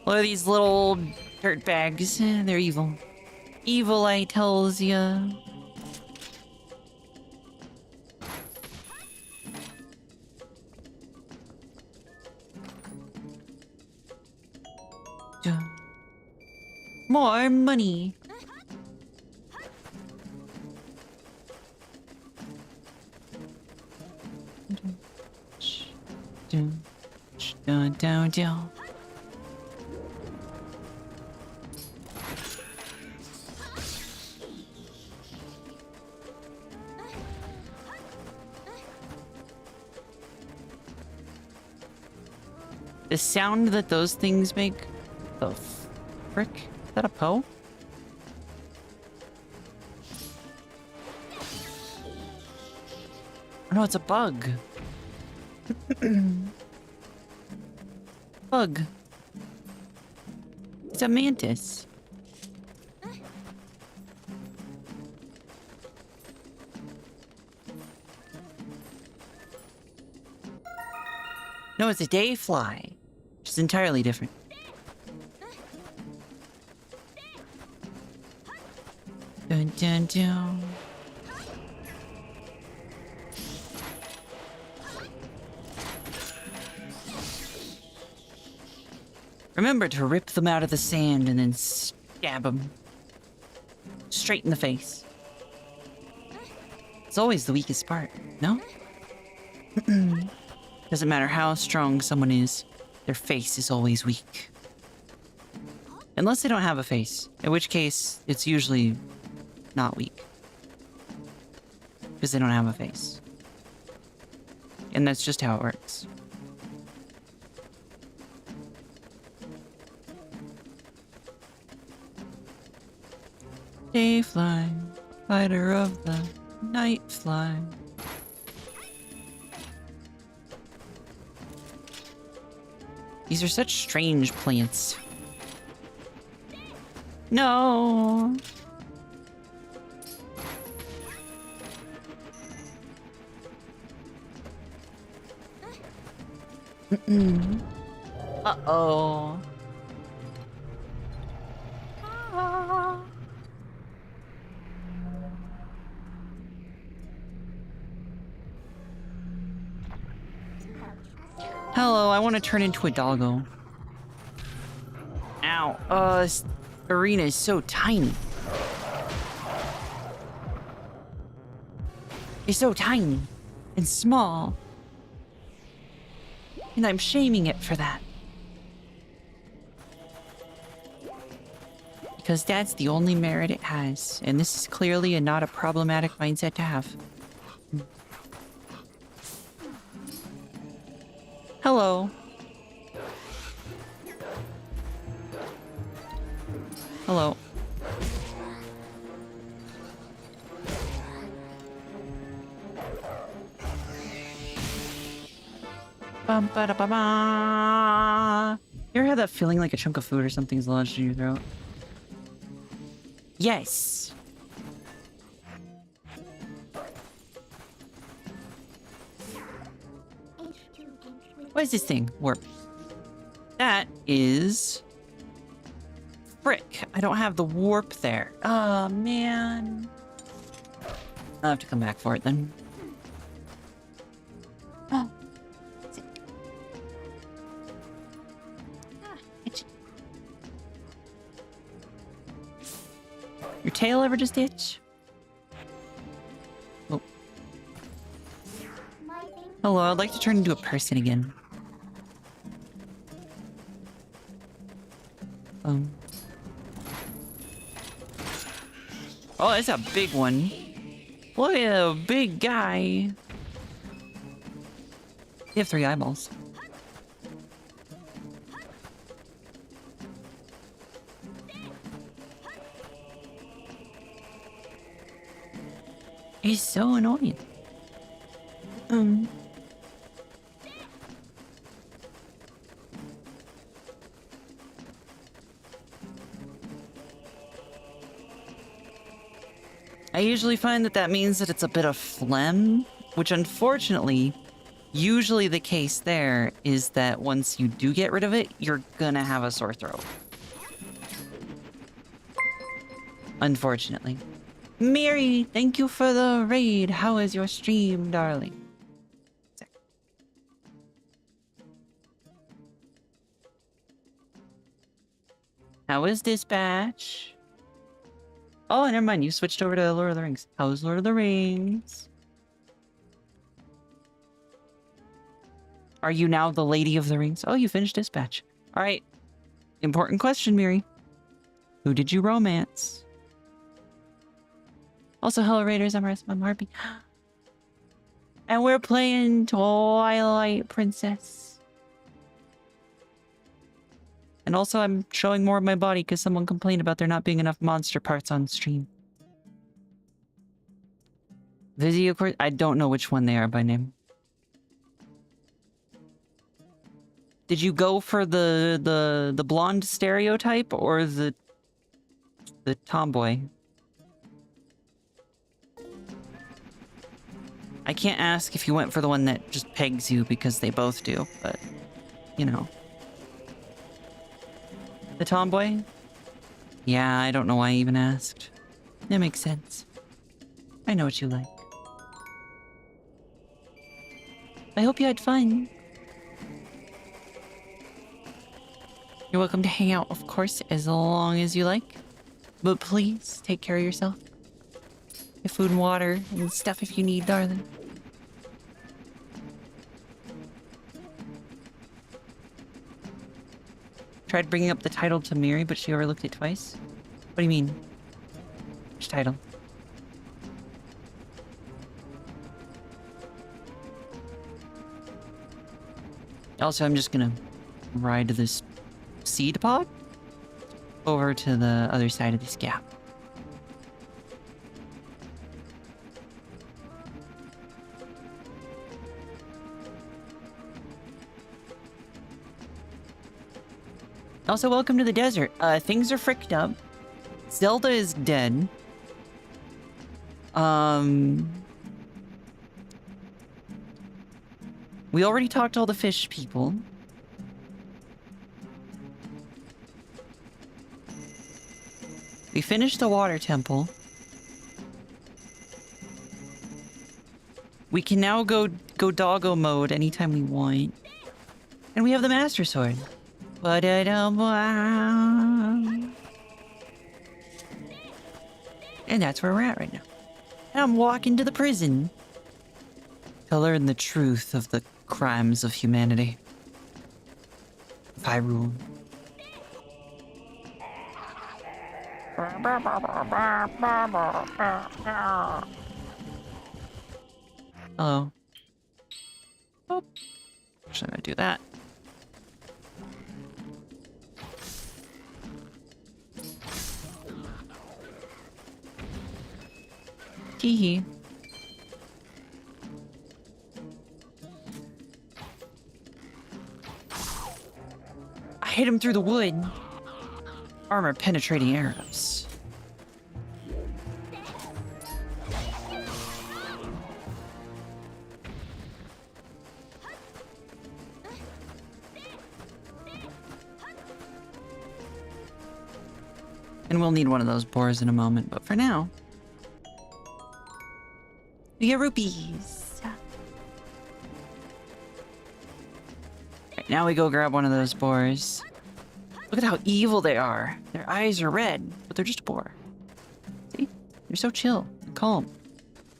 Look at these little dirt bags. They're evil. Evil, I tells ya. More money. Down. The sound that those things make, the frick? Is that a Poe? Oh, no, it's a bug. Bug. It's a mantis. No, it's a day fly, which is entirely different. Dun dun dun. Remember to rip them out of the sand and then stab them. Straight in the face. It's always the weakest part, no? Doesn't matter how strong someone is, their face is always weak. Unless they don't have a face, in which case it's usually not weak. Because they don't have a face. And that's just how it works. Day fly, fighter of the night fly. These are such strange plants. No. Uh-oh. I want to turn into a doggo. Ow. This arena is so tiny. It's so tiny and small. And I'm shaming it for that. Because that's the only merit it has. And this is clearly not a problematic mindset to have. Hello. Hello. Bum, ba, da, ba, ba. You ever had that feeling like a chunk of food or something's lodged in your throat? Yes. What is this thing? Warp. That is... Frick. I don't have the warp there. Oh, man. I'll have to come back for it then. Oh. Your tail ever just itch? Oh. Hello, I'd like to turn into a person again. Oh, that's a big one. Look at a big guy. You have 3 eyeballs. He's so annoying. I usually find that means that it's a bit of phlegm, which unfortunately, usually the case there is that once you do get rid of it, you're gonna have a sore throat. Unfortunately. Miri, thank you for the raid. How is your stream, darling? How is Dispatch? Oh, never mind. You switched over to Lord of the Rings. How's Lord of the Rings? Are you now the Lady of the Rings? Oh, you finished Dispatch. All right. Important question, Miri. Who did you romance? Also, hello, Raiders. I'm Aresima. I'm Harpy. And we're playing Twilight Princess. And also, I'm showing more of my body because someone complained about there not being enough monster parts on stream. Vizzy, of course. I don't know which one they are by name. Did you go for the blonde stereotype or the tomboy? I can't ask if you went for the one that just pegs you because they both do, but, you know. The tomboy? Yeah, I don't know why I even asked. That makes sense. I know what you like. I hope you had fun. You're welcome to hang out, of course, as long as you like. But please, take care of yourself. Get food and water and stuff if you need, darling. Tried bringing up the title to Miri, but she overlooked it twice. What do you mean? Which title? Also, I'm just gonna ride this seed pod over to the other side of this gap. Also, welcome to the desert. Things are fricked up. Zelda is dead. We already talked to all the fish people. We finished the water temple. We can now go doggo mode anytime we want. And we have the Master Sword. And that's where we're at right now. And I'm walking to the prison to learn the truth of the crimes of humanity. If I rule. Hello. Oh. Actually, I'm gonna do that. Teehee. I hit him through the wood. Armor penetrating arrows. And we'll need one of those boars in a moment, but for now, we get rupees. Right, now we go grab one of those boars. Look at how evil they are. Their eyes are red, but they're just a boar. See? They're so chill and calm.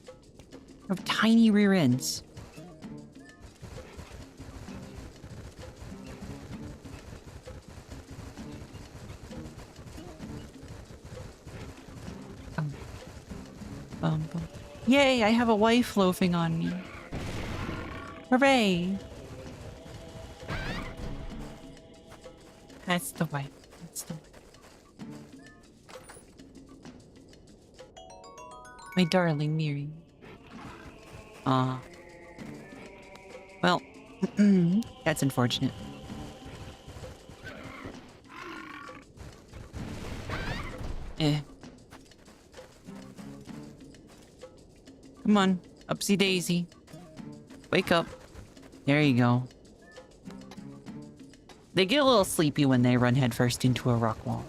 They have tiny rear ends. Yay, I have a wife loafing on me. Hooray! That's the wife. That's the wife. My darling Miri. Well, that's unfortunate. Eh. Come on, upsy daisy. Wake up. There you go. They get a little sleepy when they run headfirst into a rock wall.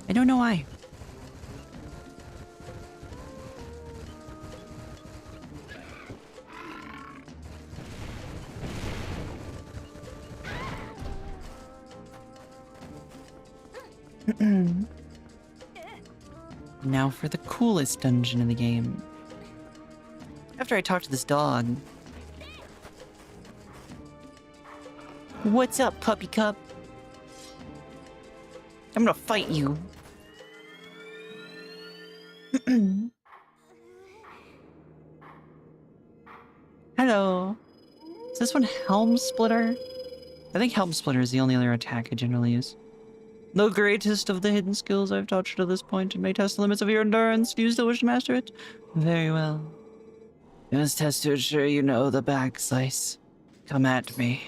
I don't know why. Now for the coolest dungeon in the game. After I talk to this dog. What's up, puppy cup? I'm gonna fight you. Hello. Is this one Helm Splitter? I think Helm Splitter is the only other attack I generally use. The greatest of the hidden skills I've touched to this point and may test the limits of your endurance. Do you still wish to master it? Very well. You must test to ensure you know the back slice. Come at me.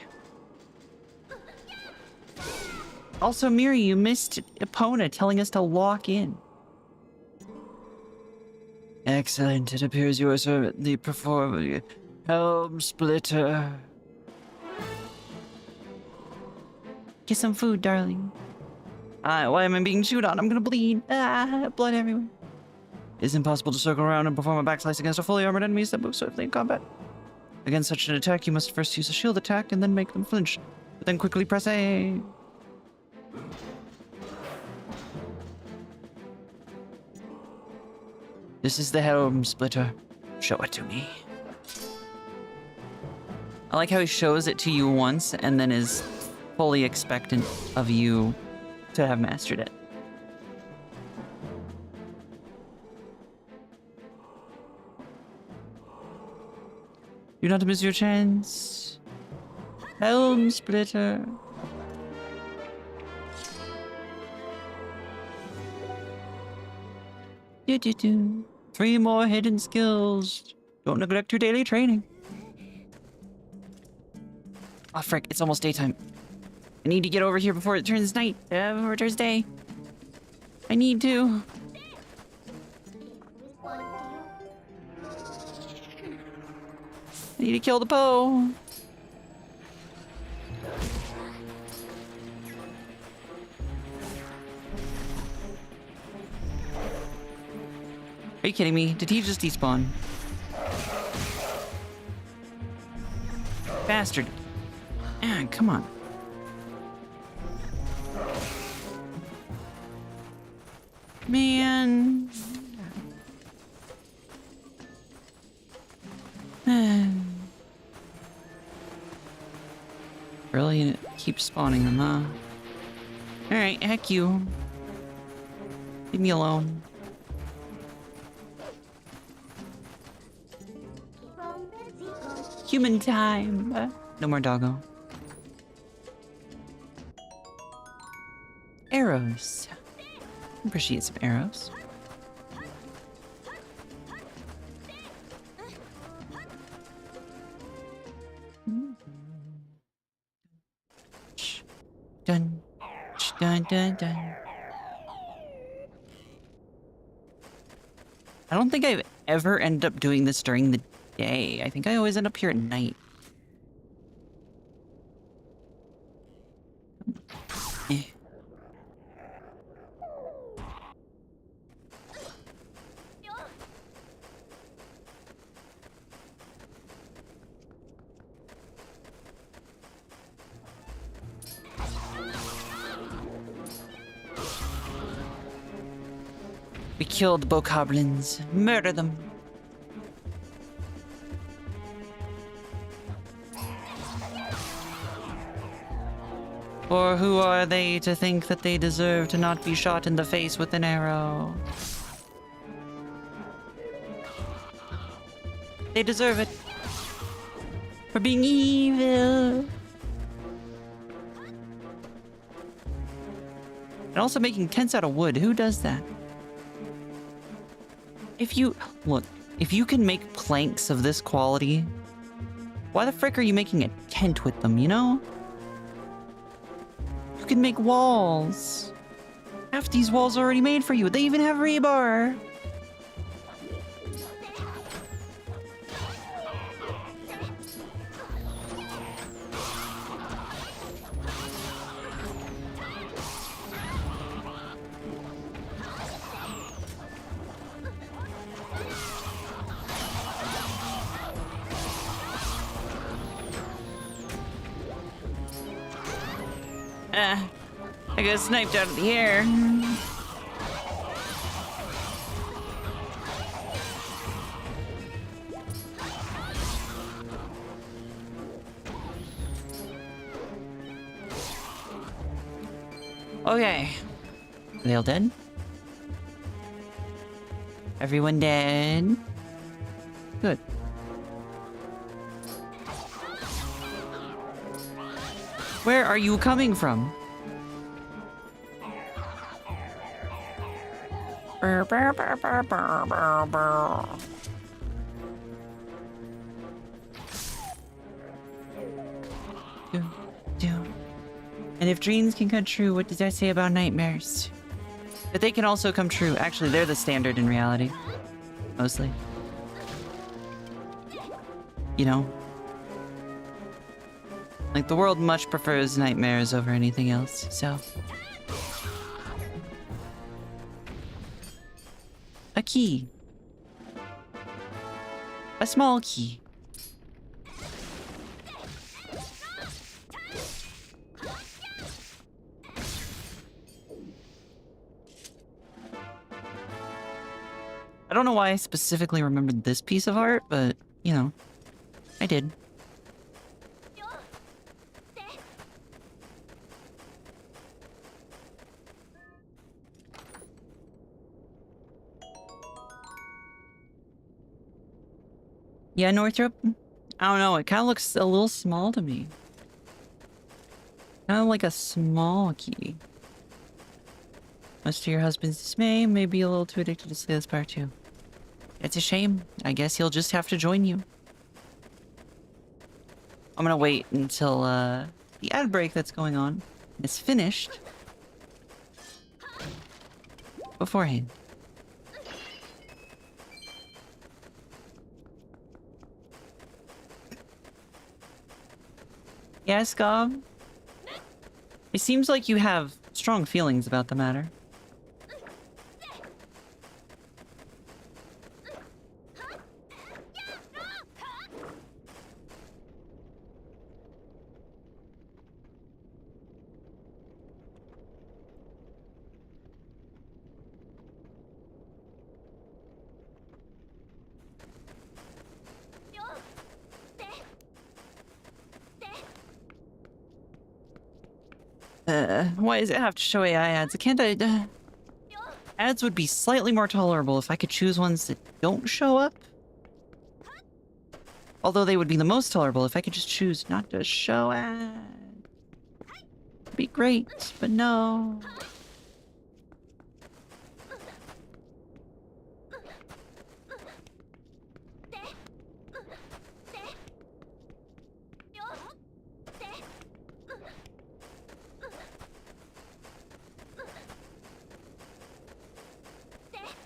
Also, Miri, you missed Epona telling us to lock in. Excellent. It appears you are servantly performing Helm Splitter. Get some food, darling. Why am I being chewed on? I'm gonna bleed. Blood everywhere. It's impossible to circle around and perform a backslice against a fully armored enemies that move swiftly in combat. Against such an attack, you must first use a shield attack and then make them flinch. But then quickly press A. This is the Helm Splitter. Show it to me. I like how he shows it to you once and then is fully expectant of you to have mastered it. Do not miss your chance. Helm Splitter. Do. 3 more hidden skills. Don't neglect your daily training. Oh frick, it's almost daytime. I need to get over here before it turns night. Before it turns day. I need to. I need to kill the Poe. Are you kidding me? Did he just despawn? Bastard. Ah, come on. Man. Really? Keep spawning them, huh? Alright, heck you. Leave me alone. Human time. No more doggo. Arrows. Appreciate some arrows. Dun, dun, dun, dun. I don't think I've ever ended up doing this during the day. I think I always end up here at night. Eh. We killed the bokoblins. Murder them. Or who are they to think that they deserve to not be shot in the face with an arrow? They deserve it. For being evil. And also making tents out of wood. Who does that? If you can make planks of this quality, why the frick are you making a tent with them, you know? You can make walls. Half these walls are already made for you. They even have rebar. I got sniped out of the air. Okay. Are they all dead? Everyone dead? Good. Where are you coming from? And if dreams can come true, what does that say about nightmares? But they can also come true. Actually, they're the standard in reality. Mostly. You know? Like, the world much prefers nightmares over anything else, so... A key. A small key. I don't know why I specifically remembered this piece of art, but, you know, I did. Yeah, Northrop? I don't know, it kind of looks a little small to me. Kind of like a small key. Much to your husband's dismay, may be a little too addicted to slay this part too. It's a shame. I guess he'll just have to join you. I'm gonna wait until the ad break that's going on is finished beforehand. Yes, Gob? It seems like you have strong feelings about the matter. Why does it have to show AI ads? Can't I? Ads would be slightly more tolerable if I could choose ones that don't show up. Although they would be the most tolerable if I could just choose not to show ads. It'd be great, but no.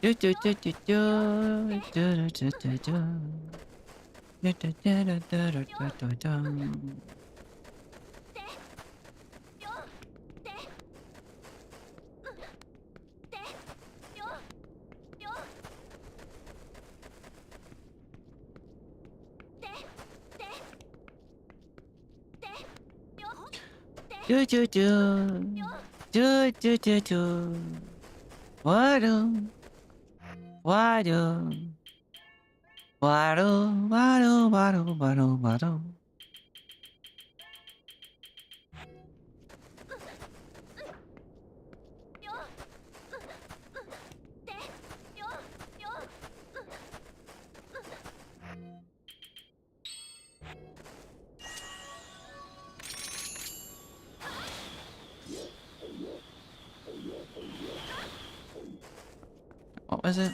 Do do do do do do do do do do. Do do do do do do do do. Do do do do do do do. What do? What do? What do? What do? What do? What do? What do? What was it?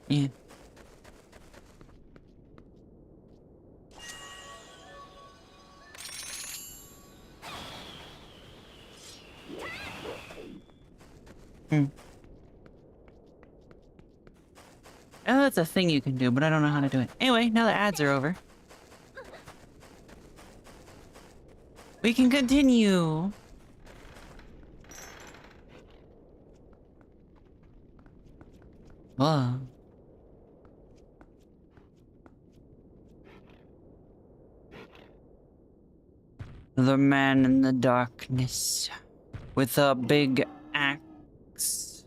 Yeah. Oh, that's a thing you can do, but I don't know how to do it. Anyway, now the ads are over. We can continue. Whoa. The man in the darkness with a big axe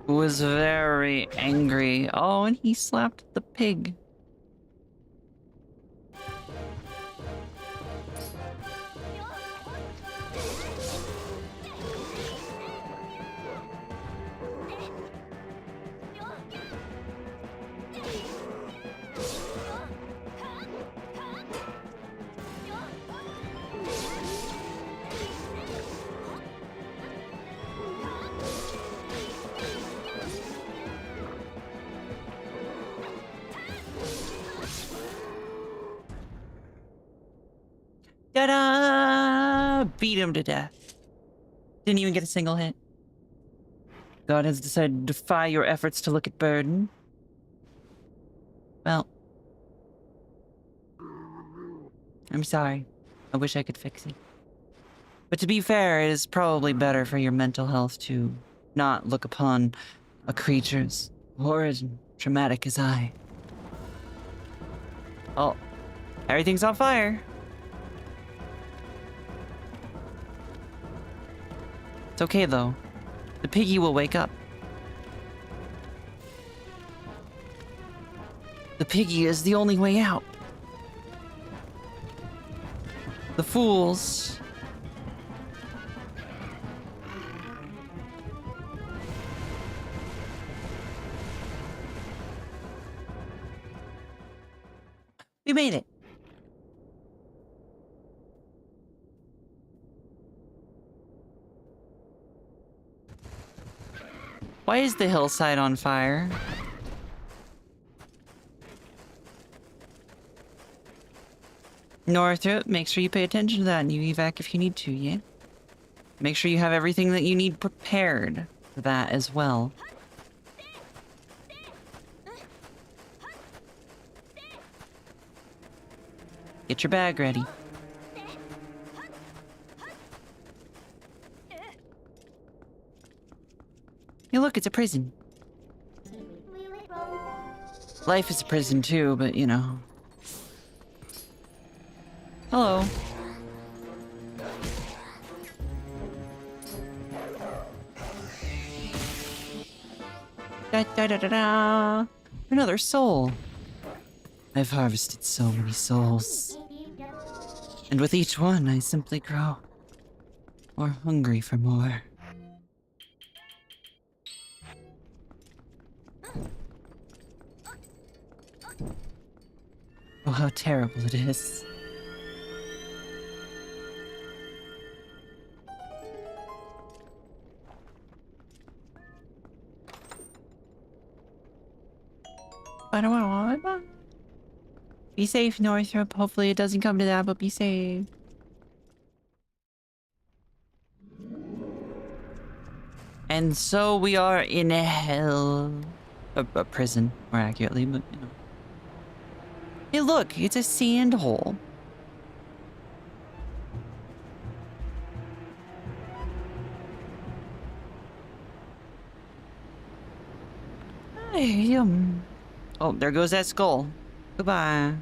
was very angry. Oh, and he slapped the pig. Ta-da! Beat him to death. Didn't even get a single hit. God has decided to defy your efforts to look at Burden. Well, I'm sorry. I wish I could fix it. But to be fair, it is probably better for your mental health to not look upon a creature as horrid and traumatic as I. Oh, everything's on fire. It's okay, though. The piggy will wake up. The piggy is the only way out. The fools. We made it. Why is the hillside on fire? Northrop, make sure you pay attention to that and you evac if you need to, yeah? Make sure you have everything that you need prepared for that as well. Get your bag ready. Hey, look, it's a prison. Life is a prison too, but you know. Hello. Da da da da da. Another soul. I've harvested so many souls. And with each one, I simply grow more hungry for more. Oh, how terrible it is. Be safe, Northrop. Hopefully it doesn't come to that, but be safe. And so we are in hell. A prison, more accurately, but you know. Hey, look, it's a sand hole. Hey, oh, there goes that skull. Goodbye.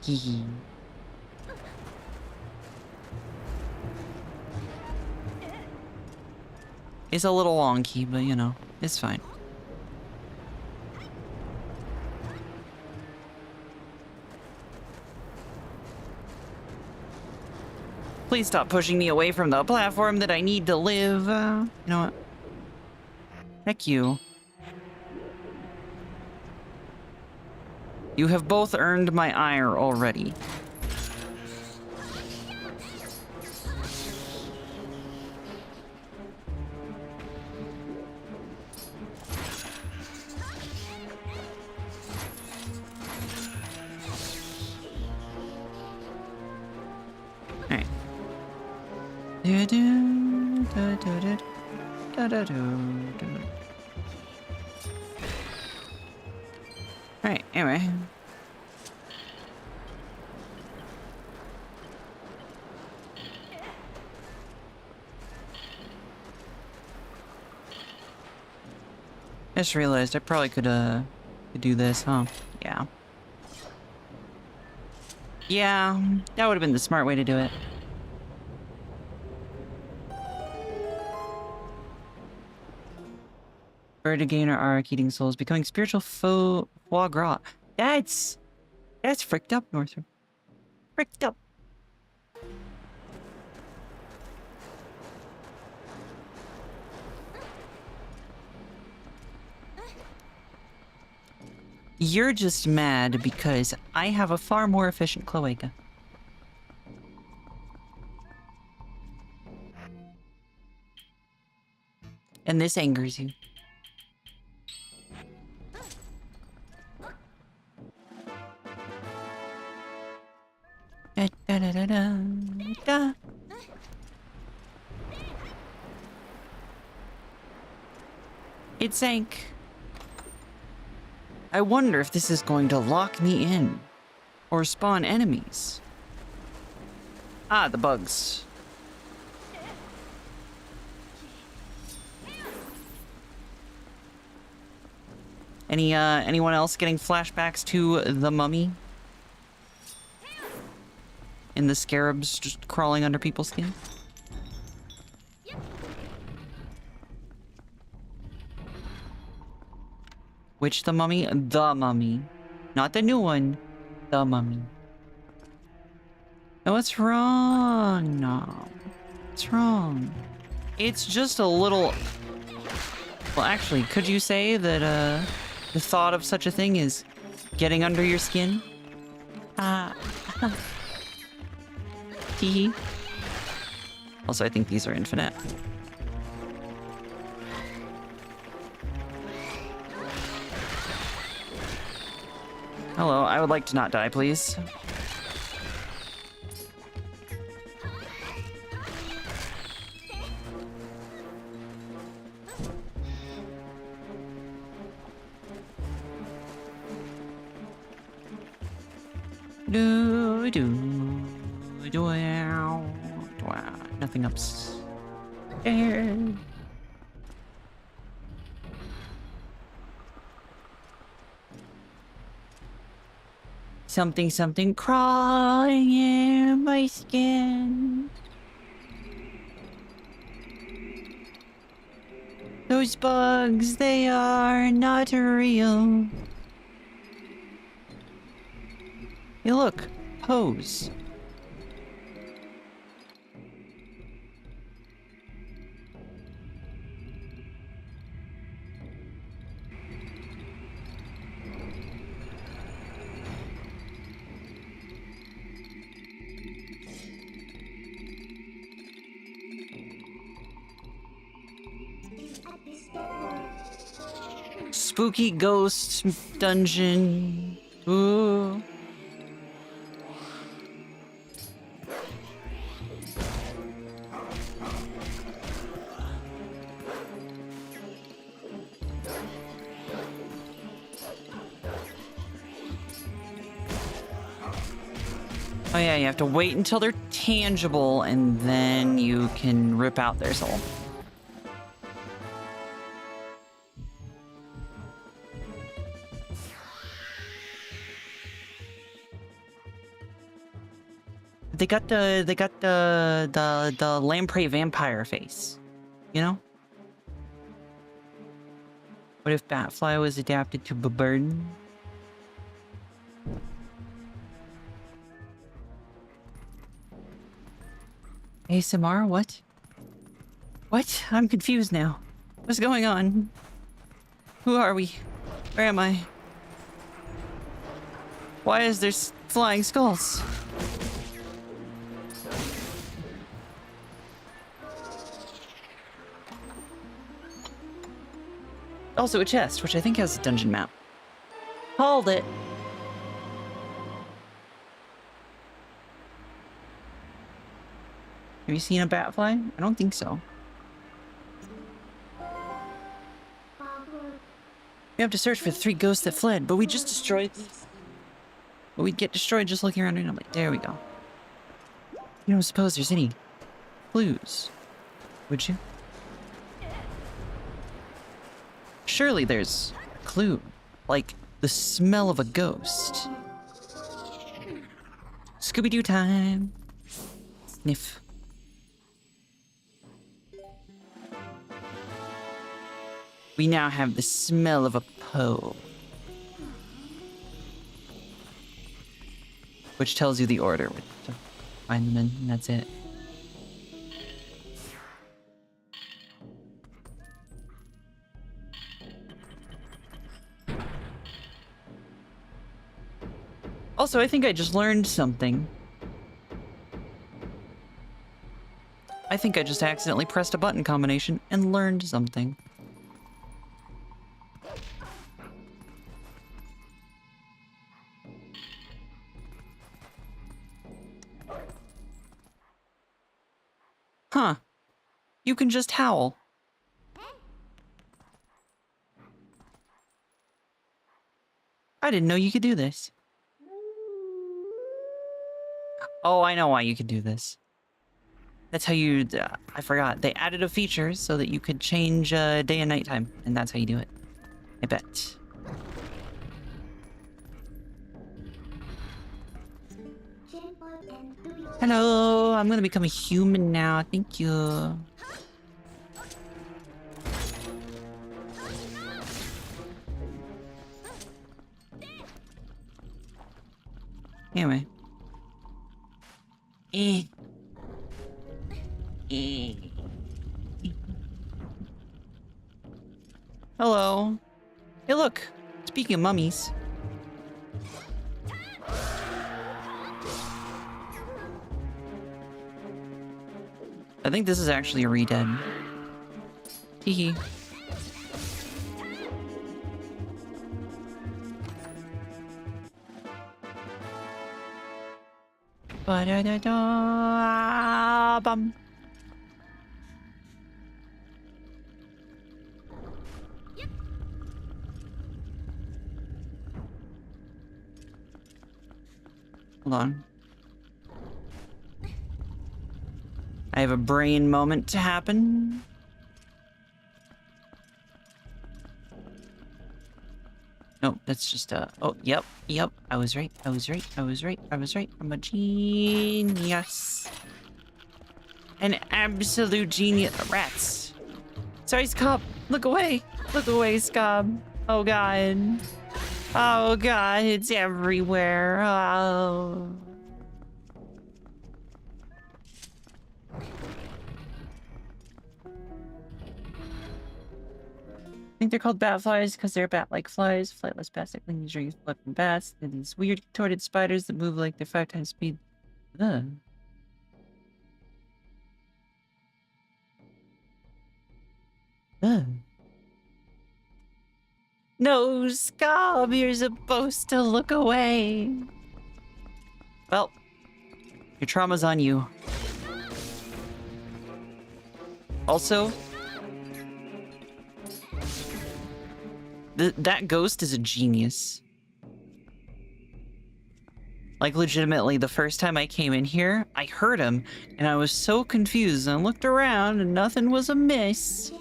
Hee. It's a little wonky, but you know, it's fine. Please stop pushing me away from the platform that I need to live. You know what? Heck you. You have both earned my ire already. Alright. Alright, anyway. I just realized I probably could do this, huh? Yeah. Yeah, that would have been the smart way to do it. To gain our arc eating souls, becoming spiritual foie gras. That's fricked up, Northrop. Fricked up. You're just mad because I have a far more efficient cloaca. And this angers you. Da, da, da, da, da, da. It sank. I wonder if this is going to lock me in or spawn enemies. Ah, the bugs. Anyone else getting flashbacks to the mummy? And the scarabs just crawling under people's skin? Which the mummy? The mummy. Not the new one. The mummy. Oh, what's wrong? No. What's wrong? It's just a little... Well, actually, could you say that, the thought of such a thing is getting under your skin? Teehee. Also, I think these are infinite. Hello, I would like to not die, please. Nothing upstairs. something something crawling in my skin. Those bugs, they are not real. Hey, look. Pose. Spooky ghost dungeon. Ooh. Oh yeah, you have to wait until they're tangible and then you can rip out their soul. They got the lamprey vampire face, you know? What if Batfly was adapted to bird? ASMR? What? What? I'm confused now. What's going on? Who are we? Where am I? Why is there flying skulls? Also a chest, which I think has a dungeon map. Hold it. Have you seen a batfly? I don't think so. We have to search for the 3 ghosts that fled, but we just destroyed these. But we'd get destroyed just looking around randomly. There we go. You don't suppose there's any clues, would you? Surely there's a clue, like the smell of a ghost. Scooby-Doo time. Sniff. We now have the smell of a Poe. Which tells you the order to find them in, and that's it. Also, I think I just learned something. I think I just accidentally pressed a button combination and learned something. Huh. You can just howl. I didn't know you could do this. Oh, I know why you could do this. That's how you... I forgot. They added a feature so that you could change day and night time, and that's how you do it. I bet. Hello, I'm gonna become a human now. Thank you. Anyway. Hello. Hey, look. Speaking of mummies. I think this is actually a re-dead. Teehee. Ba-da-da-da-bum. Hold on. I have a brain moment to happen. No, that's just oh, yep. I was right. I'm a genius. An absolute genius. Rats. Sorry, Scob. Look away. Look away, Scob. Oh, God. Oh, God. It's everywhere. Oh. I think they're called bat flies because they're bat-like flies. Flightless bats that cling usually flip from bats. They're these weird contorted spiders that move like they're 5 times speed. Ugh. Ugh. No, Scob, you're supposed to look away. Well, your trauma's on you. Also, that ghost is a genius. Like, legitimately, the first time I came in here, I heard him, and I was so confused, and I looked around, and nothing was amiss.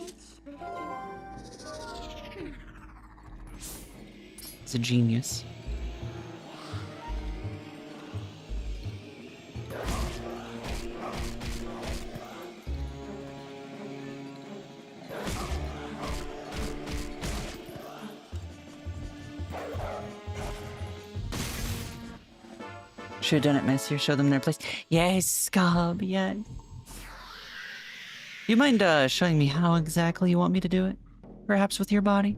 It's a genius. Should have done it messier, show them their place. Yes, Scob, yes. You mind showing me how exactly you want me to do it? Perhaps with your body?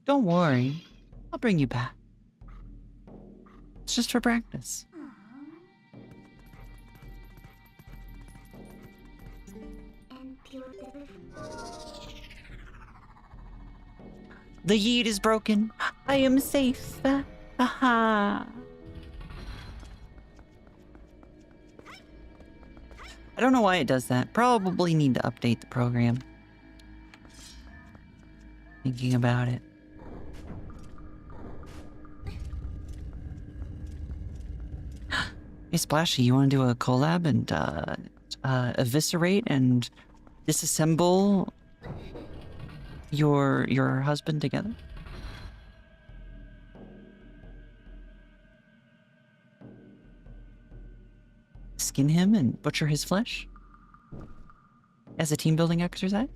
Don't worry, I'll bring you back. It's just for practice. The yeet is broken. I am safe. Aha. I don't know why it does that. Probably need to update the program. Thinking about it. Hey Splashy, you want to do a collab and eviscerate and disassemble your husband together? Skin him and butcher his flesh? As a team building exercise?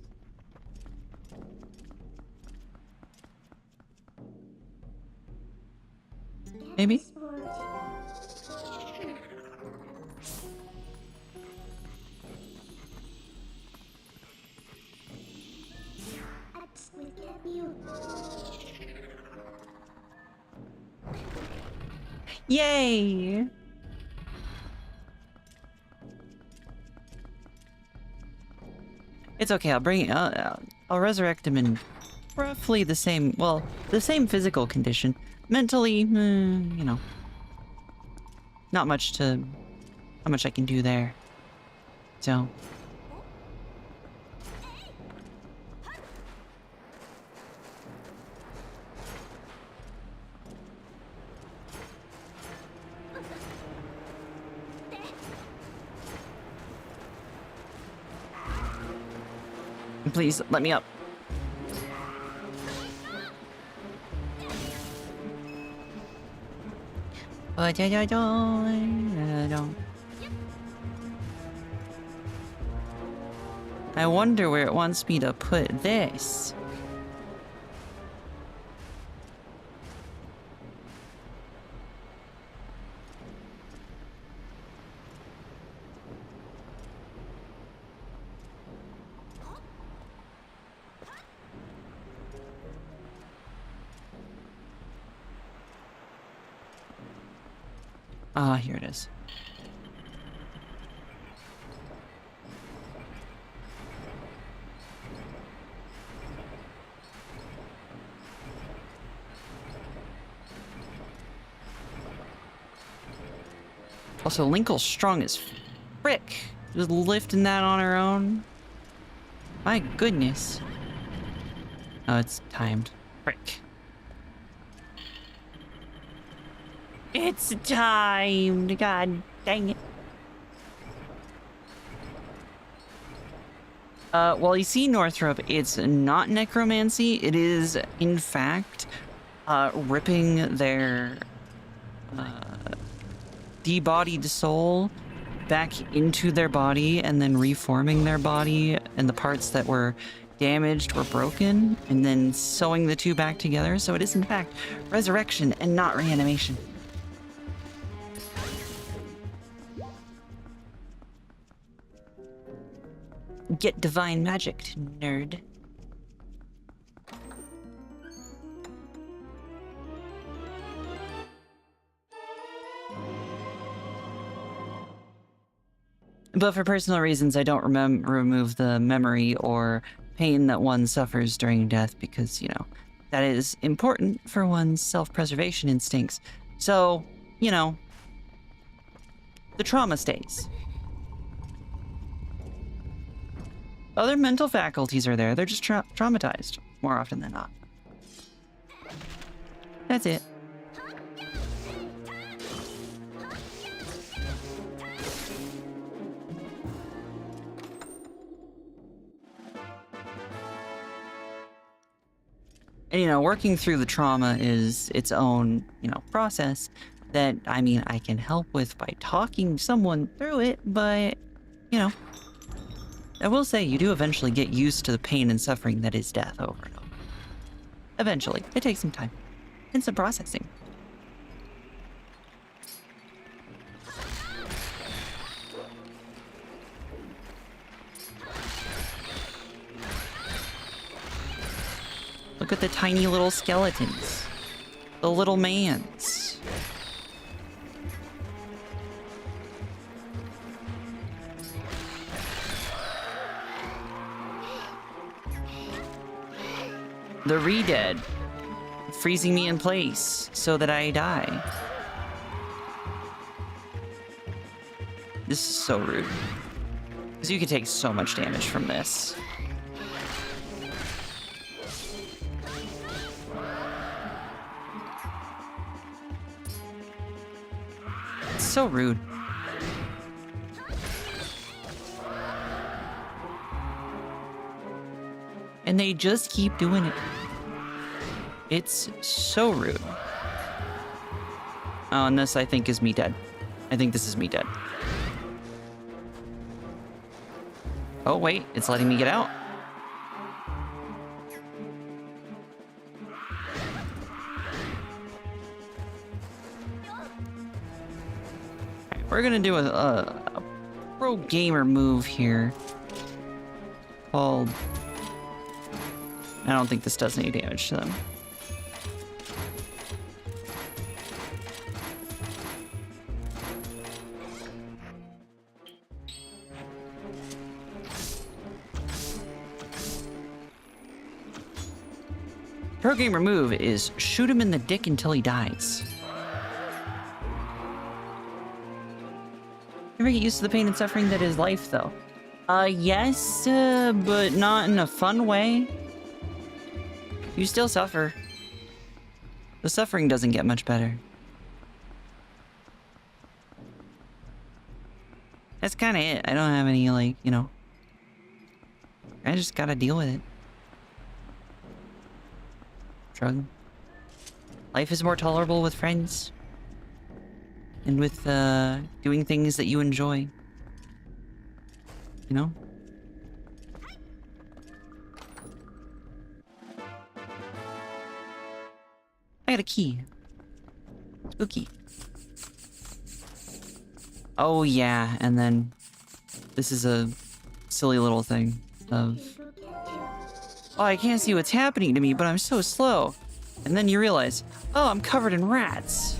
Maybe? Yay! It's okay, I'll bring it. I'll resurrect him in roughly the same, well, the same physical condition. Mentally, you know, not much I can do there. So. Please, let me up. I wonder where it wants me to put this. Ah, here it is. Also, Linkle's strong as frick. Just lifting that on her own. My goodness. Oh, it's timed. Frick. It's timed. God dang it. Well, you see, Northrop, it's not necromancy. It is, in fact, ripping their debodied soul back into their body and then reforming their body, and the parts that were damaged were broken, and then sewing the two back together. So it is in fact resurrection and not reanimation. Get divine magic, nerd. But for personal reasons, I don't remove the memory or pain that one suffers during death, because, you know, that is important for one's self-preservation instincts. So, you know, the trauma stays. Other mental faculties are there. They're just traumatized more often than not. That's it. And, you know, working through the trauma is its own, you know, process that, I mean, I can help with by talking someone through it, but, you know, I will say you do eventually get used to the pain and suffering that is death over and over. Eventually. It takes some time and some processing. Look at the tiny little skeletons. The little mans. The re-dead. Freezing me in place so that I die. This is so rude. Because you can take so much damage from this. So rude. And they just keep doing it. It's so rude. Oh, and this I think is me dead. I think this is me dead. Oh wait, it's letting me get out. We're gonna do a pro gamer move here called... I don't think this does any damage to them. Pro gamer move is shoot him in the dick until he dies. Never get used to the pain and suffering that is life, though. Yes, but not in a fun way. You still suffer. The suffering doesn't get much better. That's kind of it. I don't have any, like, you know... I just gotta deal with it. Shrug. Life is more tolerable with friends. And with, doing things that you enjoy. You know? I got a key. Spooky. Oh yeah, and then this is a silly little thing of... Oh, I can't see what's happening to me, but I'm so slow. And then you realize, oh, I'm covered in rats.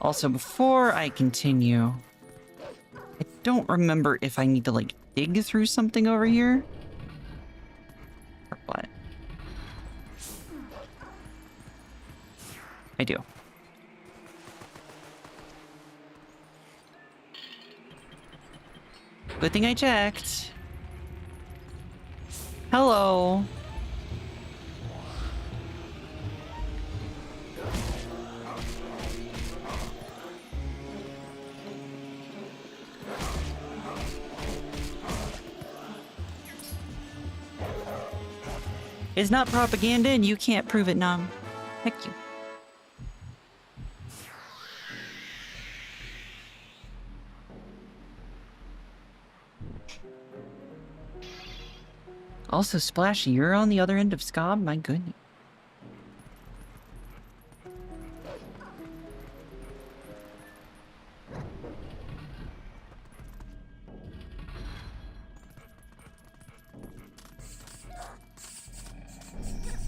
Also, before I continue, I don't remember if I need to, like, dig through something over here. Or what? I do. Good thing I checked. Hello. It's not propaganda and you can't prove it, Nom. Heck you. Also, Splashy, you're on the other end of Scob? My goodness.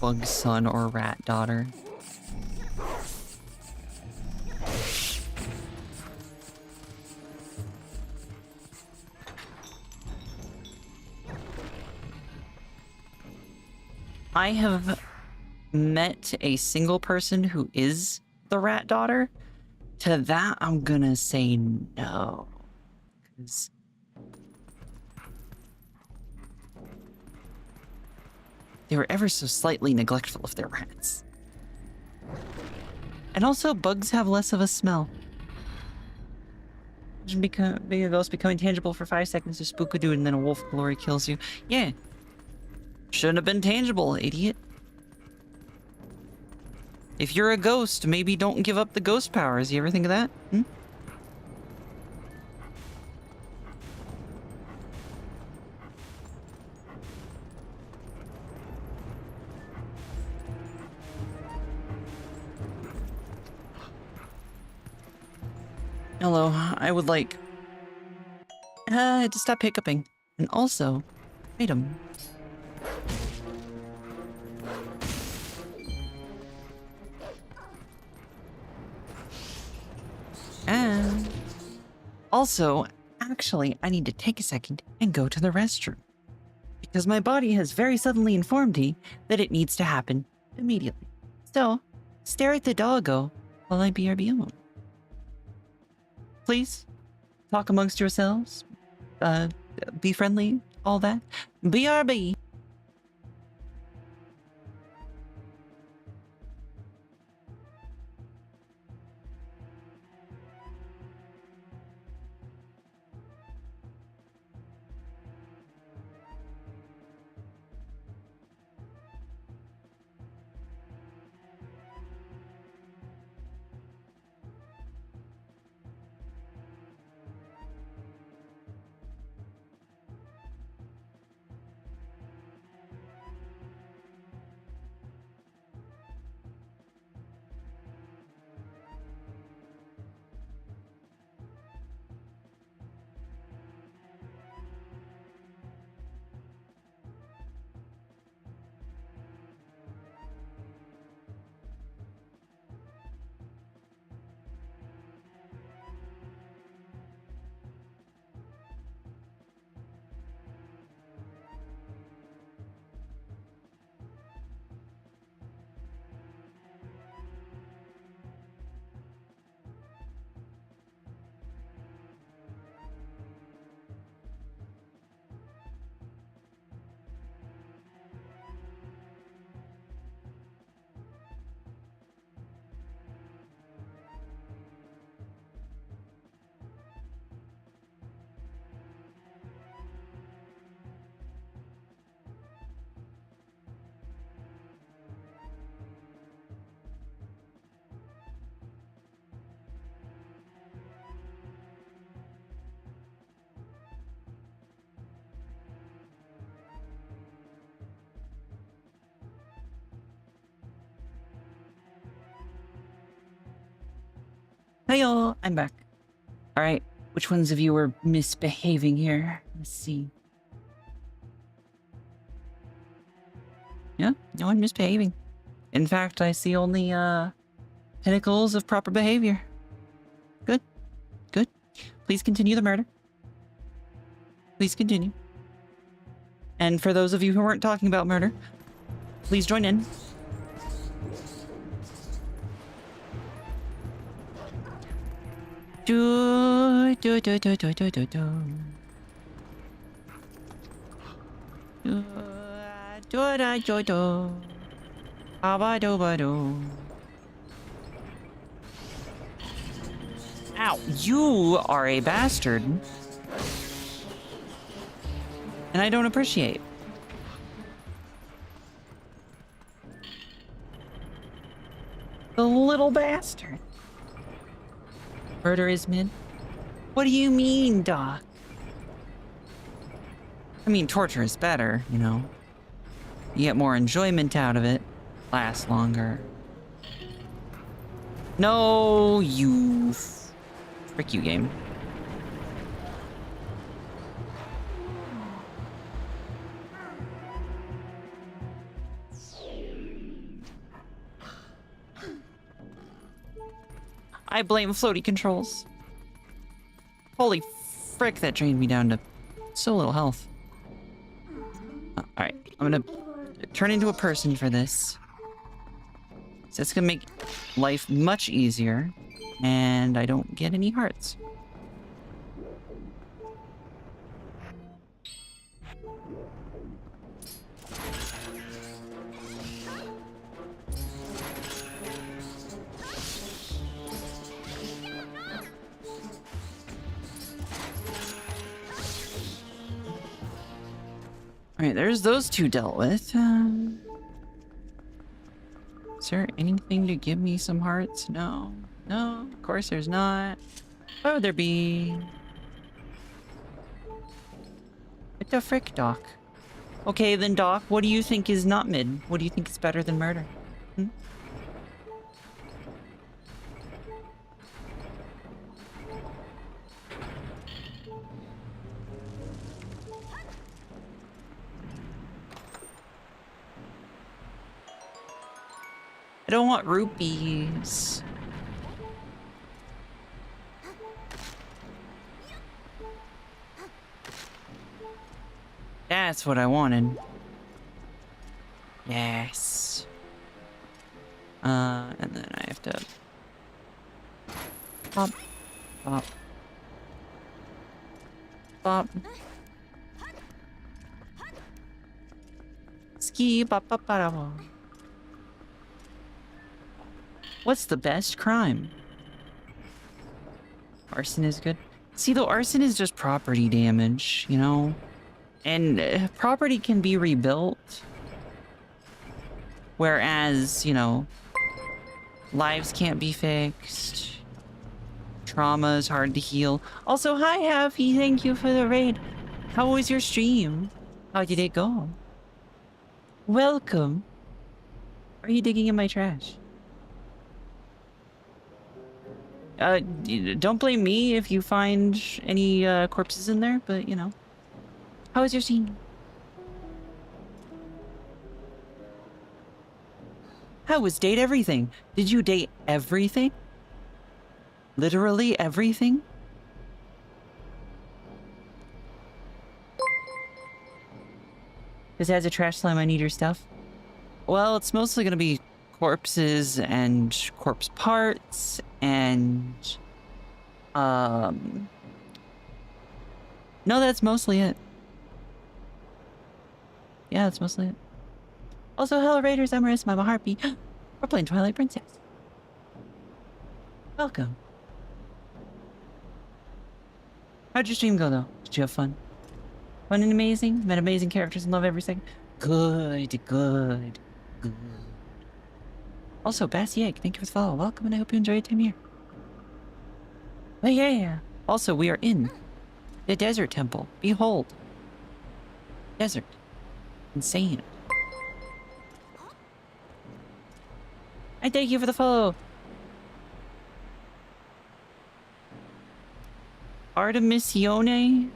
Bug son or rat daughter. I have met a single person who is the rat daughter. To that, I'm gonna say no. 'Cause they were ever so slightly neglectful of their rats. And also, bugs have less of a smell. Imagine being a ghost becoming tangible for 5 seconds to spookadoo and then a wolf glory kills you. Yeah. Shouldn't have been tangible, idiot. If you're a ghost, maybe don't give up the ghost powers. You ever think of that? Hmm? Hello, I would like to stop hiccuping. And also, item. And also, actually, I need to take a second and go to the restroom. Because my body has very suddenly informed me that it needs to happen immediately. So, stare at the doggo while I BRB alone. Please, talk amongst yourselves. Be friendly, all that. BRB. Hey y'all, I'm back. Alright, which ones of you are misbehaving here? Let's see. Yeah, no one misbehaving. In fact, I see only pinnacles of proper behavior. Good, good. Please continue the murder. Please continue. And for those of you who weren't talking about murder, please join in. Do do do do do do do do. Ow, you are a bastard. And I don't appreciate. The little bastard. Murder is mid? What do you mean, Doc? I mean, torture is better, you know. You get more enjoyment out of it. Lasts longer. No, you... Frick you, game. I blame floaty controls. Holy frick, that drained me down to so little health. Alright, I'm gonna turn into a person for this. So it's gonna make life much easier. And I don't get any hearts. Alright, there's those two dealt with. Is there anything to give me some hearts? No. No, of course there's not. Why would there be? What the frick, Doc? Okay, then, Doc, what do you think is not mid? What do you think is better than murder? Hmm? I don't want rupees. That's what I wanted. Yes. And then I have to pop, pop, pop. Ski, bop, bop, bop, bop. What's the best crime? Arson is good. See, though, arson is just property damage, you know? And property can be rebuilt. Whereas, you know, lives can't be fixed. Trauma is hard to heal. Also, hi, Happy. Thank you for the raid. How was your stream? How did it go? Welcome. Are you digging in my trash? Don't blame me if you find any corpses in there, but you know. How was your scene? How was date everything? Did you date everything? Literally everything? This has a trash slime, I need your stuff. Well, it's mostly gonna be corpses and corpse parts and no, that's mostly it. Yeah, that's mostly it. Also, hello Raiders, I'm Aresima, I'm a Harpy. We're playing Twilight Princess. Welcome. How'd your stream go though? Did you have fun? Fun and amazing? Met amazing characters and love every second? Good, good, good. Also, Bassy Egg, thank you for the follow. Welcome and I hope you enjoy your time here. Oh yeah. Also, we are in the desert temple. Behold. Desert. Insane. I thank you for the follow. Artemisione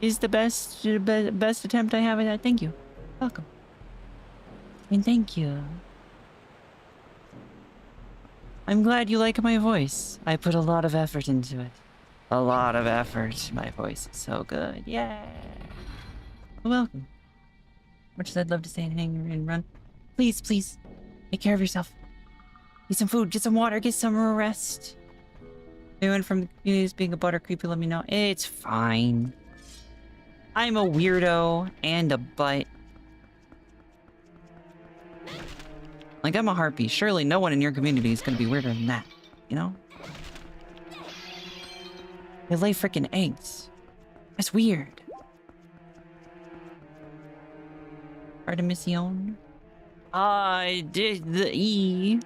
is the best attempt I have at that. Thank you. Welcome. And thank you. I'm glad you like my voice. I put a lot of effort into it. A lot of effort. My voice is so good. Yeah. Welcome. Much as I'd love to stay and hang and run. Please, please. Take care of yourself. Get some food, get some water, get some rest. Anyone from the community is being a butter creepy, let me know. It's fine. I'm a weirdo and a butt. Like, I'm a Harpy. Surely no one in your community is gonna be weirder than that, you know? They lay freaking eggs. That's weird. Artemision. I did the E.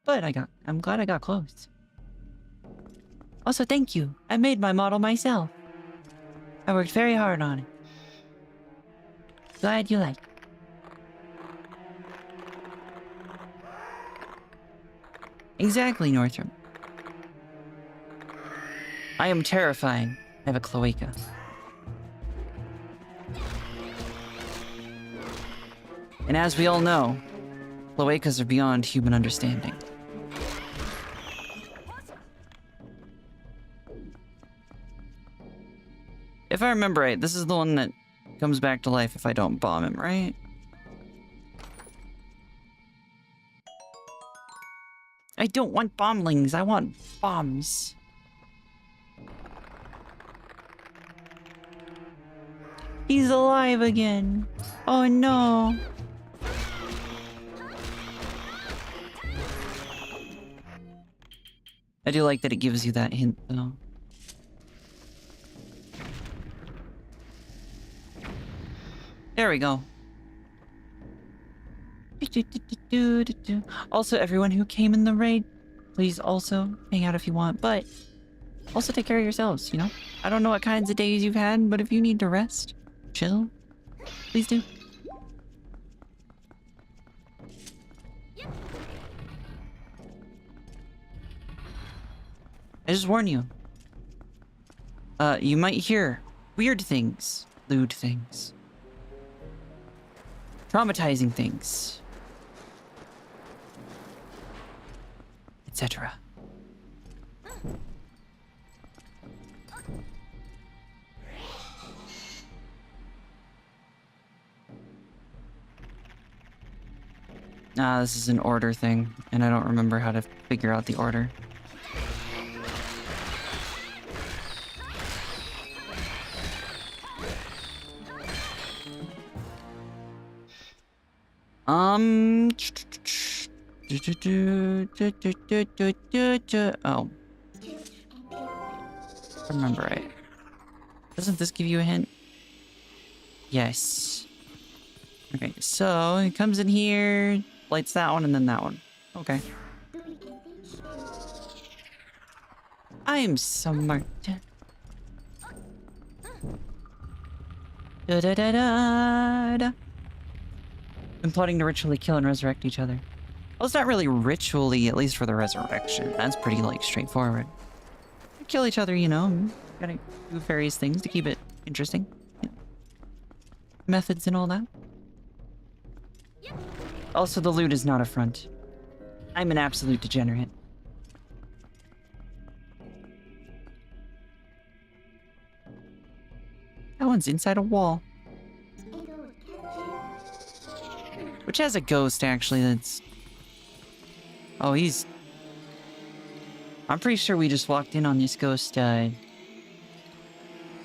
But I'm glad I got close. Also, thank you. I made my model myself. I worked very hard on it. Glad you like it. Exactly, Northram. I am terrifying. I have a cloaca. And as we all know, cloacas are beyond human understanding. If I remember right, this is the one that comes back to life if I don't bomb him, right? I don't want bomblings, I want bombs. He's alive again. Oh no. I do like that it gives you that hint though. There we go. Also, everyone who came in the raid, please also hang out if you want, but also take care of yourselves, you know? I don't know what kinds of days you've had, but if you need to rest, chill, please do. I just warn you. You might hear weird things, lewd things, traumatizing things, etc. This is an order thing, and I don't remember how to figure out the order. Oh. Remember right. Doesn't this give you a hint? Yes. Okay, so it comes in here, lights that one, and then that one. Okay. I am smart. Da da da da da. Been plotting to ritually kill and resurrect each other. Well, it's not really ritually, at least for the resurrection. That's pretty, like, straightforward. Kill each other, you know. Gotta do various things to keep it interesting. You know. Methods and all that. Also, the loot is not a front. I'm an absolute degenerate. That one's inside a wall. Which has a ghost, actually, that's... Oh, he's... I'm pretty sure we just walked in on this ghost,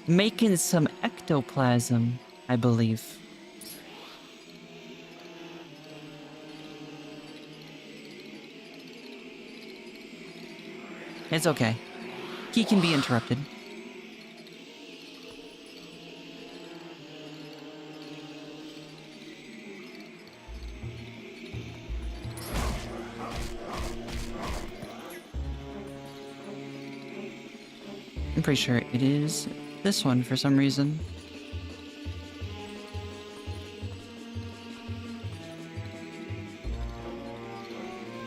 making some ectoplasm, I believe. It's okay. He can be interrupted. I'm pretty sure it is this one for some reason.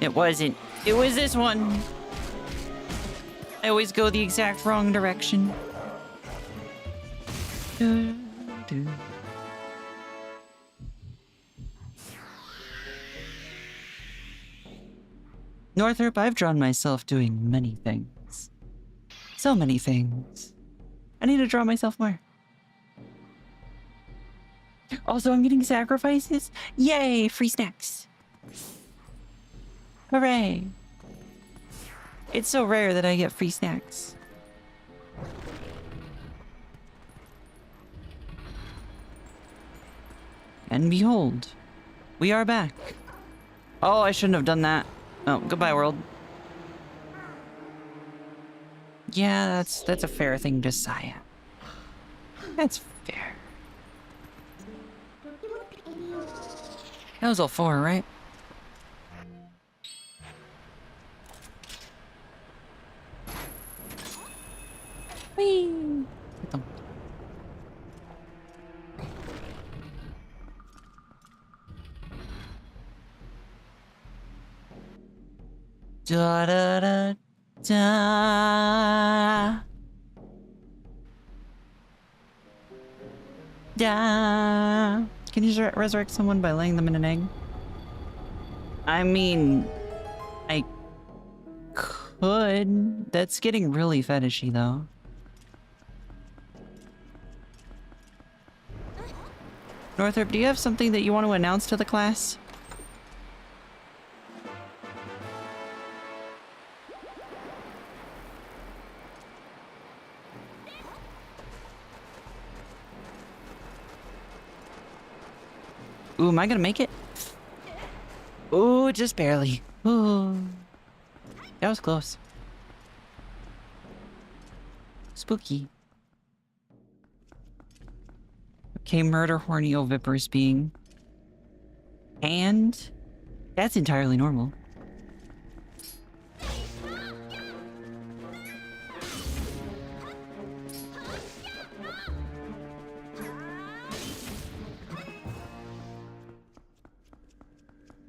It wasn't. It was this one. I always go the exact wrong direction. Northrop, I've drawn myself doing many things. So many things. I need to draw myself more. Also, I'm getting sacrifices. Yay, free snacks. Hooray. It's so rare that I get free snacks. And behold, we are back. Oh, I shouldn't have done that. Oh, goodbye, world. Yeah, that's a fair thing to sigh at. That's fair. That was all 4, right? Whee! Da da da da da. Can you resurrect someone by laying them in an egg? I mean, I could. That's getting really fetishy, though. Northrop, do you have something that you want to announce to the class? Ooh, am I gonna make it? Ooh, just barely. Ooh. That was close. Spooky. Okay, murder horny oviparous being. And that's entirely normal.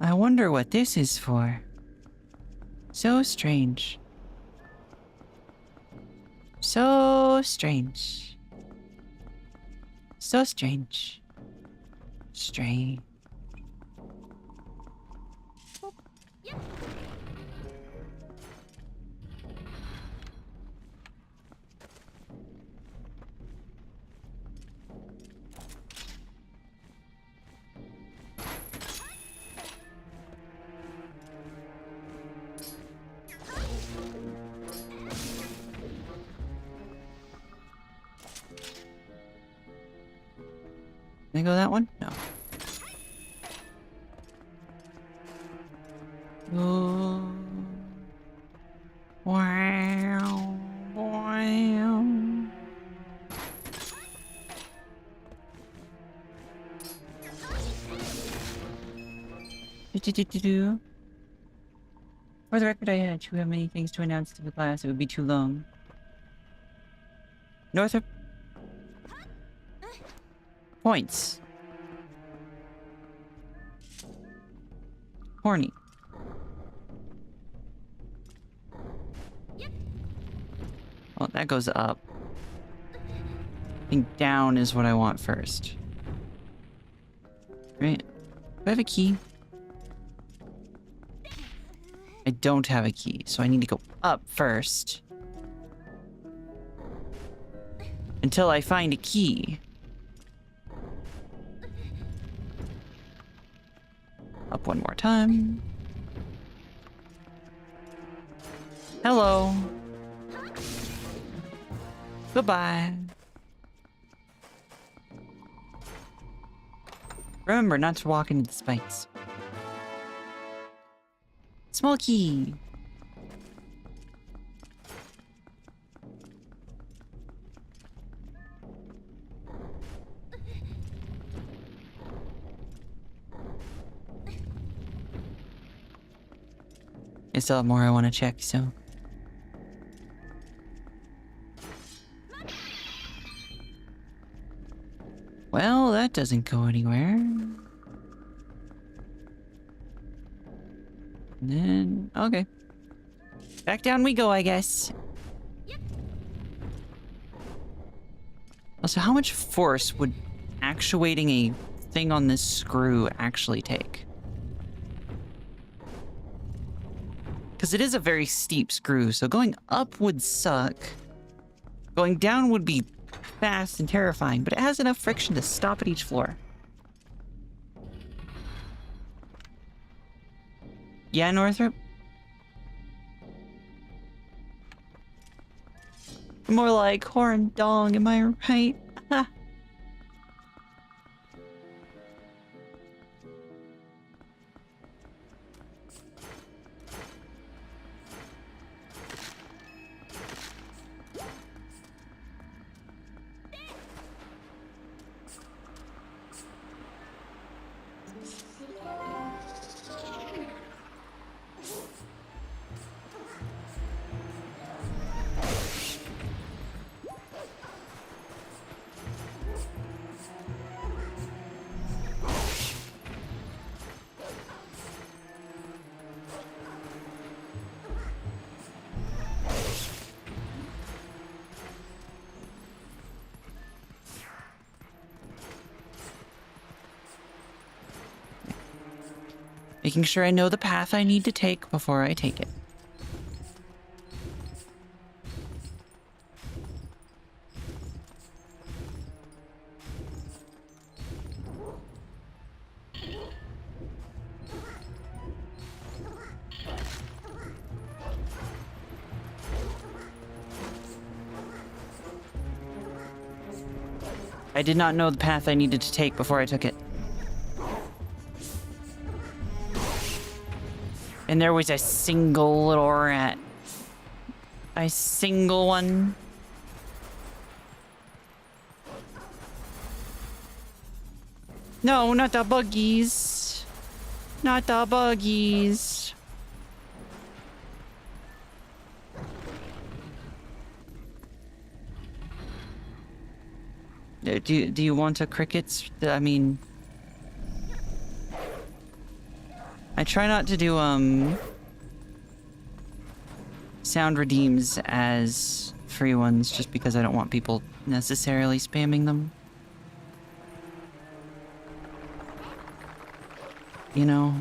I wonder what this is for. So strange. So strange. So strange. Strange. Can I go that one? No. Oh. Wow. Wow. Do. For the record, I too have many things to announce to the class. It would be too long. Northrop. Points. Horny. Oh, that goes up. I think down is what I want first. Right. Do I have a key? I don't have a key, so I need to go up first. Until I find a key. Up one more time. Hello. Goodbye. Remember not to walk into the spikes. Small key. I still have more I want to check, so. Well, that doesn't go anywhere. And then, okay. Back down we go, I guess. Also, how much force would actuating a thing on this screw actually take? Because it is a very steep screw, so going up would suck. Going down would be fast and terrifying, but it has enough friction to stop at each floor. Yeah, Northrop? More like horn dong, am I right? Making sure I know the path I need to take before I take it. I did not know the path I needed to take before I took it. And there was a single little rat. A single one. No, not the buggies. Not the buggies. Do you want a crickets? I mean, I try not to do sound redeems as free ones just because I don't want people necessarily spamming them. You know?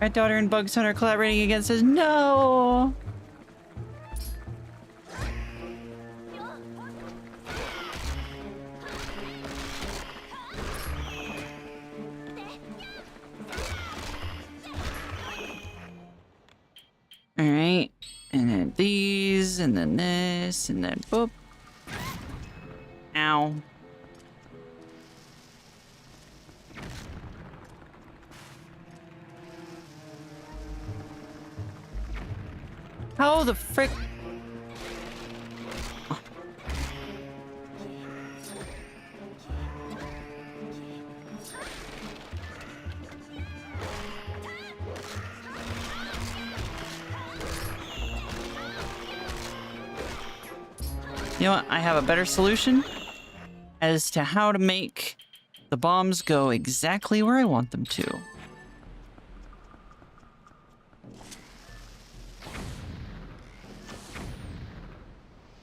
Rat Daughter and Bugs Hunter collaborating against us. No! Alright. And then these, and then this, and then boop. Ow. How the frick? Oh. You know what? I have a better solution as to how to make the bombs go exactly where I want them to.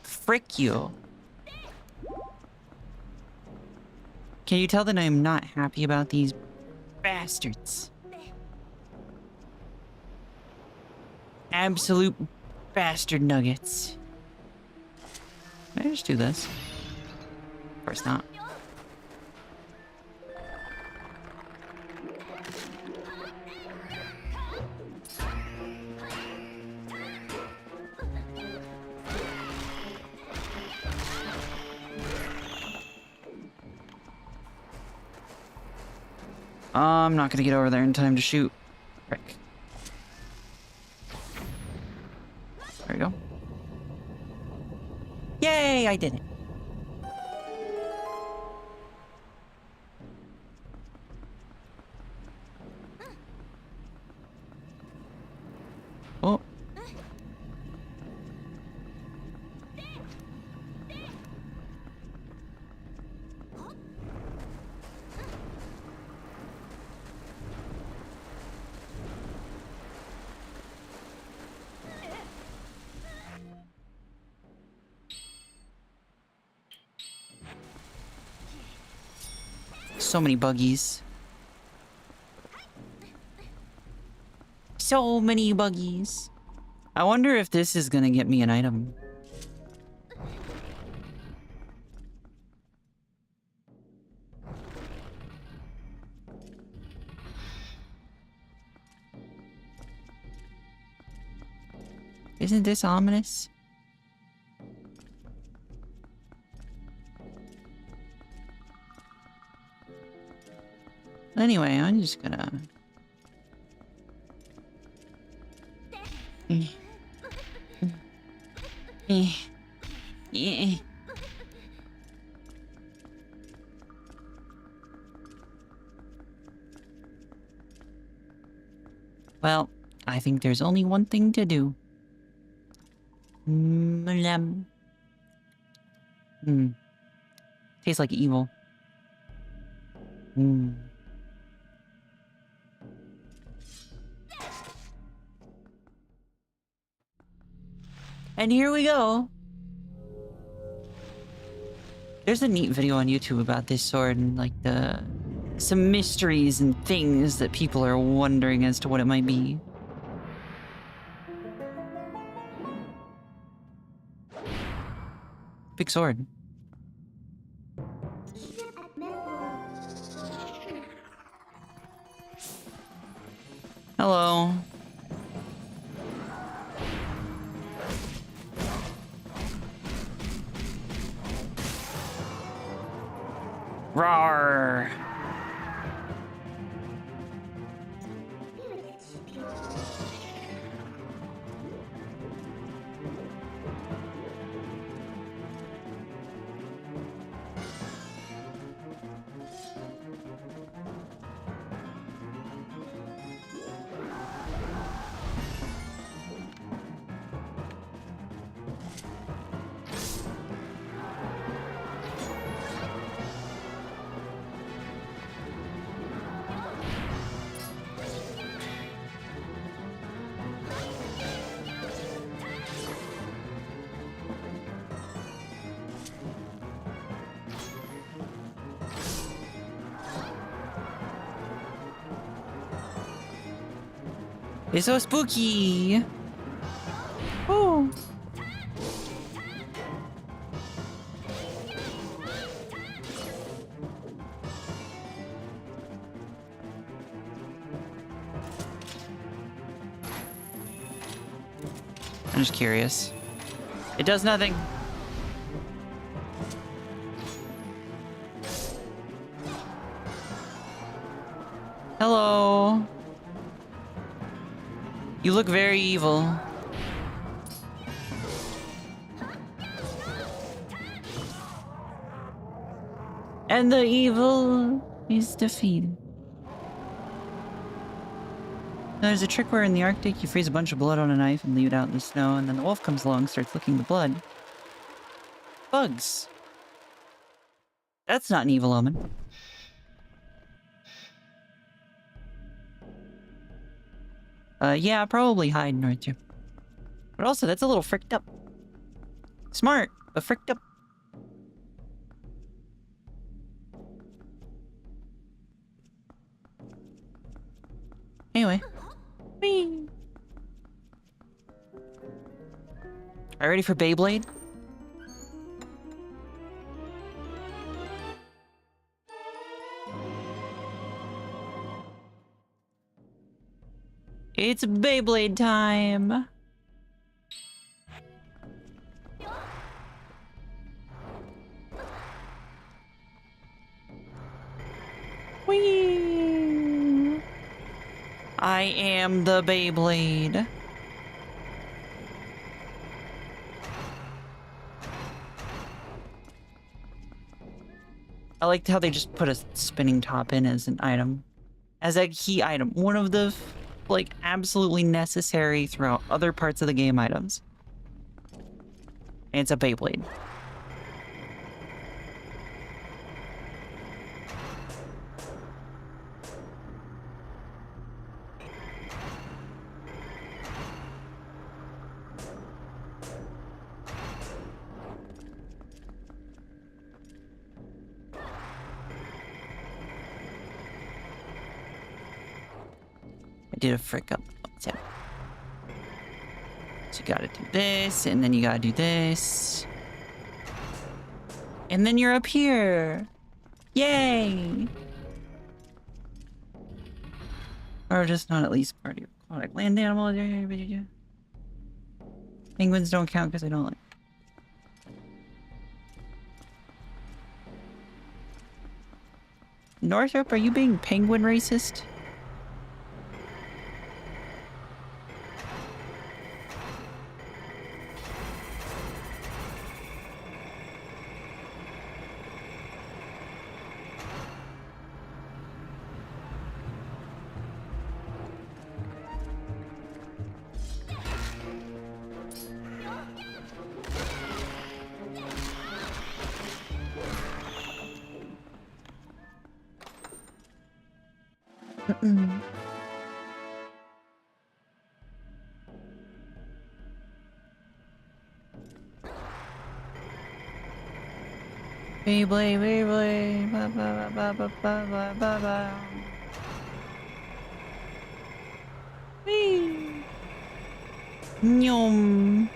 Frick you. Can you tell that I am not happy about these bastards? Absolute bastard nuggets. Can I just do this? Of course not. I'm not gonna get over there in time to shoot. Frick. There we go. Yay, I did it. Oh. So many buggies. So many buggies. I wonder if this is gonna get me an item. Isn't this ominous? Anyway, I'm just gonna... Well, I think there's only one thing to do. Tastes like evil. And here we go. There's a neat video on YouTube about this sword and like some mysteries and things that people are wondering as to what it might be. Big sword. Hello. Rawr. It's so spooky. Oh. I'm just curious. It does nothing. Hello. You look very evil. And the evil is defeated. There's a trick where in the Arctic you freeze a bunch of blood on a knife and leave it out in the snow, and then the wolf comes along and starts licking the blood. Bugs. That's not an evil omen. Yeah, probably hide north too. But also, that's a little fricked up. Smart, but fricked up. Anyway. Whee! Are you ready for Beyblade? It's Beyblade time! Whee! I am the Beyblade. I liked how they just put a spinning top in as an item. As a key item. One of the, like, absolutely necessary throughout other parts of the game items. And it's a Beyblade. Did a frick up. So you gotta do this, and then you gotta do this. And then you're up here. Yay! Or just not at least part of your aquatic land animal. Penguins don't count because I don't like. Northrop, are you being penguin racist? Beyblade, Beyblade. Ba, ba, ba, ba, ba, ba, ba, ba. Whee! Nyom.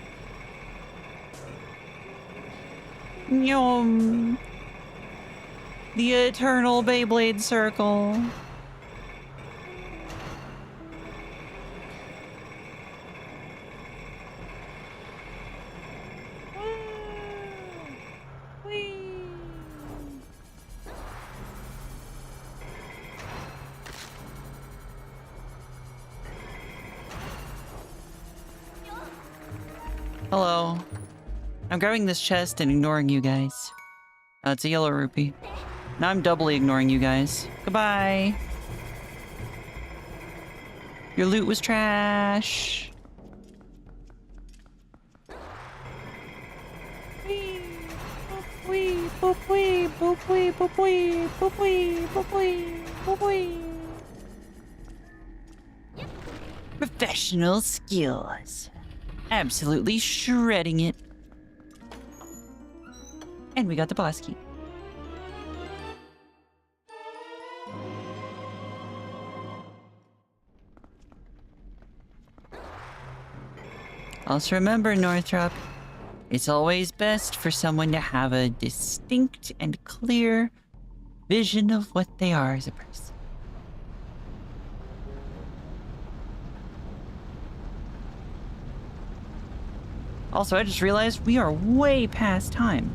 Nyom. The eternal Beyblade circle. Hello. I'm grabbing this chest and ignoring you guys. It's a yellow rupee. Now I'm doubly ignoring you guys. Goodbye. Your loot was trash. Wee, boop, wee, boop, wee, boop, wee, boop, wee, boop, wee, boop, wee, boop, wee. Professional skills. Absolutely shredding it. And we got the boss key. Also remember, Northrop, it's always best for someone to have a distinct and clear vision of what they are as a person. Also, I just realized we are way past time.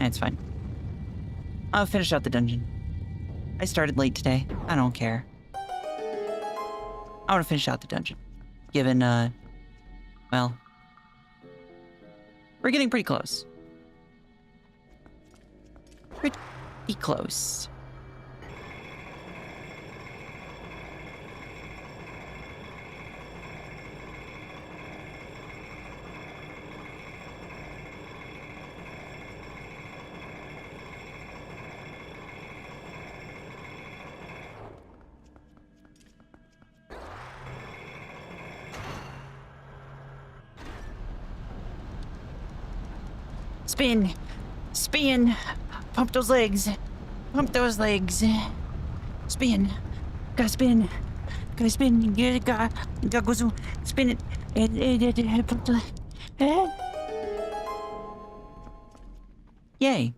It's fine. I'll finish out the dungeon. I started late today. I don't care. I want to finish out the dungeon. Given, well, we're getting pretty close. Pretty close. Spin! Spin! Pump those legs! Pump those legs! Spin! Gotta spin! Gotta spin! Gotta go zoom! Spin it! Pump the leg! Yay!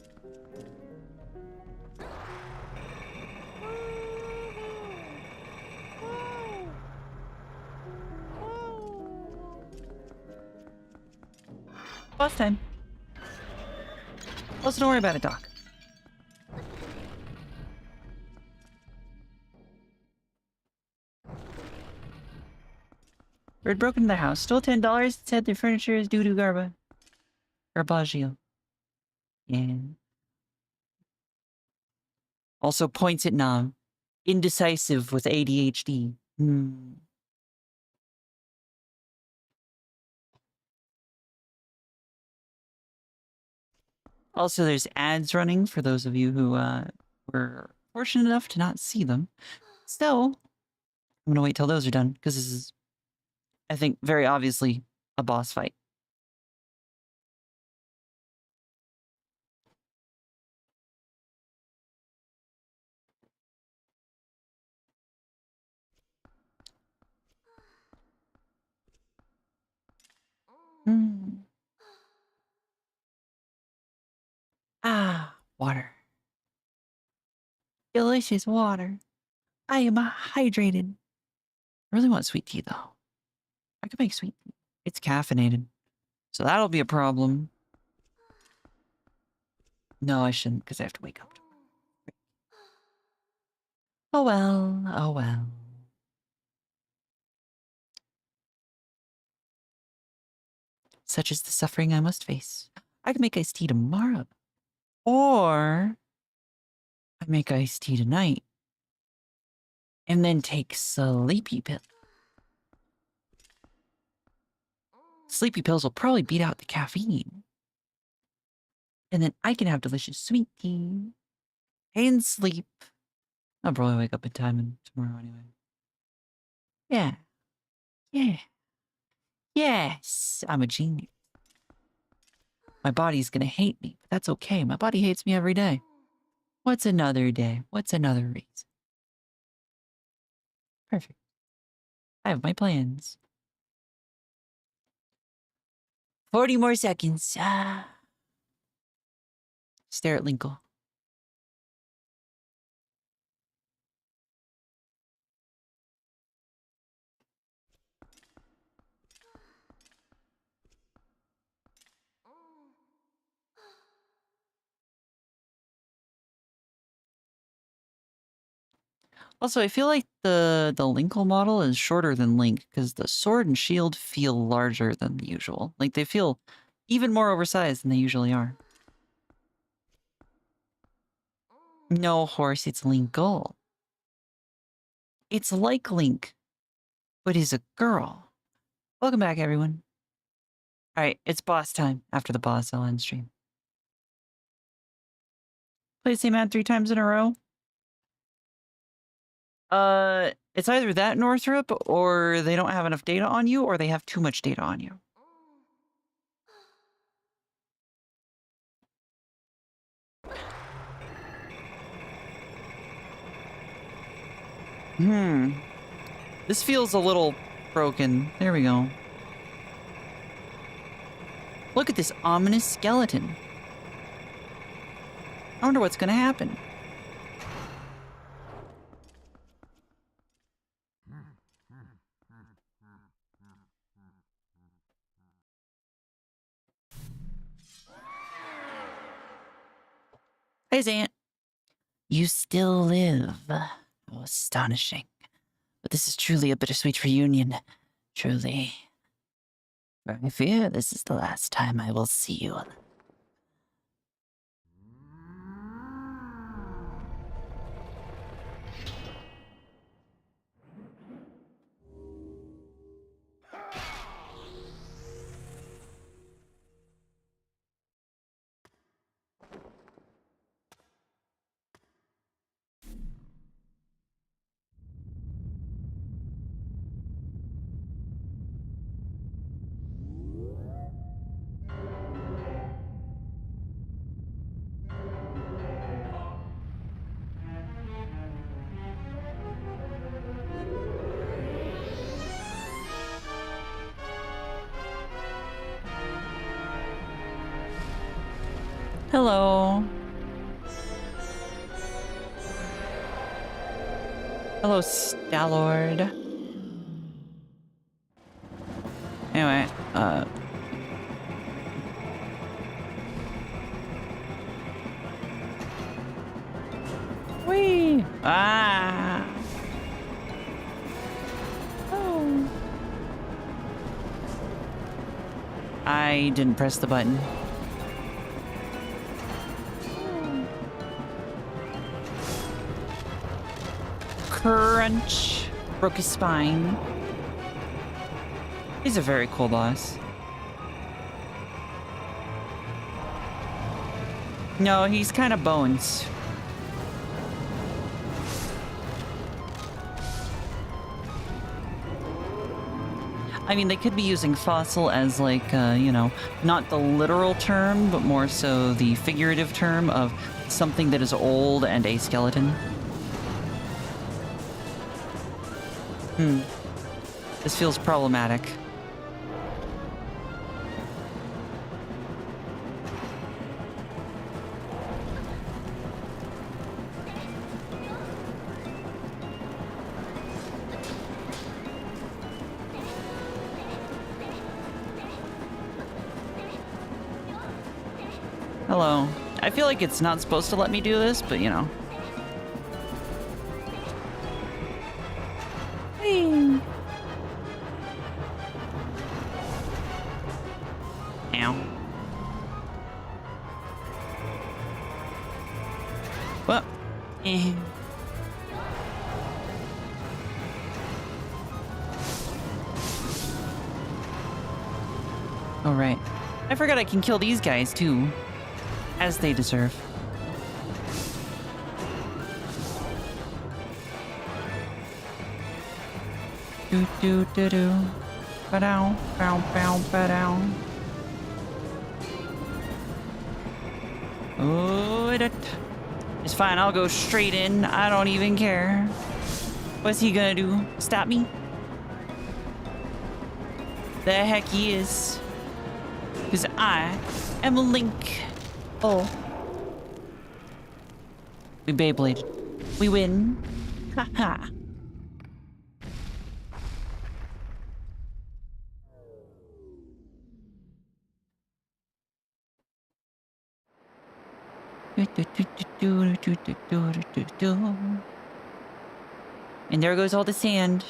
Boss time! Also, don't worry about it, Doc. Bird broke into the house. Stole $10. Said the furniture is doo-doo garbaggio. Yeah. Also points at Nam. Indecisive with ADHD. Also, there's ads running for those of you who were fortunate enough to not see them. So, I'm gonna wait till those are done, because this is, I think, very obviously a boss fight. Ah, water. Delicious water. I am hydrated. I really want sweet tea, though. I could make sweet tea. It's caffeinated. So that'll be a problem. No, I shouldn't, because I have to wake up. Oh well, oh well. Such is the suffering I must face. I can make iced tea tomorrow. Or I make iced tea tonight. And then take sleepy pills. Sleepy pills will probably beat out the caffeine. And then I can have delicious sweet tea. And sleep. I'll probably wake up in time tomorrow anyway. Yeah. Yeah. Yes, I'm a genius. My body's gonna hate me, but that's okay. My body hates me every day. What's another day? What's another reason? Perfect. I have my plans. 40 more seconds. Stare at Linkle. Also, I feel like the Linkle model is shorter than Link because the sword and shield feel larger than the usual. Like, they feel even more oversized than they usually are. No, horse, it's Linkle. It's like Link, but he's a girl. Welcome back, everyone. Alright, it's boss time. After the boss, I'll end stream. Play the same ad 3 times in a row? It's either that, Northrop, or they don't have enough data on you, or they have too much data on you. This feels a little broken. There we go. Look at this ominous skeleton. I wonder what's gonna happen. Hey, Zant. You still live. How astonishing. But this is truly a bittersweet reunion. Truly. For I fear this is the last time I will see you. Hello. Hello, Stallord. Anyway, Whee! Ah! Oh. I didn't press the button. Crunch. Broke his spine. He's a very cool boss. No, he's kind of bones. I mean, they could be using fossil as like, you know, not the literal term, but more so the figurative term of something that is old and a skeleton. This feels problematic. Hello. I feel like it's not supposed to let me do this, but you know. Whee! Ow. Well, Oh, right. I forgot I can kill these guys, too. As they deserve. Do do do do. Ba-dow, bow bow ba-dow. Oh, it's fine. I'll go straight in. I don't even care. What's he gonna do? Stop me? The heck he is. Because I am Link. Oh. We Beybladed. We win. Haha. And there goes all the sand,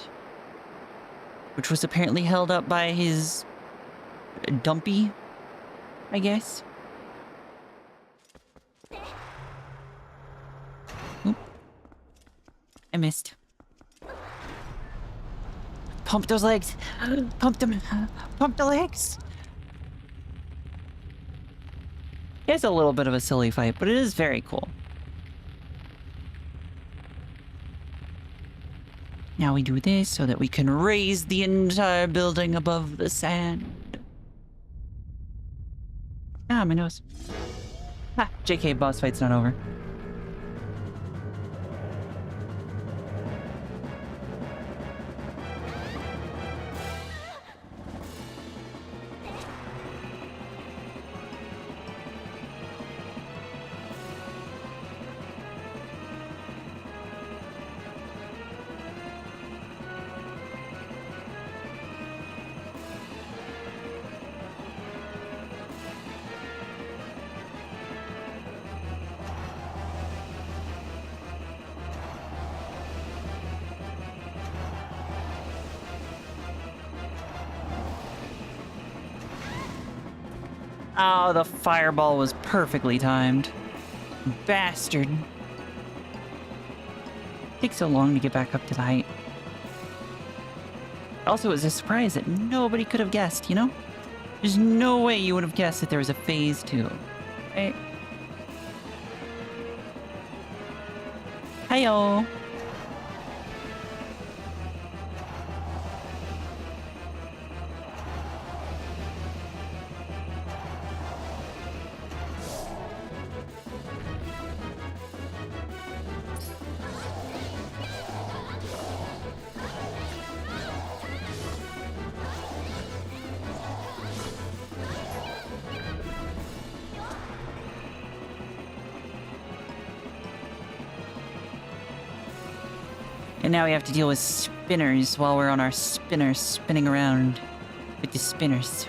which was apparently held up by his dumpy, I guess. Oop. I missed. Pump those legs. Pump them. Pump the legs. It's a little bit of a silly fight, but it is very cool. Now we do this so that we can raise the entire building above the sand. Ah, my nose. Ha, JK, boss fight's not over. Oh, the fireball was perfectly timed. Bastard. Takes so long to get back up to the height. Also, it was a surprise that nobody could have guessed, you know? There's no way you would have guessed that there was a phase 2. Right? Hi-yo. And now we have to deal with spinners while we're on our spinner spinning around with the spinners.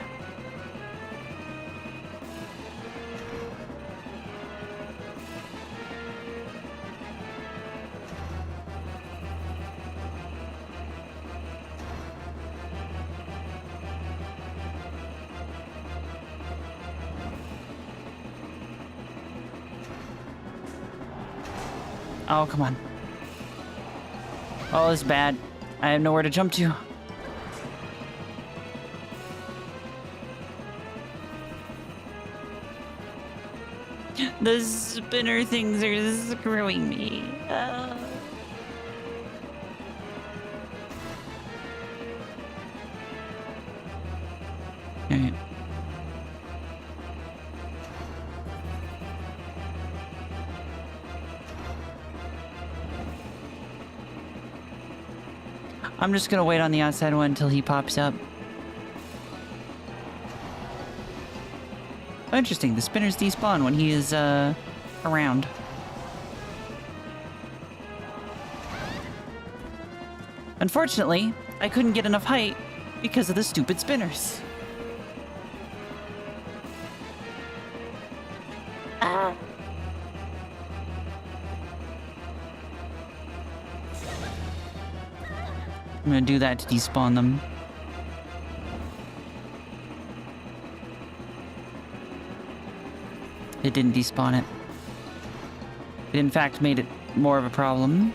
Oh, come on. Oh, this is bad. I have nowhere to jump to. The spinner things are screwing me. Alright. I'm just gonna wait on the outside one until he pops up. Oh, interesting. The spinners despawn when he is, around. Unfortunately, I couldn't get enough height because of the stupid spinners. I'm gonna do that to despawn them. It didn't despawn it. It in fact made it more of a problem.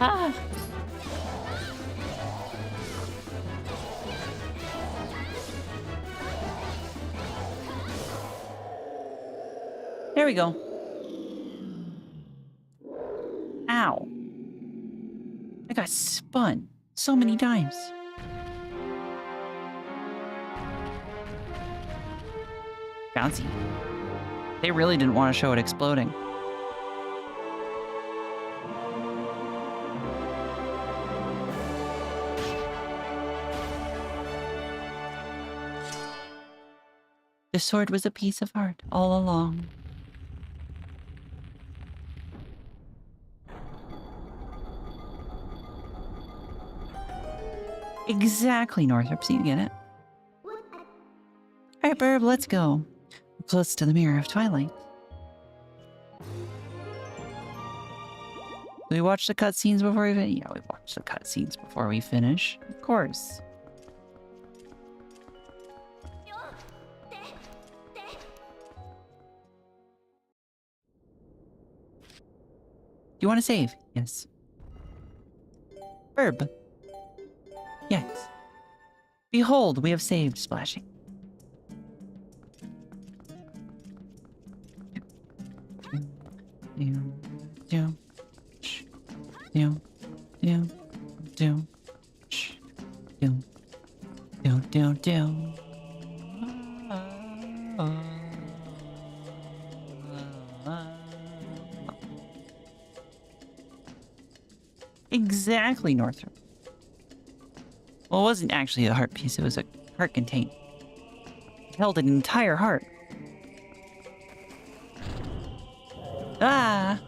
Ah! There we go. Ow. I got spun so many times. Bouncy. They really didn't want to show it exploding. The sword was a piece of heart all along. Exactly, Northrop, so you get it. Alright, Burb, let's go. We're close to the mirror of Twilight. We watch the cutscenes before we finish? Yeah, we watch the cutscenes before we finish. Of course. Do you want to save? Yes. Burb. Yes. Behold, we have saved, Splashing. Exactly, Northrop. Well, it wasn't actually a heart piece, it was a heart container. It held an entire heart. Ah!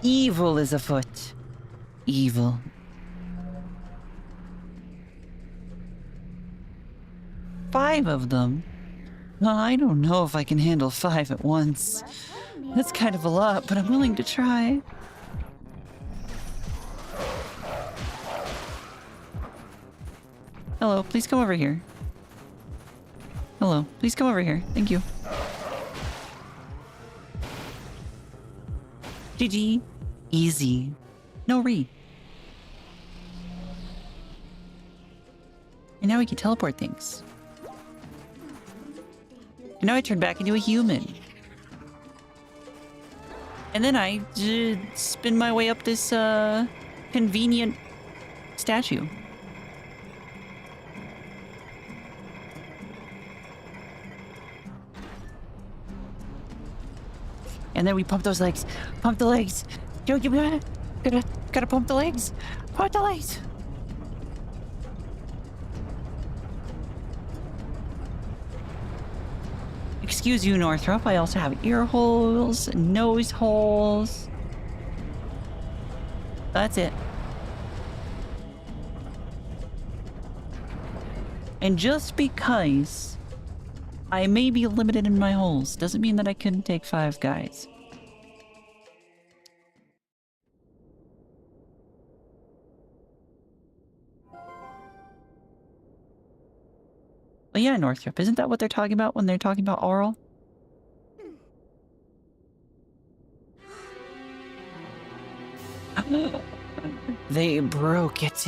Evil is afoot. Evil. Five of them? Well, I don't know if I can handle 5 at once. That's kind of a lot, but I'm willing to try. Hello, please come over here. Hello, please come over here. Thank you. GG. Easy. No re. And now we can teleport things. And now I turn back into a human. And then I spin my way up this convenient statue. And then we pump those legs. Pump the legs. Yo, you gotta pump the legs. Pump the legs. Excuse you, Northrop. I also have ear holes, nose holes. That's it. And just because I may be limited in my holes doesn't mean that I couldn't take 5 guys. Well, yeah, Northrop, isn't that what they're talking about when they're talking about oral? They broke it.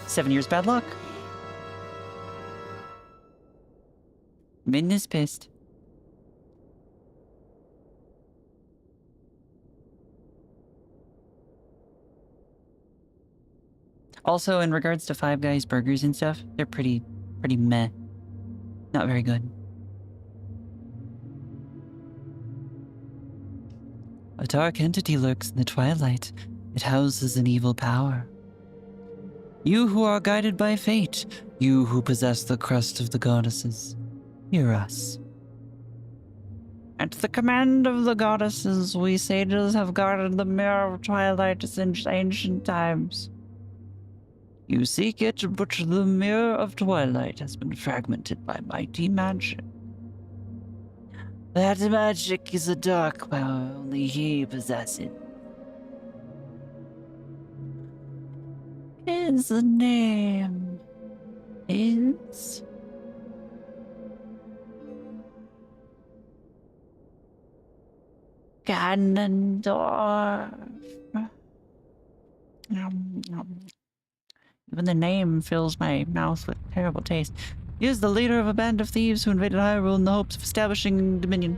7 years bad luck. Min is pissed. Also, in regards to Five Guys burgers and stuff, they're pretty meh. Not very good. A dark entity lurks in the twilight. It houses an evil power. You who are guided by fate, you who possess the crust of the goddesses, hear us. At the command of the goddesses, we sages have guarded the mirror of Twilight since ancient times. You seek it, but the mirror of Twilight has been fragmented by mighty magic. That magic is a dark power, only he possesses. His name is... Ganondorf. Nom, nom. Even the name fills my mouth with terrible taste. He is the leader of a band of thieves who invaded Hyrule in the hopes of establishing dominion.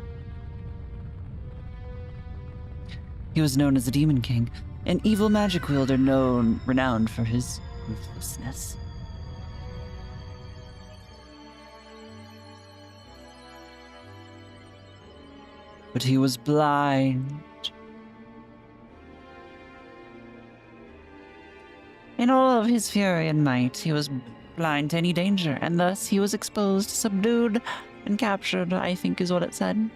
He was known as the Demon King, an evil magic wielder renowned for his ruthlessness. But he was blind. In all of his fury and might, he was blind to any danger, and thus he was exposed, subdued, and captured, I think is what it said.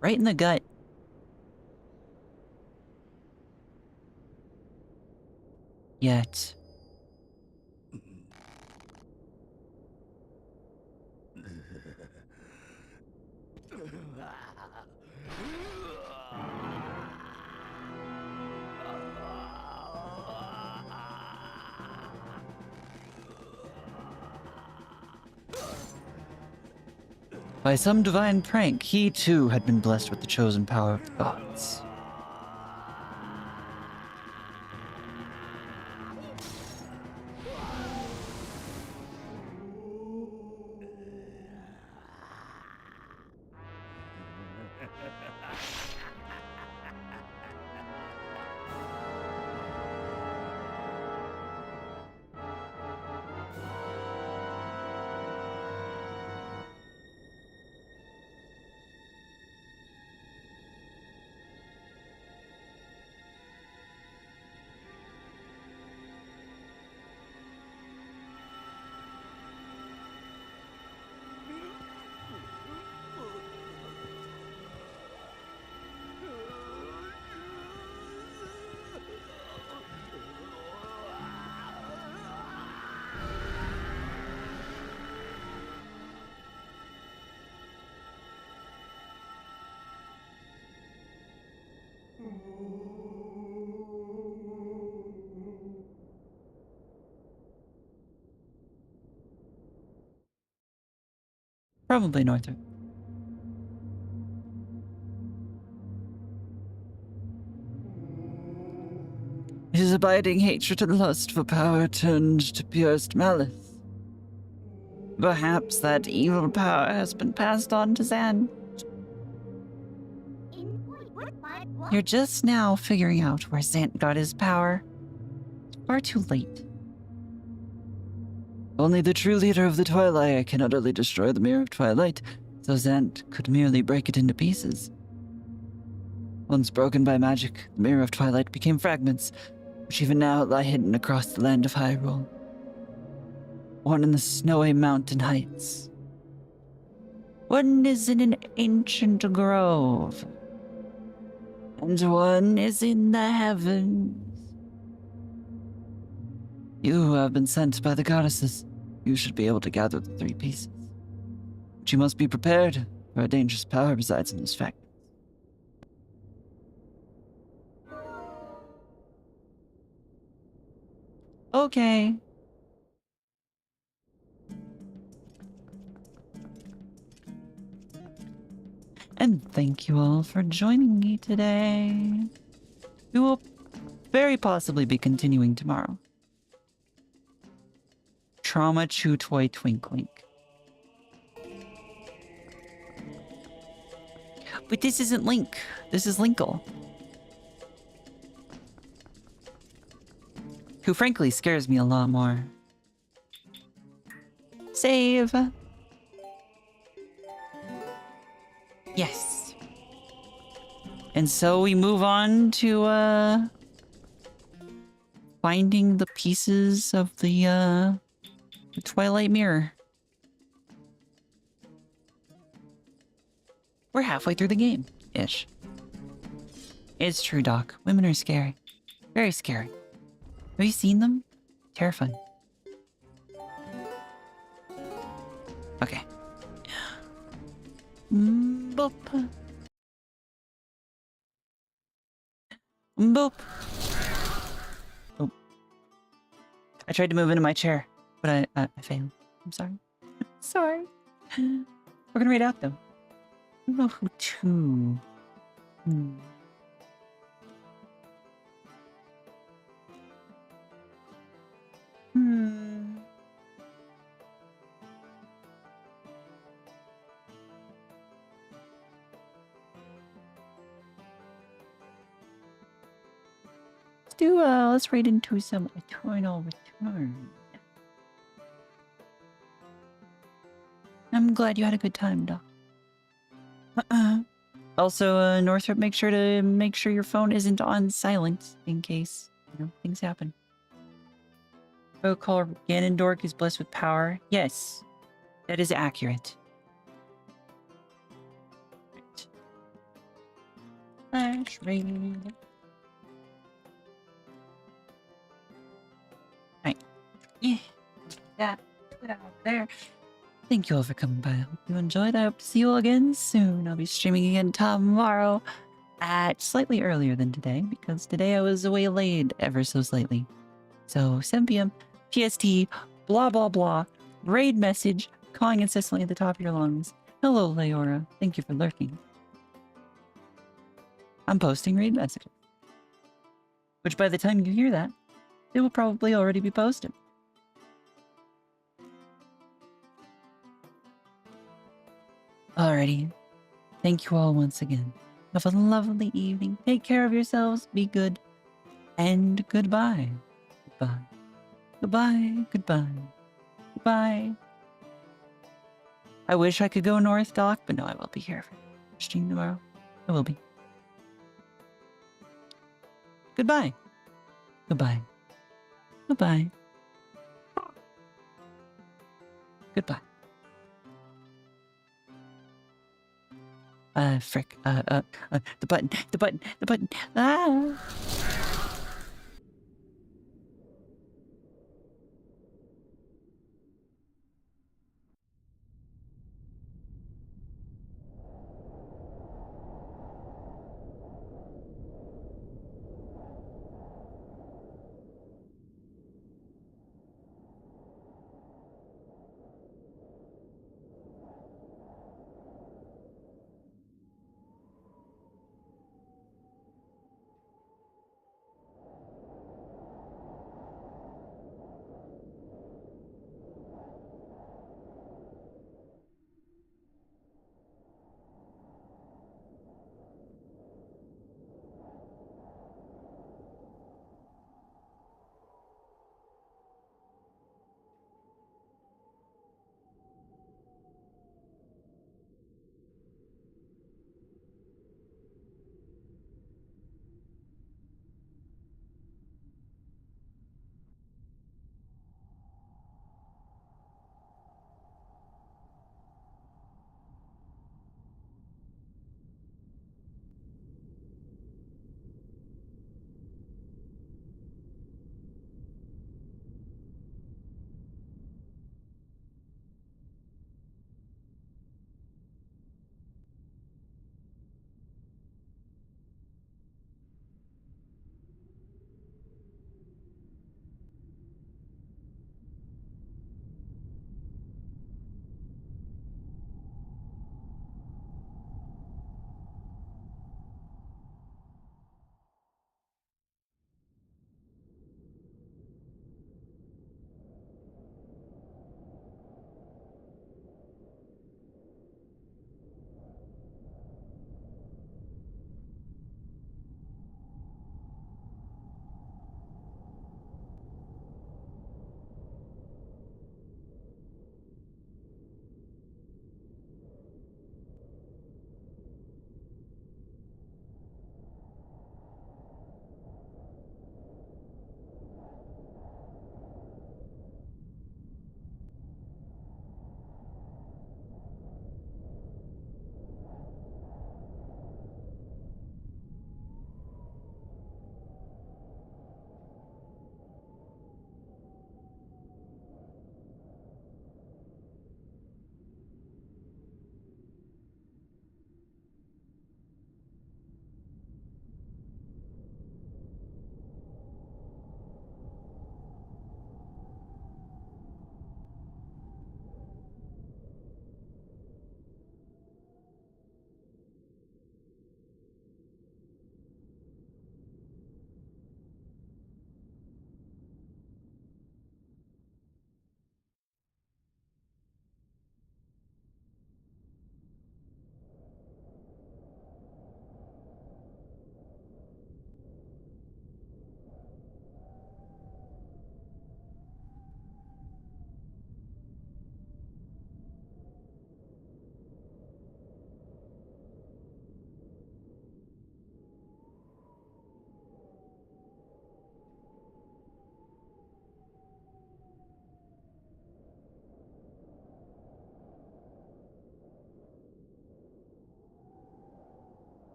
Right in the gut. Yet. By some divine prank, he too had been blessed with the chosen power of the gods. Probably northern. His abiding hatred and lust for power turned to purest malice. Perhaps that evil power has been passed on to Zan. You're just now figuring out where Zant got his power. It's far too late. Only the true leader of the Twilight can utterly destroy the Mirror of Twilight, so Zant could merely break it into pieces. Once broken by magic, the Mirror of Twilight became fragments, which even now lie hidden across the land of Hyrule. One in the snowy mountain heights. One is in an ancient grove. And one is in the heavens. You who have been sent by the goddesses, you should be able to gather the three pieces. But you must be prepared, for a dangerous power resides in this fragments. Okay. And thank you all for joining me today. We will very possibly be continuing tomorrow. Trauma Chew Toy Twink. But this isn't Link. This is Linkle. Who frankly scares me a lot more. Save. Yes. And so we move on to finding the pieces of the Twilight Mirror. We're halfway through the game, ish. It's true, Doc. Women are scary. Very scary. Have you seen them? Terrifying. Okay. Boop. Boop. Oh. I tried to move into my chair, but I failed. I'm sorry. Sorry. We're gonna read out though. I don't know who to. Let's raid into some Eternal Return. I'm glad you had a good time, Doc. Also, Northrop, make sure your phone isn't on silent in case, things happen. Protocol Ganondorf is blessed with power. Yes, that is accurate. Right. Flash raid. Right. Yeah. That. Put out there. Thank you all for coming by. I hope you enjoyed. I hope to see you all again soon. I'll be streaming again tomorrow at slightly earlier than today because today I was away late ever so slightly. So 7 p.m. PST, blah, blah, blah. Raid message, calling incessantly at the top of your lungs. Hello, Leora. Thank you for lurking. I'm posting raid messages. Which by the time you hear that, they will probably already be posted. Alrighty. Thank you all once again. Have a lovely evening. Take care of yourselves. Be good. And goodbye. Goodbye. Goodbye. Goodbye. Goodbye. I wish I could go north, Doc, but no, I will be here for stream tomorrow. I will be. Goodbye. Goodbye. Goodbye. Goodbye. Frick. The button. Ah!